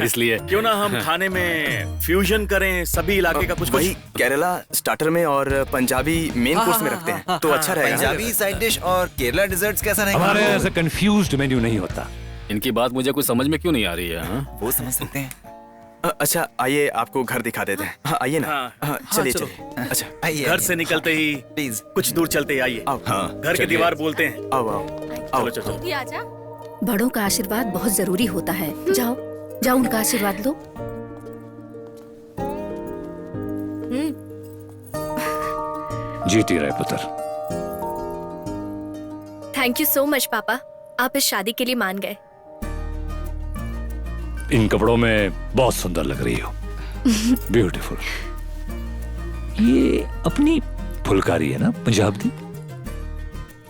[SPEAKER 2] इसलिए
[SPEAKER 14] क्यों ना हम खाने में फ्यूजन करें, सभी इलाके का कुछ
[SPEAKER 18] वही केरला स्टार्टर में और पंजाबी मेन कोर्स में रखते हैं, तो अच्छा रहेगा।
[SPEAKER 21] पंजाबी साइड डिश और केरला डिजर्ट्स कैसा रहेगा?
[SPEAKER 9] हमारे ऐसा कंफ्यूज्ड मेन्यू नहीं होता।
[SPEAKER 2] इनकी बात मुझे कुछ समझ में क्यों नहीं आ रही है? हाँ?
[SPEAKER 21] वो समझ सकते हैं।
[SPEAKER 18] अच्छा आइए, आपको घर दिखा देते हैं। हाँ आइए ना। हाँ, चलिए
[SPEAKER 14] चलो।
[SPEAKER 18] चलिए। अच्छा
[SPEAKER 21] आइए,
[SPEAKER 14] घर से निकलते ही
[SPEAKER 21] प्लीज
[SPEAKER 14] कुछ दूर चलते ही आइए। घर की दीवार बोलते हैं।
[SPEAKER 18] आओ आओ।
[SPEAKER 14] चलो चलो।
[SPEAKER 5] ये आजा।
[SPEAKER 17] बड़ों का आशीर्वाद बहुत जरूरी होता है। जाओ जाओ, उनका आशीर्वाद लो।
[SPEAKER 9] जीती रहे पुत्र।
[SPEAKER 6] थैंक यू सो मच पापा, आप इस शादी के लिए मान गए।
[SPEAKER 9] इन कपड़ों में बहुत सुंदर लग रही हो। ब्यूटीफुल। ये अपनी फुलकारी है ना, पंजाब दी?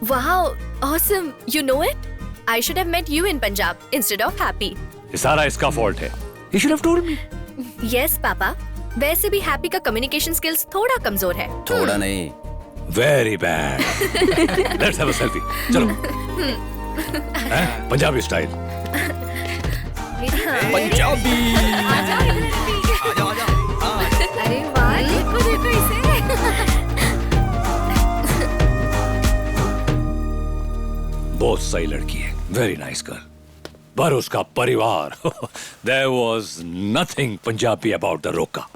[SPEAKER 6] Wow, awesome, you know it? I should have met you in Punjab instead of Happy.
[SPEAKER 9] ये सारा इसका फॉल्ट है। You should have told me.
[SPEAKER 6] Yes papa, वैसे भी हैप्पी का कम्युनिकेशन स्किल्स थोड़ा कमजोर है।
[SPEAKER 21] थोड़ा नहीं,
[SPEAKER 9] Very bad. Let's have a selfie. चलो। पंजाबी स्टाइल।
[SPEAKER 21] पंजाबी।
[SPEAKER 6] अरे वाह, देखो देखो इसे।
[SPEAKER 9] बहुत सही लड़की है, वेरी नाइस गर्ल। पर उसका परिवार, there was nothing Punjabi about the रोका।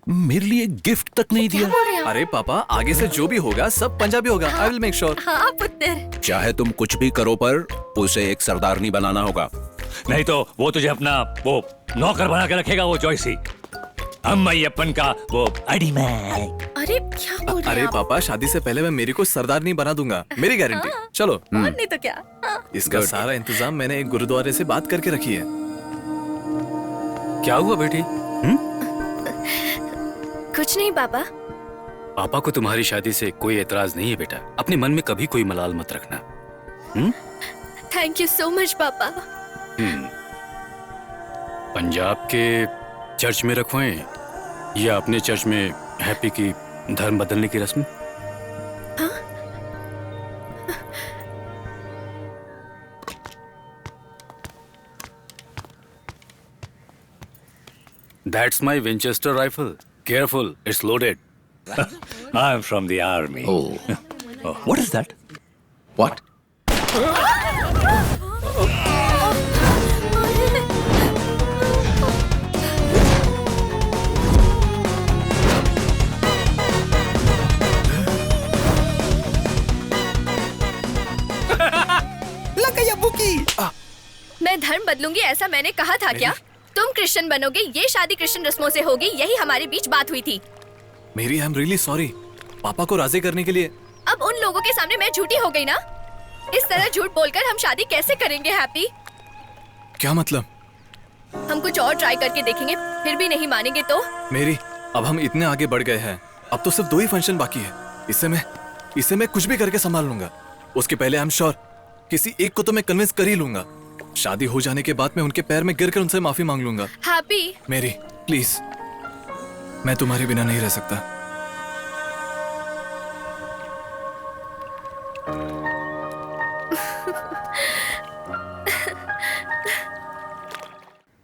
[SPEAKER 7] मेरे लिए गिफ्ट तक नहीं दिया।
[SPEAKER 4] अरे पापा, आगे से जो भी होगा सब पंजाबी होगा। I will make sure।
[SPEAKER 5] हाँ पुत्र।
[SPEAKER 7] चाहे तुम कुछ भी करो पर उसे एक सरदारनी बनाना होगा।
[SPEAKER 9] नहीं तो वो तुझे अपना वो नौकर बना के रखेगा, वो जॉयसी। अम्मय्यप्पन का वो आईडी मैन।
[SPEAKER 5] अरे क्या बोल रहे
[SPEAKER 4] अरे
[SPEAKER 5] हैं आप?
[SPEAKER 4] पापा, शादी से पहले मैं मेरी को सरदारनी बना दूंगा, मेरी गारंटी। चलो।
[SPEAKER 5] और नहीं तो क्या।
[SPEAKER 4] इसका सारा इंतजाम मैंने एक गुरुद्वारे से बात करके रखी है।
[SPEAKER 2] क्या हुआ बेटी?
[SPEAKER 6] कुछ नहीं पापा।
[SPEAKER 2] पापा को तुम्हारी शादी से कोई एतराज नहीं है बेटा। अपने मन में कभी कोई मलाल मत रखना।
[SPEAKER 6] थैंक यू सो मच पापा।
[SPEAKER 2] पंजाब के चर्च में रखवाएं या अपने चर्च में हैप्पी की धर्म बदलने की रस्म? That's my Winchester rifle. Careful, it's loaded.
[SPEAKER 9] I'm from the army. Oh, what is that?
[SPEAKER 7] What?
[SPEAKER 6] मैं धर्म बदलूंगी ऐसा मैंने कहा था क्या? तुम क्रिश्चियन बनोगे, ये शादी क्रिश्चियन रस्मों से होगी, यही हमारे बीच बात हुई थी।
[SPEAKER 4] मेरी, आई एम रियली सॉरी। पापा को राजी करने के लिए।
[SPEAKER 6] अब उन लोगों के सामने मैं झूठी हो गई ना? इस तरह झूठ बोलकर हम शादी कैसे करेंगे हैप्पी?
[SPEAKER 4] क्या मतलब?
[SPEAKER 6] हम कुछ और ट्राई करके देखेंगे, फिर भी नहीं मानेंगे तो?
[SPEAKER 4] मेरी, अब हम इतने आगे बढ़ गए हैं, अब तो सिर्फ 2 ही फंक्शन बाकी है। इससे मैं कुछ भी करके संभाल लूंगा। उसके पहले आई एम श्योर किसी एक को तो मैं कन्विंस कर ही लूंगा। शादी हो जाने के बाद मैं उनके पैर में गिरकर उनसे माफी मांग लूंगा।
[SPEAKER 6] हैप्पी,
[SPEAKER 4] मेरी प्लीज, मैं तुम्हारे बिना नहीं रह सकता।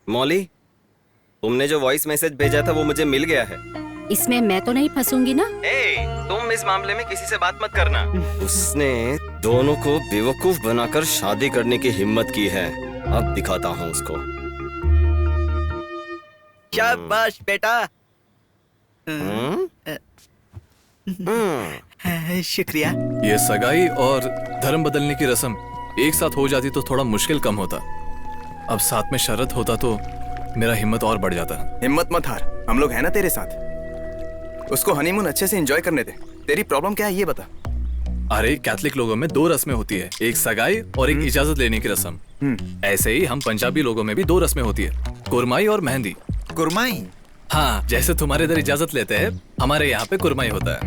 [SPEAKER 13] मौली, तुमने जो वॉइस मैसेज भेजा था वो मुझे मिल गया है।
[SPEAKER 16] इसमें मैं तो नहीं फंसूंगी ना?
[SPEAKER 13] तुम इस मामले में किसी से बात मत करना। उसने दोनों को बेवकूफ बनाकर शादी करने की हिम्मत की है। अब दिखाता हूँ उसको।
[SPEAKER 19] शाबाश बेटा। शुक्रिया।
[SPEAKER 4] ये सगाई और धर्म बदलने की रस्म एक साथ हो जाती तो थोड़ा मुश्किल कम होता। अब साथ में शरत होता तो मेरा हिम्मत और बढ़ जाता।
[SPEAKER 11] हिम्मत मत हार, हम लोग हैं ना तेरे साथ। उसको हनीमून अच्छे से एंजॉय करने दे। तेरी प्रॉब्लम क्या है ये बता।
[SPEAKER 4] अरे कैथलिक लोगों में 2 रस्में होती है, एक सगाई और एक इजाजत लेने की रस्म। ऐसे ही हम पंजाबी लोगों में भी 2 रस्में होती है, कुरमाई और मेहंदी।
[SPEAKER 21] कुरमाई?
[SPEAKER 4] हाँ, जैसे तुम्हारे इधर इजाजत लेते हैं, हमारे यहाँ पे कुरमाई होता है।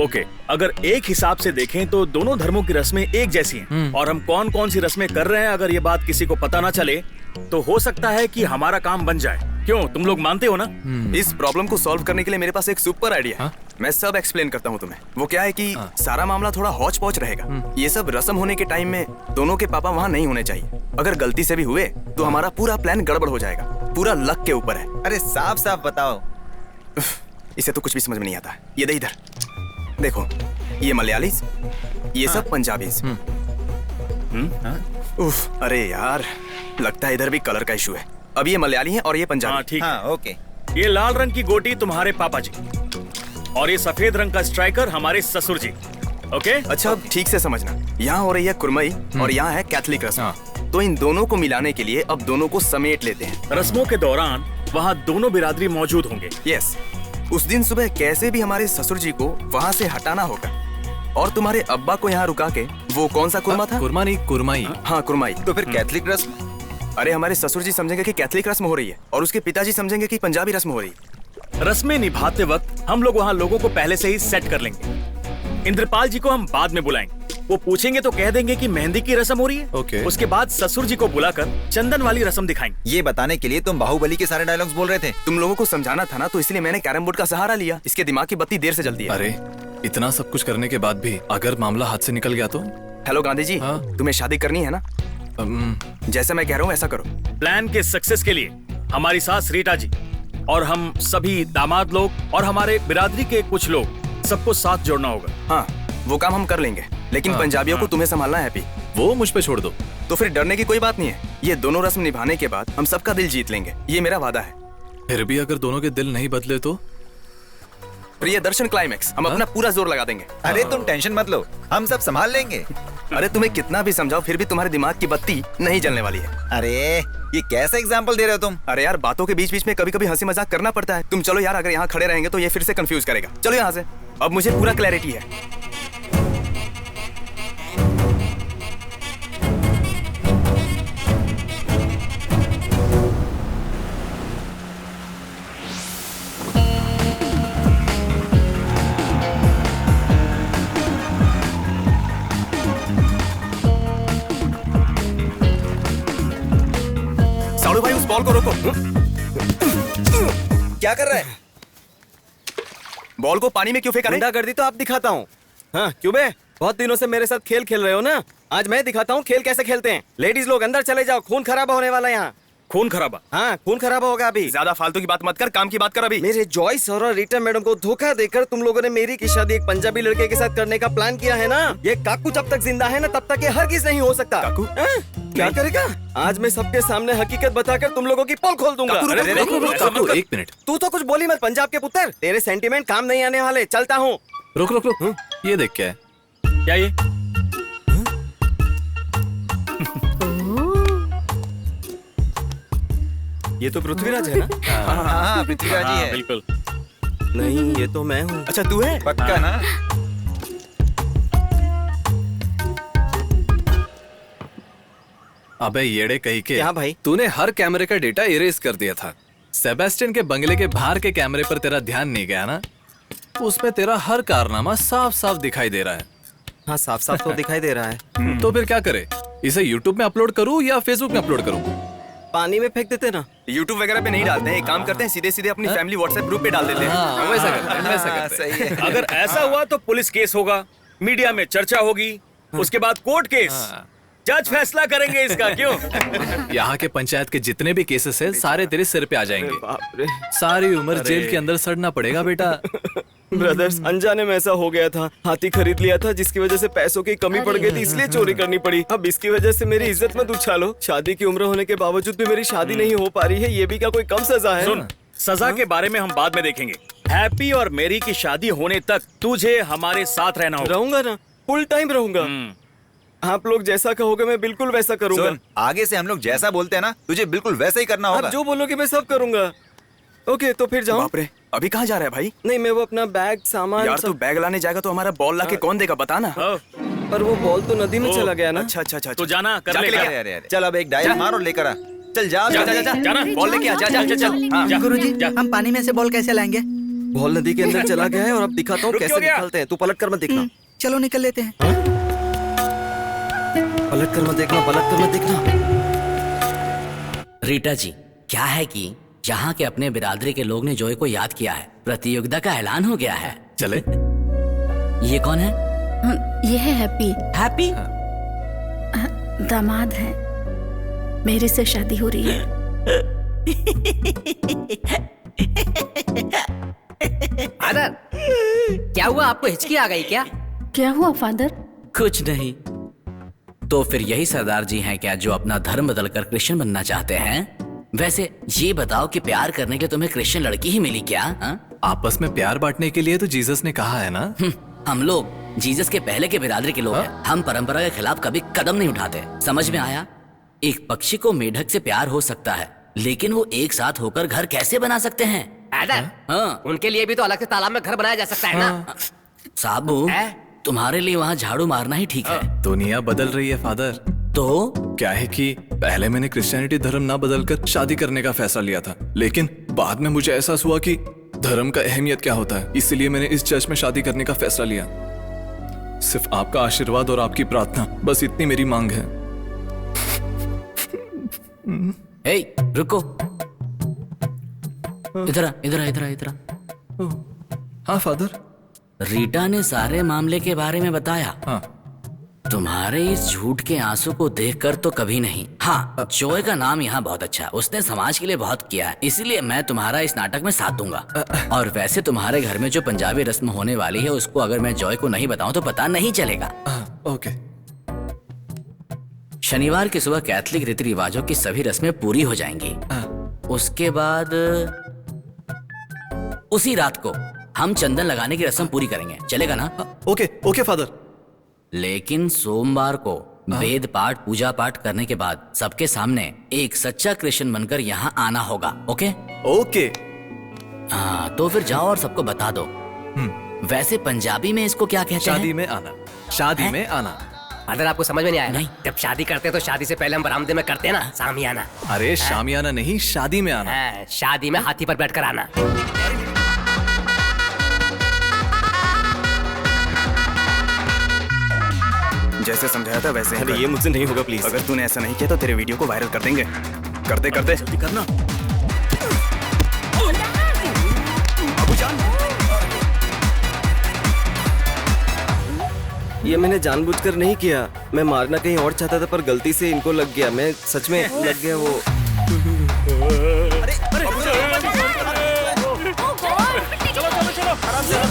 [SPEAKER 14] ओके, अगर एक हिसाब से देखें तो दोनों धर्मों की रस्में एक जैसी हैं। और हम कौन कौन सी रस्में कर रहे हैं, अगर ये बात किसी को पता ना चले तो हो सकता है कि हमारा काम बन जाए। क्यों, तुम लोग मानते हो ना?
[SPEAKER 11] इस प्रॉब्लम को सॉल्व करने के लिए मेरे पास एक सुपर आइडिया है। मैं सब एक्सप्लेन करता हूँ तुम्हें। वो क्या है कि सारा मामला थोड़ा हौच पौच रहेगा। ये सब रस्म होने के टाइम में दोनों के पापा वहाँ नहीं होने चाहिए। अगर गलती से भी हुए तो हमारा पूरा प्लान गड़बड़ हो जाएगा। पूरा लक के ऊपर है।
[SPEAKER 21] अरे साफ साफ बताओ।
[SPEAKER 11] इसे तो कुछ भी समझ में नहीं आता। ये दे इधर देखो, ये मलयालीज, ये सब पंजाबीज। उफ, अरे यार, लगता है इधर भी कलर का इशू है। अब ये मलयाली है और ये पंजाबी।
[SPEAKER 14] ठीक है।
[SPEAKER 21] ओके।
[SPEAKER 14] ये लाल रंग की गोटी तुम्हारे पापा जी और ये सफेद रंग का स्ट्राइकर हमारे ससुर जी। ओके?
[SPEAKER 11] अच्छा, ठीक से समझना। यहाँ हो रही है कुरमई और यहाँ है कैथलिक रस्म। तो इन दोनों को मिलाने के लिए अब दोनों को समेट लेते हैं।
[SPEAKER 14] रस्मों के दौरान वहाँ दोनों बिरादरी मौजूद होंगे।
[SPEAKER 11] यस, उस दिन सुबह कैसे भी हमारे ससुर जी को वहाँ से हटाना होगा और तुम्हारे अब्बा को यहाँ रुका के वो कौन सा कुरमा था?
[SPEAKER 4] कुरमा नहीं, कुरमाई।
[SPEAKER 11] हाँ कुरमाई।
[SPEAKER 21] तो फिर कैथलिक रस्म?
[SPEAKER 11] अरे हमारे ससुर जी समझेंगे कि कैथलिक रस्म हो रही है और उसके पिताजी समझेंगे कि पंजाबी रस्म हो रही है।
[SPEAKER 14] रस्में निभाते वक्त हम लोग वहाँ लोगों को पहले से ही सेट कर लेंगे। इंद्रपाल जी को हम बाद में बुलाएंगे। वो पूछेंगे तो कह देंगे कि मेहंदी की रस्म हो रही है।
[SPEAKER 21] ओके।
[SPEAKER 14] उसके बाद ससुर जी को बुलाकर चंदन वाली रस्म दिखाएंगे।
[SPEAKER 21] ये बताने के लिए तुम बाहुबली के सारे डायलॉग्स बोल रहे थे।
[SPEAKER 11] तुम लोगों को समझाना था ना, तो इसलिए मैंने कैरम बोर्ड का सहारा लिया। इसके दिमाग की बत्ती देर से जलती है।
[SPEAKER 4] अरे इतना सब कुछ करने के बाद भी अगर मामला हाथ से निकल गया तो?
[SPEAKER 11] हेलो गांधी जी, तुम्हें शादी करनी है ना? जैसा मैं कह रहा हूँ ऐसा करो।
[SPEAKER 14] प्लान के सक्सेस के लिए हमारी सास रीटा जी और हम सभी दामाद लोग और हमारे बिरादरी के कुछ लोग सबको साथ जोड़ना होगा।
[SPEAKER 11] हाँ वो काम हम कर लेंगे, लेकिन पंजाबियों को तुम्हें संभालना है। हैप्पी,
[SPEAKER 4] वो मुझ पे छोड़ दो।
[SPEAKER 11] तो फिर डरने की कोई बात नहीं है। ये दोनों रस्म निभाने के बाद हम सबका दिल जीत लेंगे, ये मेरा वादा है।
[SPEAKER 4] फिर भी अगर दोनों के दिल नहीं बदले तो?
[SPEAKER 11] प्रिय दर्शन क्लाइमेक्स, हम अपना पूरा जोर लगा देंगे।
[SPEAKER 21] अरे तुम टेंशन मत लो, हम सब संभाल लेंगे।
[SPEAKER 11] अरे तुम्हें कितना भी समझाओ फिर भी तुम्हारे दिमाग की बत्ती नहीं जलने वाली है।
[SPEAKER 21] अरे ये कैसा एग्जाम्पल दे रहे हो तुम?
[SPEAKER 11] अरे यार बातों के बीच बीच में कभी कभी हंसी मजाक करना पड़ता है। तुम चलो यार, अगर यहाँ खड़े रहेंगे तो ये फिर से कंफ्यूज करेगा। चलो यहाँ से, अब मुझे पूरा क्लैरिटी है। साड़ू भाई उस बॉल को रोको।
[SPEAKER 13] क्या कर रहा है?
[SPEAKER 11] बॉल को पानी में क्यों फेंका?
[SPEAKER 13] गुंडागर्दी तो आप दिखाता हूँ। हाँ क्यों बे? बहुत दिनों से मेरे साथ खेल खेल रहे हो ना, आज मैं दिखाता हूँ खेल कैसे खेलते हैं। लेडीज लोग अंदर चले जाओ, खून खराबा होने वाला है यहाँ।
[SPEAKER 14] खून खराबा?
[SPEAKER 13] हाँ खून खराबा होगा अभी।
[SPEAKER 11] ज्यादा फालतू की बात मत कर, काम की बात कर। अभी
[SPEAKER 13] मेरे जॉयस और रीटा मैडम को धोखा देकर तुम लोगों ने मेरी की शादी एक पंजाबी लड़के के साथ करने का प्लान किया है ना। ये काकू जब तक जिंदा है ना तब तक ये हरगिज नहीं हो सकता।
[SPEAKER 11] काकू?
[SPEAKER 13] क्या करेगा? आज मैं सबके सामने हकीकत बताकर तुम लोगों की पोल खोल दूंगा।
[SPEAKER 4] काकू, एक मिनट।
[SPEAKER 13] तू तो कुछ बोली मत पंजाब के पुत्र, तेरे सेंटीमेंट काम नहीं आने वाले। चलता हूँ।
[SPEAKER 4] रुक रुक रुक, ये देख क्या है?
[SPEAKER 14] क्या ये?
[SPEAKER 13] ये तो पृथ्वीराज है ना?
[SPEAKER 21] हाँ पृथ्वीराज ही है।
[SPEAKER 14] बिल्कुल
[SPEAKER 13] नहीं, ये तो मैं हूँ।
[SPEAKER 11] अच्छा तू है?
[SPEAKER 21] पक्का ना?
[SPEAKER 4] अबे येड़े कहीं के।
[SPEAKER 13] क्या भाई?
[SPEAKER 4] तूने हर कैमरे का डेटा इरेज कर दिया था। सेबेस्टियन के बंगले के बाहर के कैमरे पर तेरा ध्यान नहीं गया ना? उसमें तेरा हर कारनामा साफ साफ दिखाई दे रहा है।
[SPEAKER 13] हाँ साफ साफ तो दिखाई दे रहा है।
[SPEAKER 4] तो फिर क्या करे? इसे YouTube में अपलोड करूँ या Facebook में अपलोड करूँ?
[SPEAKER 13] पानी में फेंक देते ना।
[SPEAKER 11] YouTube वगैरह पे नहीं डालते हैं, एक काम करते हैं सीधे सीधे अपनी फैमिली व्हाट्सएप ग्रुप पे डाल देते हैं।
[SPEAKER 4] वैसा करते हैं, वैसा करते हैं।
[SPEAKER 21] सही है।
[SPEAKER 14] अगर ऐसा हुआ तो पुलिस केस होगा, मीडिया में चर्चा होगी, उसके बाद कोर्ट केस, जज फैसला करेंगे इसका। क्यों?
[SPEAKER 4] यहाँ के पंचायत के जितने भी केसेस है सारे तेरे सिर पे आ जाएंगे। सारी उम्र जेल के अंदर सड़ना पड़ेगा बेटा।
[SPEAKER 13] ब्रदर्स, अनजाने में ऐसा हो गया था। हाथी खरीद लिया था जिसकी वजह से पैसों की कमी पड़ गई थी, इसलिए चोरी करनी पड़ी। अब इसकी वजह से मेरी इज्जत मत उछालो। शादी की उम्र होने के बावजूद भी मेरी शादी नहीं हो पा रही है, ये भी क्या कोई कम सजा है?
[SPEAKER 14] सुन, सजा के बारे में हम बाद में देखेंगे। हैप्पी और मेरी की शादी होने तक तुझे हमारे साथ रहना होगा।
[SPEAKER 13] रहूंगा ना, फुल टाइम रहूंगा। आप लोग जैसा कहोगे मैं बिल्कुल वैसा करूंगा।
[SPEAKER 21] सुन, आगे से हम लोग जैसा बोलते हैं ना तुझे बिल्कुल वैसा ही करना होगा।
[SPEAKER 13] आप जो बोलोगे मैं सब करूंगा। ओके तो फिर जाओ।
[SPEAKER 11] बाप रे, अभी कहाँ जा रहा है भाई?
[SPEAKER 13] नहीं, मैं वो अपना बैग सामान
[SPEAKER 11] यार तू बैग लाने जाएगा तो हमारा बॉल लाके कौन देगा बता ना।
[SPEAKER 13] पर वो बॉल तो नदी में चला गया ना।
[SPEAKER 11] अच्छा अच्छा अच्छा,
[SPEAKER 14] तो जाना कर
[SPEAKER 21] जाके
[SPEAKER 14] लेगा।
[SPEAKER 21] लेके आ। चल अब एक डायल मार और लेकर आ। चल जा
[SPEAKER 14] जाना, बॉल लेके आ। जा।
[SPEAKER 19] गुरुजी, हम पानी में से बॉल कैसे लाएंगे?
[SPEAKER 13] बॉल नदी के अंदर चला गया है और अब दिखाता हूँ कैसे निकलते हैं। तू पलट कर मत देखना।
[SPEAKER 19] चलो निकल लेते हैं।
[SPEAKER 13] पलट कर मत देखना, पलट कर मत देखना।
[SPEAKER 1] रीटा जी, क्या है कि यहाँ के अपने बिरादरी के लोग ने जॉय को याद किया है। प्रतियोगिता का ऐलान हो गया है।
[SPEAKER 4] चले।
[SPEAKER 1] ये कौन है?
[SPEAKER 17] ये है हैप्पी।
[SPEAKER 1] हैप्पी?
[SPEAKER 17] दामाद है, मेरे से शादी हो रही है।
[SPEAKER 10] फादर, क्या हुआ? आपको हिचकी आ गई क्या?
[SPEAKER 17] क्या हुआ फादर?
[SPEAKER 1] कुछ नहीं। तो फिर यही सरदार जी हैं क्या जो अपना धर्म बदलकर क्रिश्चियन बनना चाहते हैं? वैसे ये बताओ कि प्यार करने के लिए तुम्हें क्रिश्चियन लड़की ही मिली क्या?
[SPEAKER 4] आपस में प्यार बांटने के लिए तो जीसस ने कहा है ना।
[SPEAKER 1] हम लोग जीसस के पहले के बिरादरी के लोग हैं। हम परंपरा के खिलाफ कभी कदम नहीं उठाते। समझ में आया? एक पक्षी को मेढक से प्यार हो सकता है, लेकिन वो एक साथ होकर घर कैसे बना सकते हैं?
[SPEAKER 10] उनके लिए भी तो अलग से तालाब में घर बनाया जा सकता है ना।
[SPEAKER 1] साबू, तुम्हारे लिए वहाँ झाड़ू मारना ही ठीक है।
[SPEAKER 4] दुनिया बदल रही है फादर।
[SPEAKER 1] तो
[SPEAKER 4] क्या है कि पहले मैंने क्रिश्चियनिटी धर्म ना बदलकर शादी करने का फैसला लिया था, लेकिन बाद में मुझे एहसास हुआ कि धर्म का अहमियत क्या होता है, इसलिए मैंने इस चर्च में शादी करने का फैसला लिया। सिर्फ आपका आशीर्वाद और आपकी प्रार्थना, बस इतनी मेरी मांग है।
[SPEAKER 1] ए, रुको, इधर।
[SPEAKER 4] हाँ फादर।
[SPEAKER 1] रीटा ने सारे मामले के बारे में बताया।
[SPEAKER 4] हाँ।
[SPEAKER 1] तुम्हारे इस झूठ के आंसू को देखकर तो कभी नहीं। हाँ, जॉय का नाम यहाँ बहुत अच्छा है, उसने समाज के लिए बहुत किया है, इसीलिए मैं तुम्हारा इस नाटक में साथ दूंगा। और वैसे तुम्हारे घर में जो पंजाबी रस्म होने वाली है उसको अगर मैं जॉय को नहीं बताऊं तो पता नहीं चलेगा।
[SPEAKER 4] ओके।
[SPEAKER 1] शनिवार की सुबह कैथलिक रीति रिवाजों की सभी रस्में पूरी हो जाएंगी। उसके बाद उसी रात को हम चंदन लगाने की रस्म पूरी करेंगे, चलेगा ना?
[SPEAKER 4] Okay father.
[SPEAKER 1] लेकिन सोमवार को वेद पाठ पूजा पाठ करने के बाद सबके सामने एक सच्चा क्रिश्चियन बनकर यहाँ आना होगा। ओके? हाँ, तो फिर जाओ और सबको बता दो। वैसे पंजाबी में इसको क्या कहते हैं?
[SPEAKER 3] शादी में आना। शादी में आना।
[SPEAKER 10] अगर आपको समझ में नहीं आया, नहीं जब शादी करते हैं तो शादी से पहले हम बरामदे में करते हैं ना, सामियाना।
[SPEAKER 4] अरे शामियाना नहीं, शादी में आना।
[SPEAKER 10] शादी में हाथी पर बैठकर आना।
[SPEAKER 11] जैसे समझाया था वैसे।
[SPEAKER 13] अरे ये मुझसे नहीं होगा प्लीज।
[SPEAKER 11] अगर तूने ऐसा नहीं किया तो तेरे वीडियो को वायरल कर देंगे। करते करना।
[SPEAKER 13] ये मैंने जानबूझकर नहीं किया, मैं मारना कहीं और चाहता था पर गलती से इनको लग गया। मैं सच में लग गया वो।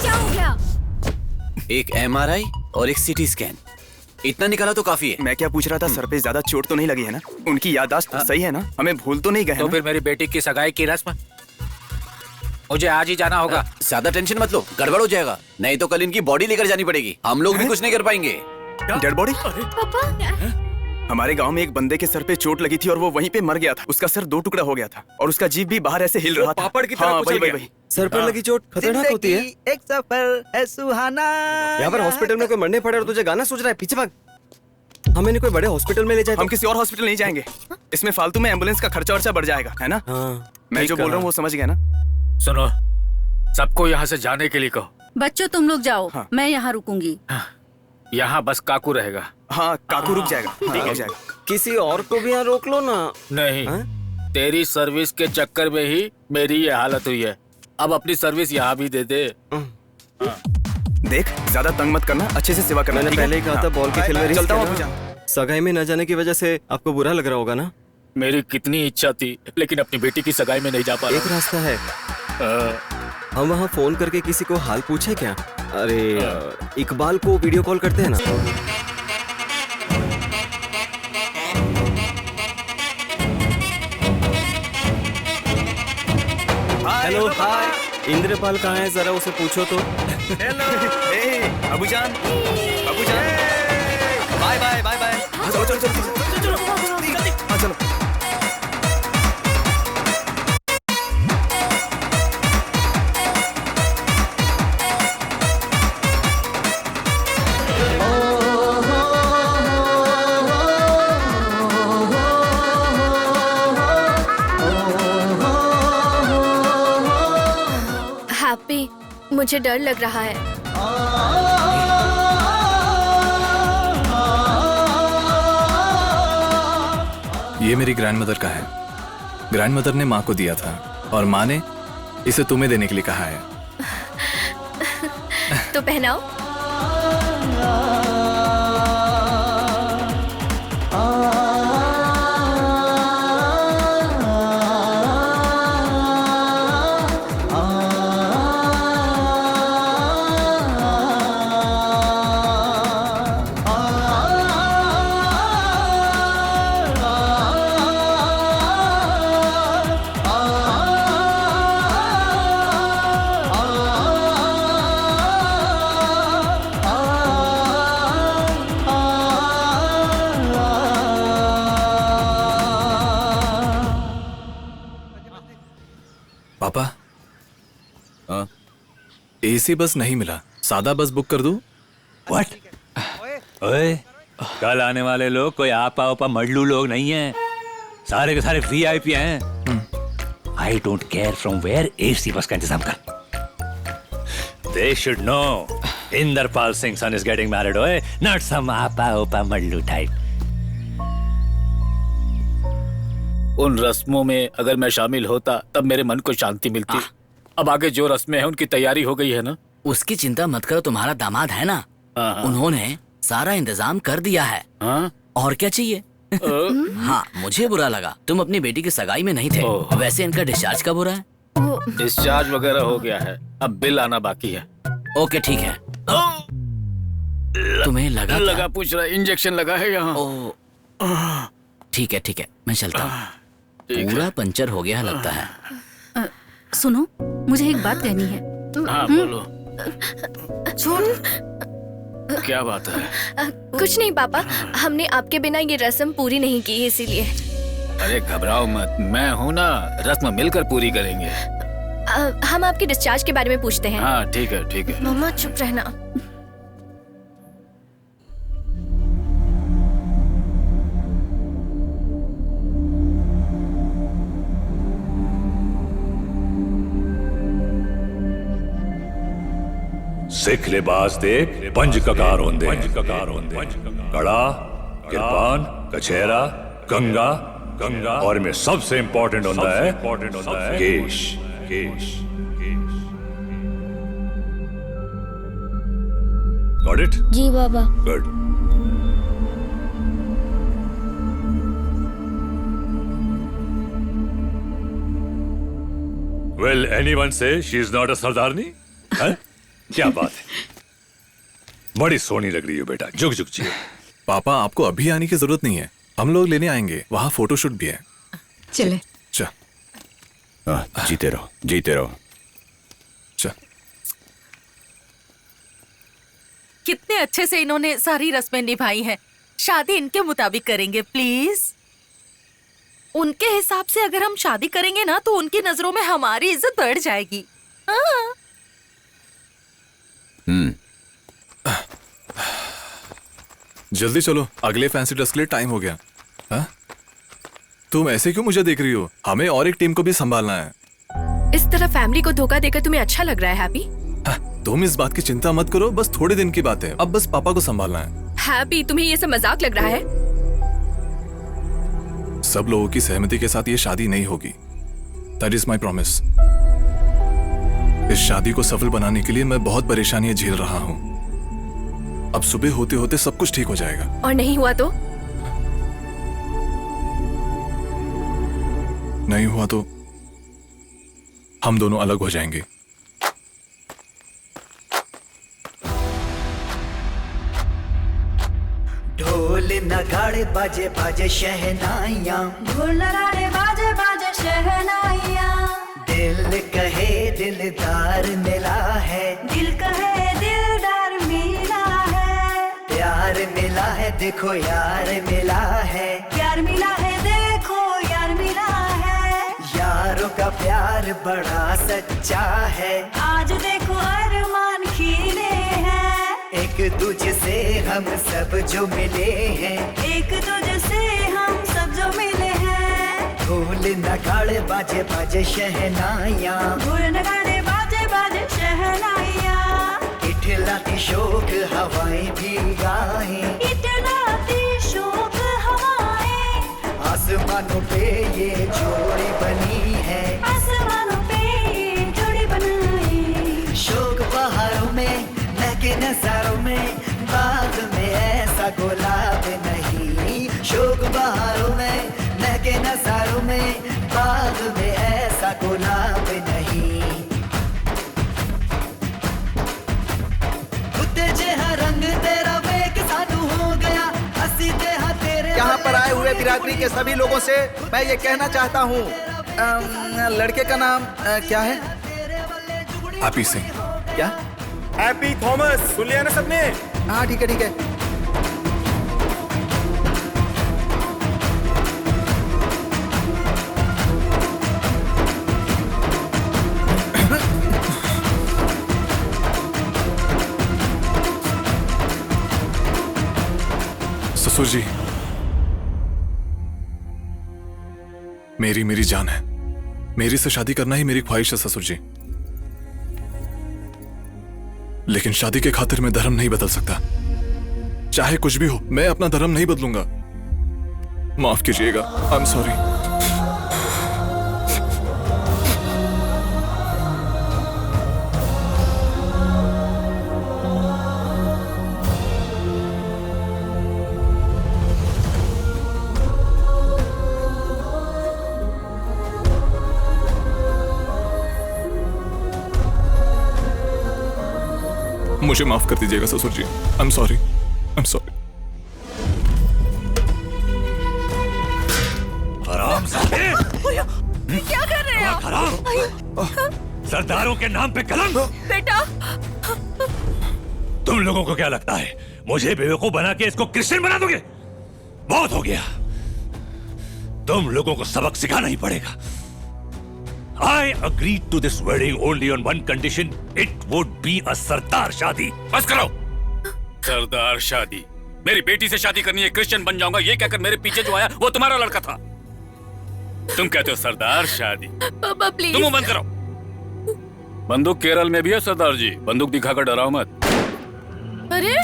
[SPEAKER 6] क्या हो गया?
[SPEAKER 21] एक MRI और एक CT स्कैन, इतना निकाला तो काफी है।
[SPEAKER 11] मैं क्या पूछ रहा था, सर पे ज्यादा चोट तो नहीं लगी है ना? उनकी याददाश्त सही है ना? हमें भूल तो नहीं गए?
[SPEAKER 12] तो फिर मेरी बेटी की सगाई की रस्म मुझे आज ही जाना होगा।
[SPEAKER 21] ज्यादा टेंशन मत लो, गड़बड़ हो जाएगा, नहीं तो कल इनकी बॉडी लेकर जानी पड़ेगी। हम लोग भी कुछ नहीं कर पाएंगे।
[SPEAKER 11] Dead body?
[SPEAKER 6] पापा,
[SPEAKER 11] हमारे गांव में एक बंदे के सर पे चोट लगी थी और वो वहीं पे मर गया था। उसका सर 2 टुकड़ा हो गया था और उसका जीभ भी बाहर ऐसे हिल रहा था।
[SPEAKER 13] पापड़ की तरह कुचल गया। सर पर लगी चोट खतरनाक होती है।
[SPEAKER 19] एक सफर है सुहाना।
[SPEAKER 13] यहाँ पर हॉस्पिटल में कोई मरने पड़े और तुझे गाना सोच रहा है, पीछे भाग। हमें कोई बड़े हॉस्पिटल में ले जाए।
[SPEAKER 11] हम किसी और हॉस्पिटल नहीं जाएंगे, इसमें फालतू में एम्बुलेंस का खर्चा वर्चा बढ़ जाएगा, है ना? मैं जो बोल रहा हूँ वो समझ गया ना?
[SPEAKER 12] सुनो, सबको यहाँ से जाने के लिए कहो।
[SPEAKER 17] बच्चों तुम लोग जाओ, मैं यहाँ रुकूंगी।
[SPEAKER 12] यहाँ बस काकू रहेगा।
[SPEAKER 11] हाँ, काकू रुक जाएगा। ठीक है, जाएगा।
[SPEAKER 13] किसी और को भी यहाँ रोक लो ना।
[SPEAKER 12] नहीं, तेरी सर्विस के चक्कर में ही मेरी ये हालत हुई है। अब अपनी सर्विस यहाँ भी दे दे।
[SPEAKER 11] देख, ज्यादा तंग मत करना, अच्छे से सेवा करना।
[SPEAKER 13] मैंने पहले ही कहा था बॉल के खेल में
[SPEAKER 11] चलता हूँ।
[SPEAKER 13] सगाई में न जाने की वजह से आपको बुरा लग रहा होगा ना?
[SPEAKER 12] मेरी कितनी इच्छा थी, लेकिन अपनी बेटी की सगाई में नहीं जा पा रहा।
[SPEAKER 13] एक रास्ता है, हम वहाँ फोन करके किसी को हाल पूछे क्या? अरे इकबाल को वीडियो कॉल करते हैं ना। हेलो, हाय। इंद्रपाल कहाँ है, जरा उसे पूछो तो।
[SPEAKER 11] हेलो, अबूजान, बाय बाय बाय बाय। चलो चलो चलो चलो चलो।
[SPEAKER 6] हैप्पी, मुझे डर लग रहा है।
[SPEAKER 4] ये मेरी ग्रैंडमदर का है। ग्रैंडमदर ने माँ को दिया था और माँ ने इसे तुम्हें देने के लिए कहा है।
[SPEAKER 6] तो पहनाओ।
[SPEAKER 4] AC बस नहीं मिला, सादा बस बुक कर दूं?
[SPEAKER 9] What? ओए, कल आने वाले लोग कोई आपा ओपा मडलू लोग नहीं हैं, सारे के सारे VIP हैं। I don't care from where, AC बस का इंतजाम कर। They should know Inderpal Singh's son is getting married, ओए, not some आपा ओपा मडलू type.
[SPEAKER 12] उन रस्मों में अगर मैं शामिल होता तब मेरे मन को शांति मिलती। अब आगे जो रस्में हैं उनकी तैयारी हो गई है ना।
[SPEAKER 1] उसकी चिंता मत करो, तुम्हारा दामाद है ना, उन्होंने सारा इंतजाम कर दिया है। और क्या चाहिए? हाँ, मुझे बुरा लगा तुम अपनी बेटी की सगाई में नहीं थे। वैसे इनका डिस्चार्ज कब हो रहा है?
[SPEAKER 12] डिस्चार्ज वगैरह हो गया है, अब बिल आना बाकी है।
[SPEAKER 1] ओके ठीक है। तुम्हें लगा
[SPEAKER 12] पूछ रहा, इंजेक्शन लगा है यहाँ।
[SPEAKER 1] ठीक है, मैं चलता हूँ। पूरा पंचर हो गया लगता है।
[SPEAKER 17] सुनो, मुझे एक बात कहनी है।
[SPEAKER 12] हाँ बोलो।
[SPEAKER 17] छोड़।
[SPEAKER 12] क्या बात है?
[SPEAKER 6] कुछ नहीं पापा, हमने आपके बिना ये रस्म पूरी नहीं की इसीलिए।
[SPEAKER 12] अरे घबराओ मत, मैं हूँ ना, रस्म मिलकर पूरी करेंगे।
[SPEAKER 6] हम आपके डिस्चार्ज के बारे में पूछते हैं।
[SPEAKER 12] हाँ ठीक है।
[SPEAKER 6] मम्मा चुप रहना।
[SPEAKER 9] सिख लिबास देख पंज ककार होंदे, कड़ा, किरपान, कछेरा, कंगा और में सबसे इंपॉर्टेंट होता है केश। Got it?
[SPEAKER 20] Ji Baba.
[SPEAKER 9] Good. Will anyone say she is not a सरदारनी? हैं? क्या बात है, बड़ी सोनी लग रही है बेटा, जुग जुग जियो।
[SPEAKER 4] पापा आपको अभी आने की जरूरत नहीं है, हम लोग लेने आएंगे, वहाँ फोटोशूट भी है।
[SPEAKER 17] चले।
[SPEAKER 7] जीते रहो।
[SPEAKER 5] कितने अच्छे से इन्होंने सारी रस्में निभाई हैं। शादी इनके मुताबिक करेंगे प्लीज। उनके हिसाब से अगर हम शादी करेंगे ना तो उनकी नजरों में हमारी इज्जत बढ़ जाएगी। हाँ।
[SPEAKER 4] जल्दी चलो, अगले फैंसी ड्रेस के लिए टाइम हो गया। हा? तुम ऐसे क्यों मुझे देख रही हो? हमें और एक टीम को भी संभालना है।
[SPEAKER 6] इस तरह फैमिली को धोखा देकर तुम्हें अच्छा लग रहा है हैप्पी?
[SPEAKER 4] तुम इस बात की चिंता मत करो, बस थोड़े दिन की बात है, अब बस पापा को संभालना है।
[SPEAKER 6] हैप्पी, तुम्हें ये सब मजाक लग रहा है?
[SPEAKER 4] सब लोगों की सहमति के साथ ये शादी नहीं होगी। That is my promise. इस शादी को सफल बनाने के लिए मैं बहुत परेशानियां झेल रहा हूँ। अब सुबह होते होते सब कुछ ठीक हो जाएगा।
[SPEAKER 6] और नहीं हुआ तो?
[SPEAKER 4] नहीं हुआ तो हम दोनों अलग हो जाएंगे।
[SPEAKER 8] ढोल नगाड़े बाजे बाजे शहनाइयाँ,
[SPEAKER 15] ढोल नगाड़े बाजे बाजे शहनाइयाँ।
[SPEAKER 8] दिल कहे दिलदार मिला है,
[SPEAKER 15] दिल कहे दिलदार मिला है।
[SPEAKER 8] प्यार मिला है देखो यार मिला है,
[SPEAKER 15] प्यार मिला है देखो यार मिला है।
[SPEAKER 8] यारों का प्यार बड़ा सच्चा है,
[SPEAKER 15] आज देखो अरमान खिले हैं।
[SPEAKER 8] एक दूजे से हम सब जो मिले हैं,
[SPEAKER 15] एक दूजे से हम सब जो मिले हैं।
[SPEAKER 8] ढोल नगाड़े बाजे बाजे शहनाइयाँ,
[SPEAKER 15] ढोल नगाड़े बाजे बाजे शहनाइयाँ।
[SPEAKER 8] इठलाती शोक हवाएं भी गाएं,
[SPEAKER 15] इठलाती शोक हवाएं।
[SPEAKER 8] आसमानों पे ये जोड़ी बनी है,
[SPEAKER 15] आसमानों पे ये जोड़ी बनाई।
[SPEAKER 8] शोक बहारों में महके नजारों में, बाग में ऐसा गुलाब नहीं। शोक बहारों में महके नजारों में, बाग में ऐसा गुलाब नहीं। कुत्ते जेहा रंग तेरा वेग सानू हो गया, हंसी देहा तेरे।
[SPEAKER 19] यहाँ पर आए हुए बिरादरी के सभी लोगों से मैं ये कहना चाहता हूँ, लड़के का नाम क्या है?
[SPEAKER 4] हैप्पी सिंह।
[SPEAKER 19] क्या?
[SPEAKER 13] Happy Thomas. सुन लिया ना सबने?
[SPEAKER 19] हाँ ठीक है।
[SPEAKER 4] ससुर जी, मेरी जान है। मेरी से शादी करना ही मेरी ख्वाहिश है ससुर जी, लेकिन शादी के खातिर मैं धर्म नहीं बदल सकता। चाहे कुछ भी हो, मैं अपना धर्म नहीं बदलूंगा। माफ कीजिएगा, आई एम सॉरी। मुझे माफ कर दीजिएगा ससुर जी, I am sorry, I am sorry.
[SPEAKER 5] क्या कर रहे हो आप?
[SPEAKER 9] सरदारों के नाम पे कलंक।
[SPEAKER 5] बेटा,
[SPEAKER 9] तुम लोगों को क्या लगता है मुझे बेवकूफ बना के इसको क्रिश्चियन बना दोगे? बहुत हो गया, तुम लोगों को सबक सिखाना ही पड़ेगा। I agreed to this wedding only on one condition. It would be a सरदार शादी।
[SPEAKER 2] बस करो। सरदार शादी? मेरी बेटी से शादी करनी है, क्रिश्चियन बन जाऊंगा, ये कहकर मेरे पीछे जो आया वो तुम्हारा लड़का था। तुम कहते हो सरदार शादी?
[SPEAKER 5] पापा प्लीज।
[SPEAKER 2] तुम बंद करो। बंदूक केरल में भी है सरदार जी, बंदूक दिखाकर डराओ मत।
[SPEAKER 5] अरे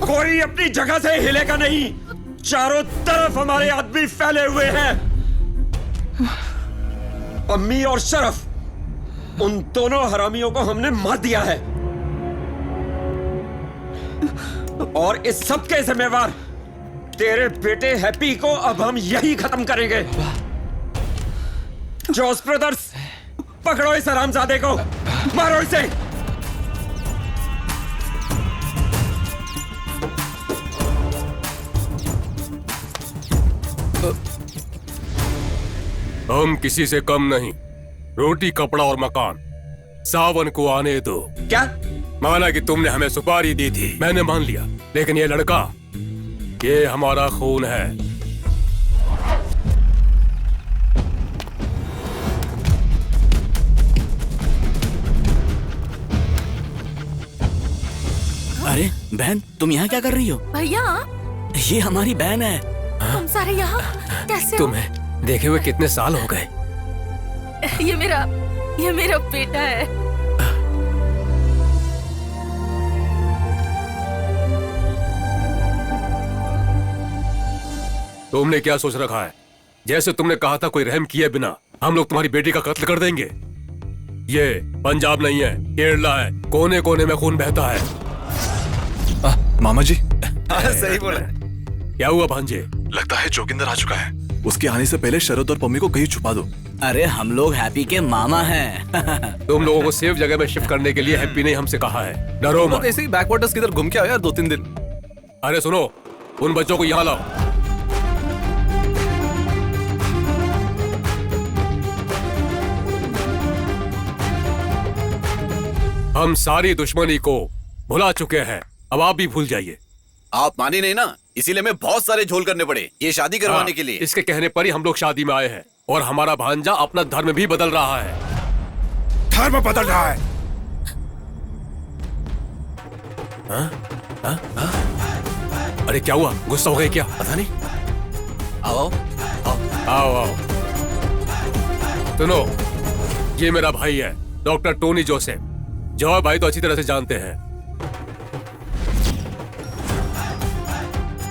[SPEAKER 18] कोई अपनी जगह से हिलेगा नहीं। चारों तरफ हमारे आदमी फैले हुए हैं। अम्मी और शरफ, उन दोनों हरामियों को हमने मार दिया है और इस सब के जिम्मेवार तेरे बेटे हैप्पी को अब हम यही खत्म करेंगे। जोस ब्रदर्स, पकड़ो इस हरामजादे को, मारो इसे।
[SPEAKER 3] हम किसी से कम नहीं। रोटी, कपड़ा और मकान, सावन को आने दो।
[SPEAKER 18] क्या?
[SPEAKER 3] माना कि तुमने हमें सुपारी दी थी, मैंने मान लिया, लेकिन ये लड़का, ये हमारा खून है।
[SPEAKER 1] अरे बहन, तुम यहाँ क्या कर रही हो?
[SPEAKER 5] भैया,
[SPEAKER 1] ये हमारी बहन है।
[SPEAKER 5] तुम सारे यहाँ कैसे हो?
[SPEAKER 3] तुम्हें देखे हुए कितने साल हो गए?
[SPEAKER 5] ये मेरा बेटा है।
[SPEAKER 3] तुमने क्या सोच रखा है? जैसे तुमने कहा था कोई रहम किए बिना हम लोग तुम्हारी बेटी का कत्ल कर देंगे। ये पंजाब नहीं है, केरला है, कोने कोने में खून बहता है।
[SPEAKER 4] मामा जी।
[SPEAKER 21] सही बोला।
[SPEAKER 3] क्या हुआ भांजे?
[SPEAKER 4] लगता है जोगिंदर आ चुका है। उसके आने से पहले शरद और पम्मी को कहीं छुपा दो।
[SPEAKER 1] अरे हम लोग हैप्पी के मामा हैं।
[SPEAKER 3] तुम लोगों को सेफ जगह में शिफ्ट करने के लिए हैप्पी ने हमसे कहा है। डरो मत।
[SPEAKER 4] ऐसे ही बैकवाटर्स किधर घूम के आओ यार 2-3 दिन।
[SPEAKER 3] अरे सुनो, उन बच्चों को यहाँ लाओ। हम सारी दुश्मनी को भुला चुके हैं, अब आप भी भूल जाइए।
[SPEAKER 21] आप माने नहीं ना, इसीलिए हमें बहुत सारे झोल करने पड़े ये शादी करवाने के लिए।
[SPEAKER 3] इसके कहने पर ही हम लोग शादी में आए हैं और हमारा भांजा अपना धर्म भी बदल रहा है।
[SPEAKER 18] धर्म बदल रहा है?
[SPEAKER 3] अरे क्या हुआ, गुस्सा हो गए क्या?
[SPEAKER 21] पता नहीं। आओ
[SPEAKER 3] आओ आओ। सुनो, ये मेरा भाई है डॉक्टर टोनी जोसेफ। जॉय भाई तो अच्छी तरह से जानते हैं।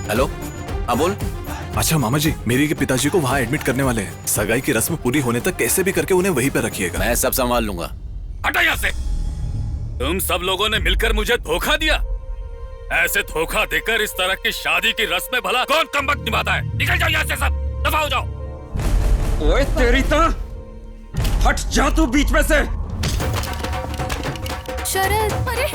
[SPEAKER 21] हेलो, हाँ बोल।
[SPEAKER 4] अच्छा मामा जी, मेरी के पिताजी को वहाँ एडमिट करने वाले हैं। सगाई की रस्म पूरी होने तक कैसे भी करके उन्हें वहीं पे रखिएगा।
[SPEAKER 21] मैं सब संभाल लूंगा।
[SPEAKER 2] हटा यहाँ से। तुम सब लोगों ने मिलकर मुझे धोखा दिया। ऐसे धोखा देकर इस तरह की शादी की रस्में भला कौन कमबख्त निभाता है? निकल जाओ यहाँ से सब, दफा हो जाओ।
[SPEAKER 18] ओए तेरी तो, हट जा तू बीच में से।
[SPEAKER 6] शरद, अरे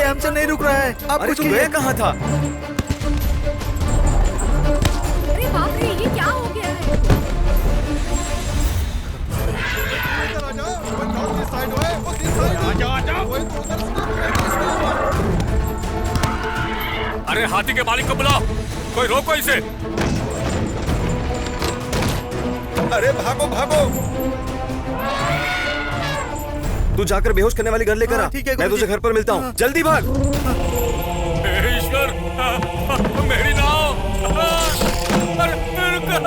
[SPEAKER 4] हमसे नहीं रुक रहा है। आप
[SPEAKER 11] अरे
[SPEAKER 4] कुछ
[SPEAKER 11] तू गया कहाँ था?
[SPEAKER 6] अरे बाप रे, ये क्या हो गया है?
[SPEAKER 2] अरे हाथी के मालिक को बुलाओ, कोई रोको इसे।
[SPEAKER 11] अरे भागो भागो, तू जाकर बेहोश करने वाली गन लेकर आ। मैं तुझे घर पर मिलता हूँ, जल्दी भाग।
[SPEAKER 2] ईश्वर, मेरी नाव। अरे रुको।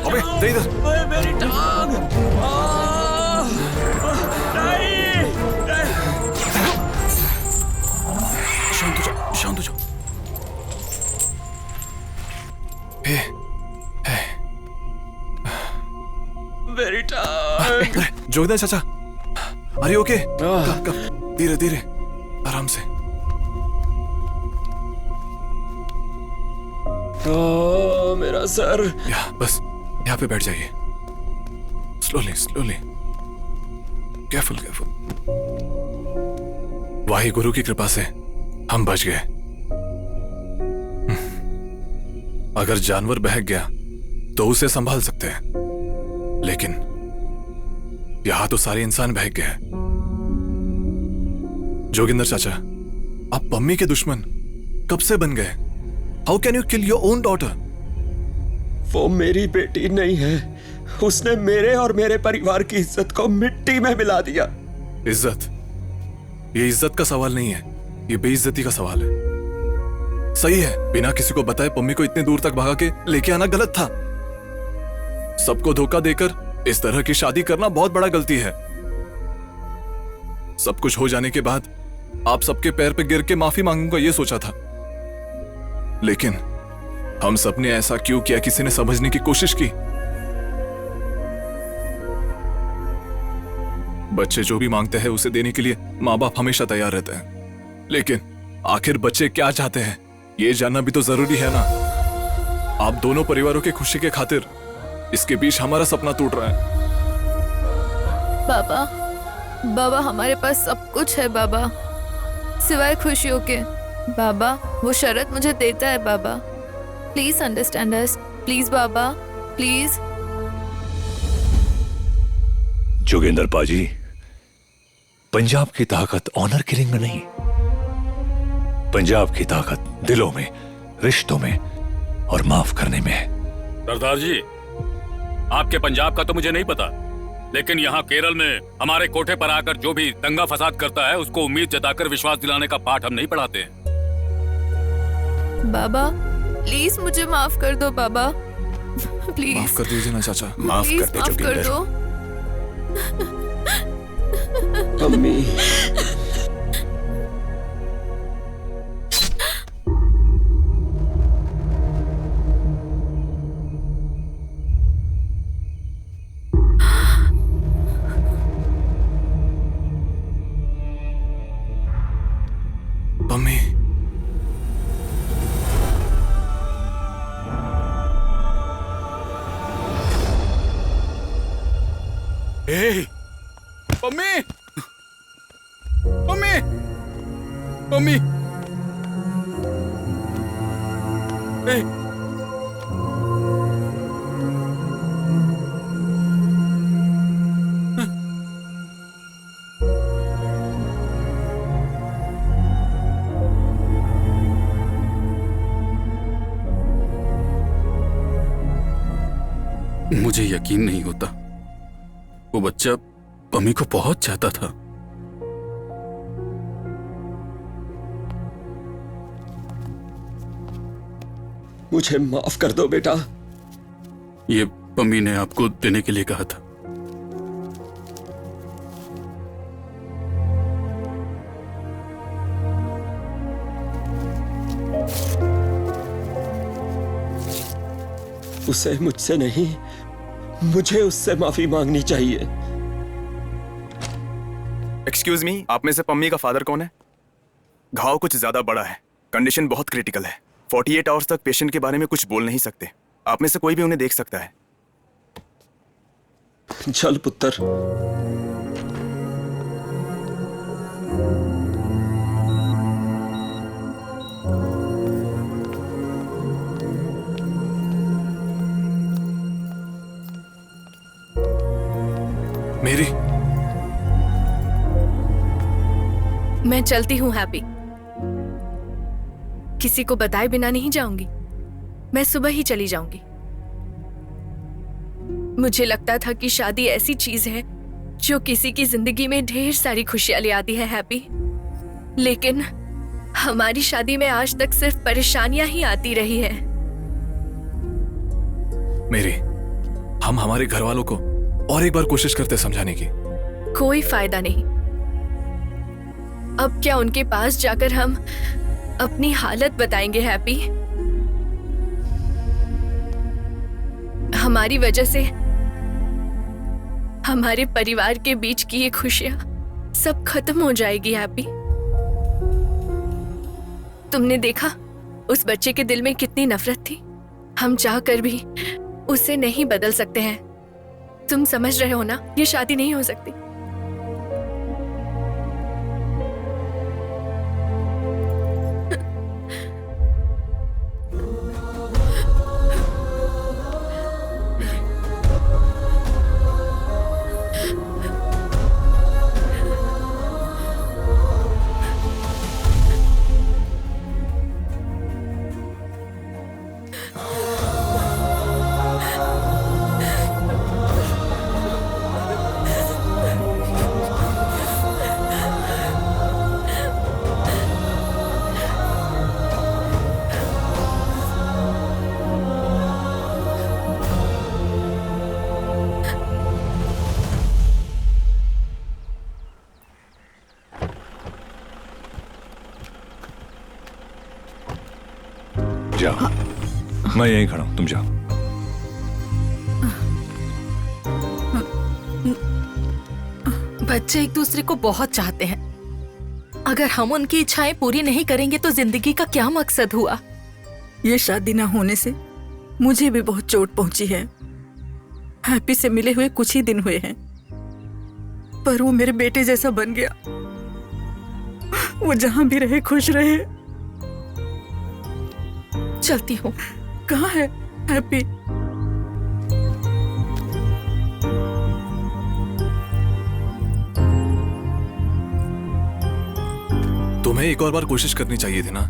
[SPEAKER 11] अबे दे इधर।
[SPEAKER 18] ओए मेरी टांग। नहीं।
[SPEAKER 11] शांत हो जाओ, शांत हो जाओ।
[SPEAKER 18] मेरी टांग।
[SPEAKER 4] जोगिंदर चाचा, अरे ओके? कब धीरे धीरे, आराम से।
[SPEAKER 18] मेरा सर।
[SPEAKER 4] बस यहाँ पे बैठ जाइए। Slowly slowly, careful careful. Waheguru की कृपा से हम बच गए। अगर जानवर बहक गया तो उसे संभाल सकते हैं, लेकिन यहां तो सारे इंसान बहक गए। जोगिंदर चाचा, आप पम्मी के दुश्मन कब से बन गए? How can you kill your own daughter?
[SPEAKER 18] वो मेरी बेटी नहीं है, उसने मेरे और मेरे परिवार की इज्जत को मिट्टी में मिला दिया।
[SPEAKER 4] इज्जत? ये इज्जत का सवाल नहीं है, ये बेइज्जती का सवाल है। सही है, बिना किसी को बताए पम्मी को इतने दूर तक भगा के लेके आना गलत था। सबको धोखा देकर इस तरह की शादी करना बहुत बड़ा गलती है। सब कुछ हो जाने के बाद आप सबके पैर पे गिर के माफी मांगूंगा ये सोचा था, लेकिन हम सबने ऐसा क्यों किया किसी ने समझने की कोशिश की। बच्चे जो भी मांगते हैं उसे देने के लिए माँ बाप हमेशा तैयार रहते हैं, लेकिन आखिर बच्चे क्या चाहते हैं ये जानना भी तो जरूरी है ना। आप दोनों परिवारों की खुशी के खातिर इसके बीच हमारा सपना टूट रहा है।
[SPEAKER 20] बाबा, बाबा हमारे पास सब कुछ है बाबा, सिवाय खुशियों के। बाबा वो शरत मुझे देता है बाबा, प्लीज अंडरस्टैंड अस, प्लीज बाबा, प्लीज।
[SPEAKER 9] जोगिंदर पाजी, पंजाब की ताकत ऑनर किलिंग में नहीं, पंजाब की ताकत दिलों में, रिश्तों में और माफ करने में है।
[SPEAKER 2] सरदार जी, आपके पंजाब का तो मुझे नहीं पता, लेकिन यहाँ केरल में हमारे कोठे पर आकर जो भी दंगा फसाद करता है उसको उम्मीद जताकर विश्वास दिलाने का पाठ हम नहीं पढ़ाते हैं।
[SPEAKER 20] बाबा प्लीज मुझे माफ कर दो बाबा, प्लीज
[SPEAKER 4] माफ कर दीजिए ना चाचा।
[SPEAKER 20] माफ कर दो।
[SPEAKER 18] Mummy,
[SPEAKER 4] mummy,
[SPEAKER 13] mummy, mummy, mummy,
[SPEAKER 2] मुझे यकीन नहीं होता, वो बच्चा पम्मी को बहुत चाहता था।
[SPEAKER 18] मुझे माफ कर दो बेटा।
[SPEAKER 2] ये पम्मी ने आपको देने के लिए कहा था।
[SPEAKER 18] उसे मुझसे नहीं, मुझे उससे माफी मांगनी चाहिए।
[SPEAKER 11] एक्सक्यूज मी, आप में से पम्मी का फादर कौन है? घाव कुछ ज्यादा बड़ा है, कंडीशन बहुत क्रिटिकल है। 48 आवर्स तक पेशेंट के बारे में कुछ बोल नहीं सकते। आप में से कोई भी उन्हें देख सकता है।
[SPEAKER 18] चल पुत्र।
[SPEAKER 4] मेरी,
[SPEAKER 6] मैं चलती हूँ हैप्पी। किसी को बताए बिना नहीं जाऊंगी। मैं सुबह ही चली जाऊंगी। मुझे लगता था कि शादी ऐसी चीज है जो किसी की जिंदगी में ढेर सारी खुशियां ले आती है हैप्पी, लेकिन हमारी शादी में आज तक सिर्फ परेशानियां ही आती रही है।
[SPEAKER 4] मेरी, हम हमारे घर वालों को और एक बार कोशिश करते समझाने की।
[SPEAKER 6] कोई फायदा नहीं। अब क्या उनके पास जाकर हम अपनी हालत बताएंगे हैप्पी? हमारी वजह से हमारे परिवार के बीच की ये खुशियां सब खत्म हो जाएगी हैप्पी। तुमने देखा उस बच्चे के दिल में कितनी नफरत थी। हम चाहकर भी उसे नहीं बदल सकते हैं। तुम समझ रहे हो ना, ये शादी नहीं हो सकती।
[SPEAKER 9] जाओ, मैं यहीं खड़ा हूं, तुम जाओ।
[SPEAKER 5] बच्चे एक दूसरे को बहुत चाहते हैं। अगर हम उनकी इच्छाएं पूरी नहीं करेंगे तो जिंदगी का क्या मकसद हुआ?
[SPEAKER 17] ये शादी ना होने से मुझे भी बहुत चोट पहुंची है। हैप्पी से मिले हुए कुछ ही दिन हुए हैं, पर वो मेरे बेटे जैसा बन गया। वो जहां भी रहे खुश रहे।
[SPEAKER 5] चलती हूँ।
[SPEAKER 17] कहाँ है हैप्पी?
[SPEAKER 4] तुम्हें एक और बार कोशिश करनी चाहिए थी ना।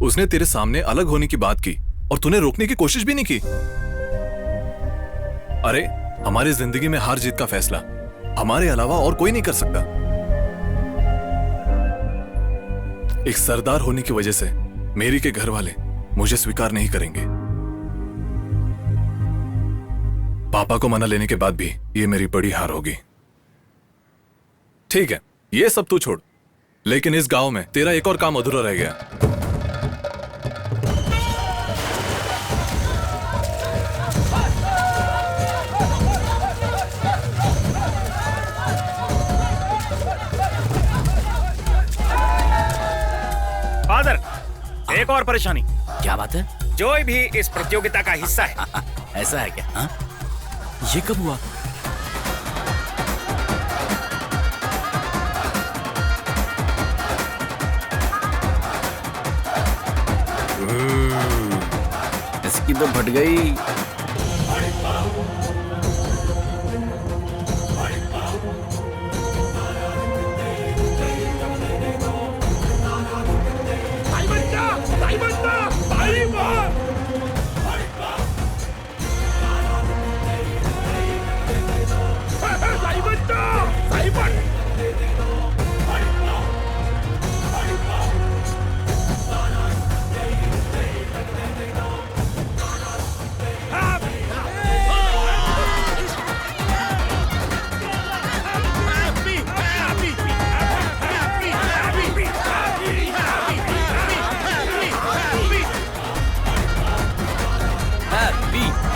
[SPEAKER 4] उसने तेरे सामने अलग होने की बात की और तूने रोकने की कोशिश भी नहीं की। अरे, हमारी जिंदगी में हार जीत का फैसला हमारे अलावा और कोई नहीं कर सकता। एक सरदार होने की वजह से मेरी के घर वाले मुझे स्वीकार नहीं करेंगे। पापा को मना लेने के बाद भी ये मेरी बड़ी हार होगी। ठीक है, ये सब तू छोड़, लेकिन इस गांव में तेरा एक और काम अधूरा रह गया।
[SPEAKER 14] फादर, एक और परेशानी।
[SPEAKER 1] क्या बात है?
[SPEAKER 14] जॉय भी इस प्रतियोगिता का हिस्सा है।
[SPEAKER 1] ऐसा है क्या? हाँ? ये कब हुआ? इसकी तो फट गई।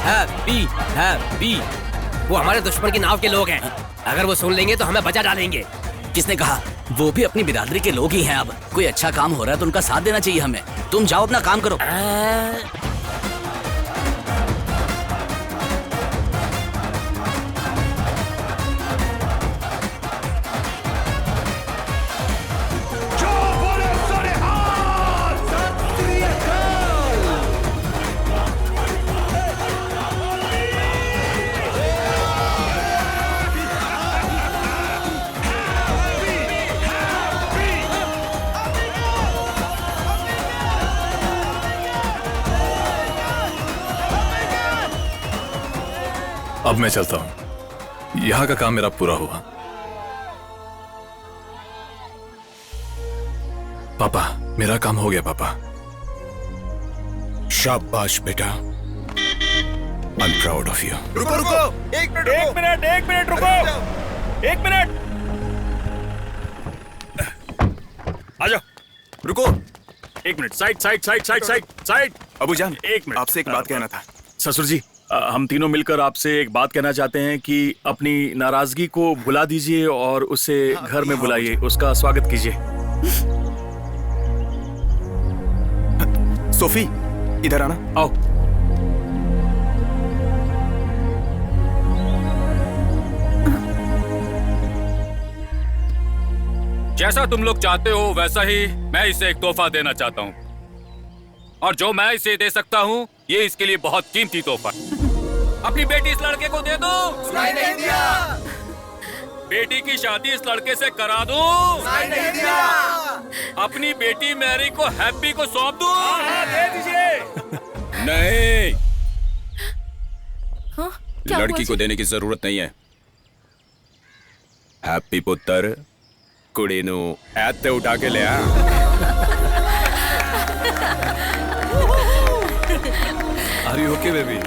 [SPEAKER 10] Happy happy. वो हमारे दुश्मन की नाव के लोग हैं, अगर वो सुन लेंगे तो हमें बचा डालेंगे।
[SPEAKER 1] किसने कहा? वो भी अपनी बिरादरी के लोग ही हैं। अब कोई अच्छा काम हो रहा है तो उनका साथ देना चाहिए हमें। तुम जाओ अपना काम करो।
[SPEAKER 4] अब मैं चलता हूं, यहां का काम मेरा पूरा हुआ। पापा, मेरा काम हो गया पापा।
[SPEAKER 7] शाबाश बेटा, I am proud of you.
[SPEAKER 11] रुको रुको, एक मिनट रुको, एक मिनट। आ जाओ, रुको, एक मिनट। साइड। अबूजान, एक मिनट, आपसे एक बात कहना था।
[SPEAKER 14] ससुर जी, हम तीनों मिलकर आपसे एक बात कहना चाहते हैं कि अपनी नाराजगी को भुला दीजिए और उसे घर में बुलाइए, उसका स्वागत कीजिए।
[SPEAKER 11] सोफी, इधर आना।
[SPEAKER 14] आओ।
[SPEAKER 2] जैसा तुम लोग चाहते हो वैसा ही मैं इसे एक तोहफा देना चाहता हूँ, और जो मैं इसे दे सकता हूँ ये इसके लिए बहुत कीमती तोहफा। अपनी बेटी इस लड़के को दे दो।
[SPEAKER 8] सुनाई नहीं दिया।
[SPEAKER 2] बेटी की शादी इस लड़के से करा दूं।
[SPEAKER 8] सुनाई नहीं दिया।
[SPEAKER 2] अपनी बेटी मैरी को हैप्पी को सौंप दूं।
[SPEAKER 14] दे दीजिए।
[SPEAKER 7] नहीं,
[SPEAKER 6] क्या
[SPEAKER 7] लड़की
[SPEAKER 6] हुआ
[SPEAKER 7] को देने की जरूरत नहीं है। हैप्पी पुत्र कुड़ी नू ऐते उठा के ले आ।
[SPEAKER 4] Are you okay, baby?